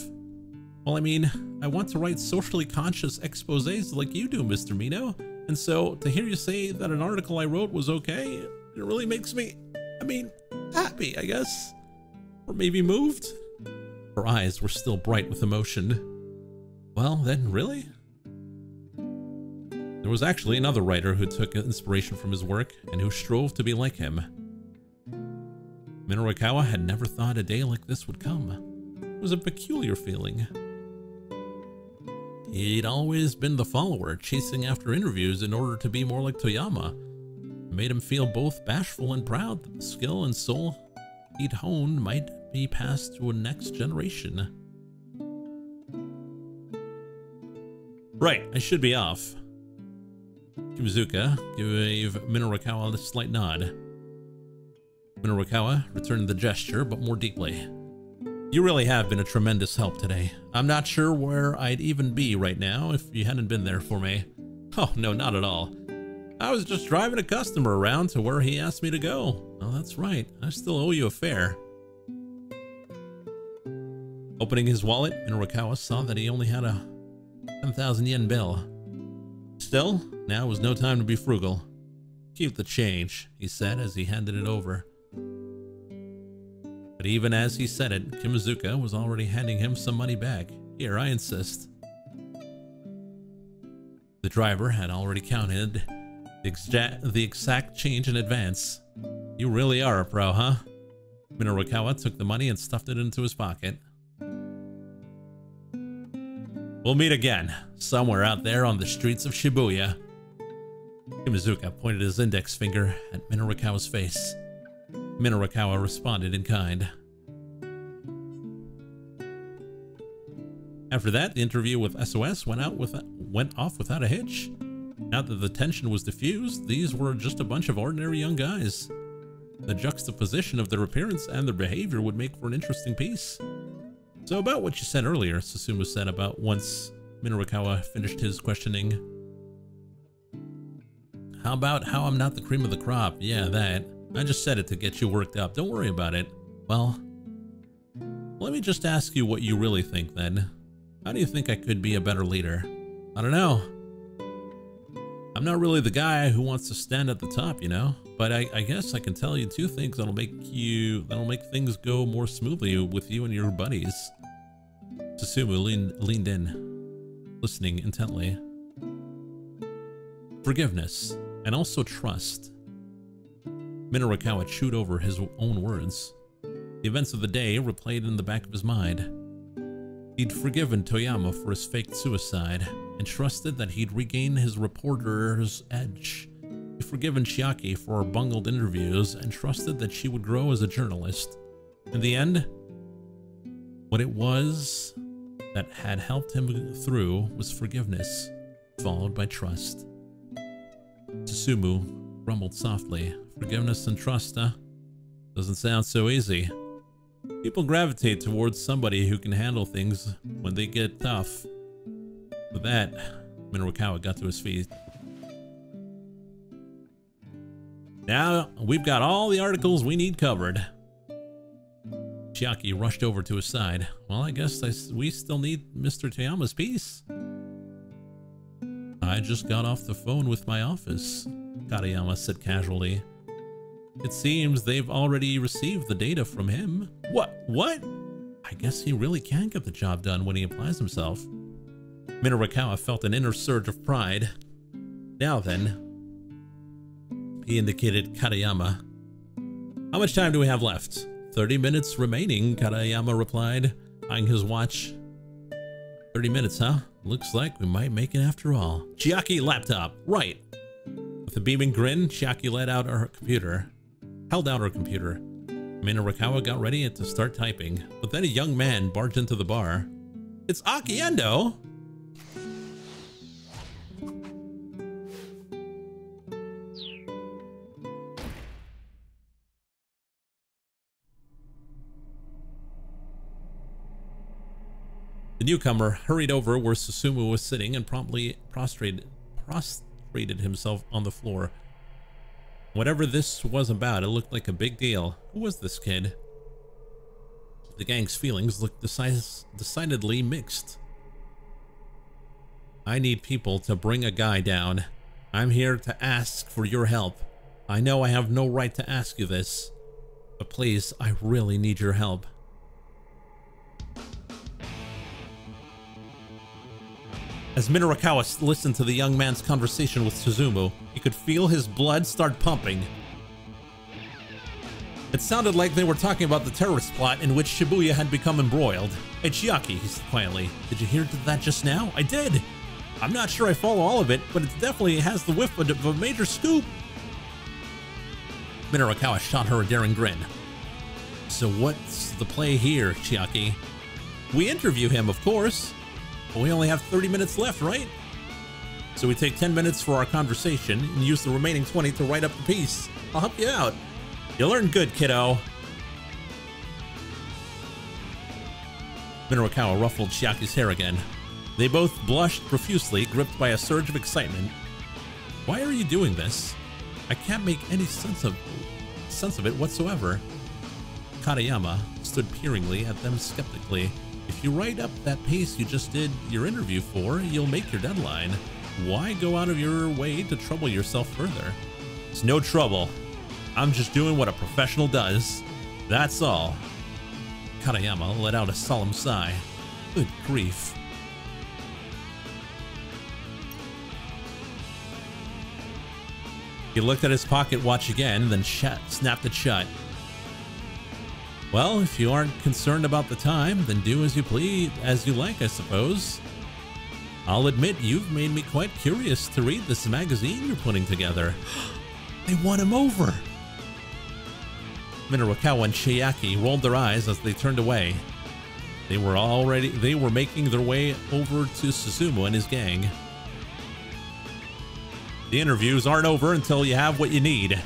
Well, I mean, I want to write socially conscious exposés like you do, Mr. Mino. And so to hear you say that an article I wrote was okay, it really makes me, happy, I guess. Or maybe moved? Her eyes were still bright with emotion. Well, then, really? There was actually another writer who took inspiration from his work and who strove to be like him. Minarakawa had never thought a day like this would come. It was a peculiar feeling. He'd always been the follower, chasing after interviews in order to be more like Toyama. It made him feel both bashful and proud that the skill and soul he'd honed might be passed to a next generation. Right, I should be off. Kimazuka gave Minarakawa a slight nod. Minarakawa returned the gesture, but more deeply. You really have been a tremendous help today. I'm not sure where I'd even be right now if you hadn't been there for me. Oh, no, not at all. I was just driving a customer around to where he asked me to go. Oh, that's right. I still owe you a fare. Opening his wallet, Minarakawa saw that he only had a 10,000 yen bill. Still, now was no time to be frugal. Keep the change, he said as he handed it over. But even as he said it, Kimazuka was already handing him some money back. Here, I insist. The driver had already counted the exact change in advance. You really are a pro, huh? Minarakawa took the money and stuffed it into his pocket. We'll meet again, somewhere out there on the streets of Shibuya. Kimazuka pointed his index finger at Minarakawa's face. Minarakawa responded in kind. After that, the interview with SOS went off without a hitch. Now that the tension was diffused, these were just a bunch of ordinary young guys. The juxtaposition of their appearance and their behavior would make for an interesting piece. So about what you said earlier, Susumu said about once Minarakawa finished his questioning. How about how I'm not the cream of the crop? Yeah, that. I just said it to get you worked up. Don't worry about it. Well, let me just ask you what you really think then. How do you think I could be a better leader? I don't know. I'm not really the guy who wants to stand at the top, you know, but I guess I can tell you two things that'll make things go more smoothly with you and your buddies. Susumu leaned in, listening intently. Forgiveness, and also trust. Minarakawa chewed over his own words. The events of the day replayed in the back of his mind. He'd forgiven Toyama for his faked suicide, and trusted that he'd regain his reporter's edge. He'd forgiven Chiaki for her bungled interviews, and trusted that she would grow as a journalist. In the end, what it was that had helped him through was forgiveness, followed by trust. Susumu grumbled softly. Forgiveness and trust, huh? Doesn't sound so easy. People gravitate towards somebody who can handle things when they get tough. With that, Minarakawa got to his feet. Now, we've got all the articles we need covered. Chiaki rushed over to his side. Well, I guess we still need Mr. Toyama's piece. I just got off the phone with my office, Katayama said casually. It seems they've already received the data from him. What? I guess he really can get the job done when he applies himself. Minarakawa felt an inner surge of pride. Now then, he indicated Katayama. How much time do we have left? 30 minutes remaining, Katayama replied, eyeing his watch. 30 minutes, huh? Looks like we might make it after all. Chiaki laptop, right. With a beaming grin, Chiaki held out her computer. Minarakawa got ready to start typing, but then a young man barged into the bar. It's Akiendo! The newcomer hurried over where Susumu was sitting and promptly prostrated himself on the floor. Whatever this was about, it looked like a big deal. Who was this kid? The gang's feelings looked decidedly mixed. I need people to bring a guy down. I'm here to ask for your help. I know I have no right to ask you this, but please, I really need your help. As Minarakawa listened to the young man's conversation with Suzumu, he could feel his blood start pumping. It sounded like they were talking about the terrorist plot in which Shibuya had become embroiled. Hey Chiaki, he said quietly, did you hear that just now? I did! I'm not sure I follow all of it, but it definitely has the whiff of a major scoop. Minarakawa shot her a daring grin. So what's the play here, Chiaki? We interview him, of course. But we only have 30 minutes left, right? So we take 10 minutes for our conversation and use the remaining 20 to write up the piece. I'll help you out. You'll learn good, kiddo. Minarakawa ruffled Chiaki's hair again. They both blushed profusely, gripped by a surge of excitement. Why are you doing this? I can't make any sense of it whatsoever. Katayama stood peeringly at them skeptically. If you write up that piece you just did your interview for, you'll make your deadline. Why go out of your way to trouble yourself further? It's no trouble. I'm just doing what a professional does. That's all. Katayama let out a solemn sigh. Good grief. He looked at his pocket watch again, then snapped it shut. Well, if you aren't concerned about the time, then do as you please, as you like, I suppose. I'll admit you've made me quite curious to read this magazine you're putting together. They won him over. Minarakawa and Chiaki rolled their eyes as they turned away. They were making their way over to Suzumu and his gang. The interviews aren't over until you have what you need.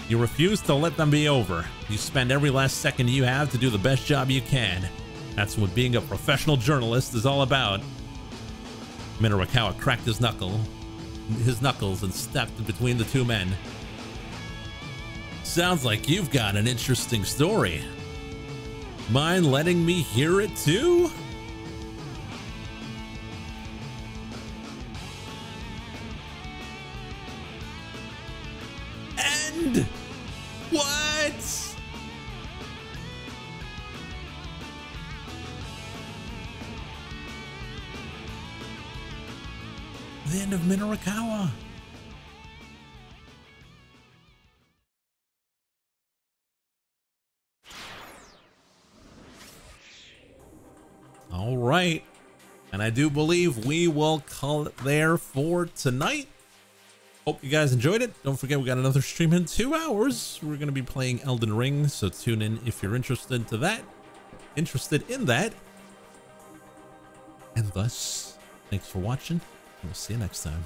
You refuse to let them be over. You spend every last second you have to do the best job you can. That's what being a professional journalist is all about. Minarakawa cracked his knuckles and stepped between the two men. Sounds like you've got an interesting story. Mind letting me hear it too? And what? The end of Minarakawa. All right. And I do believe we will call it there for tonight. Hope you guys enjoyed it. Don't forget, we got another stream in 2 hours. We're going to be playing Elden Ring, so tune in if you're interested in that. And thus, thanks for watching, and we'll see you next time.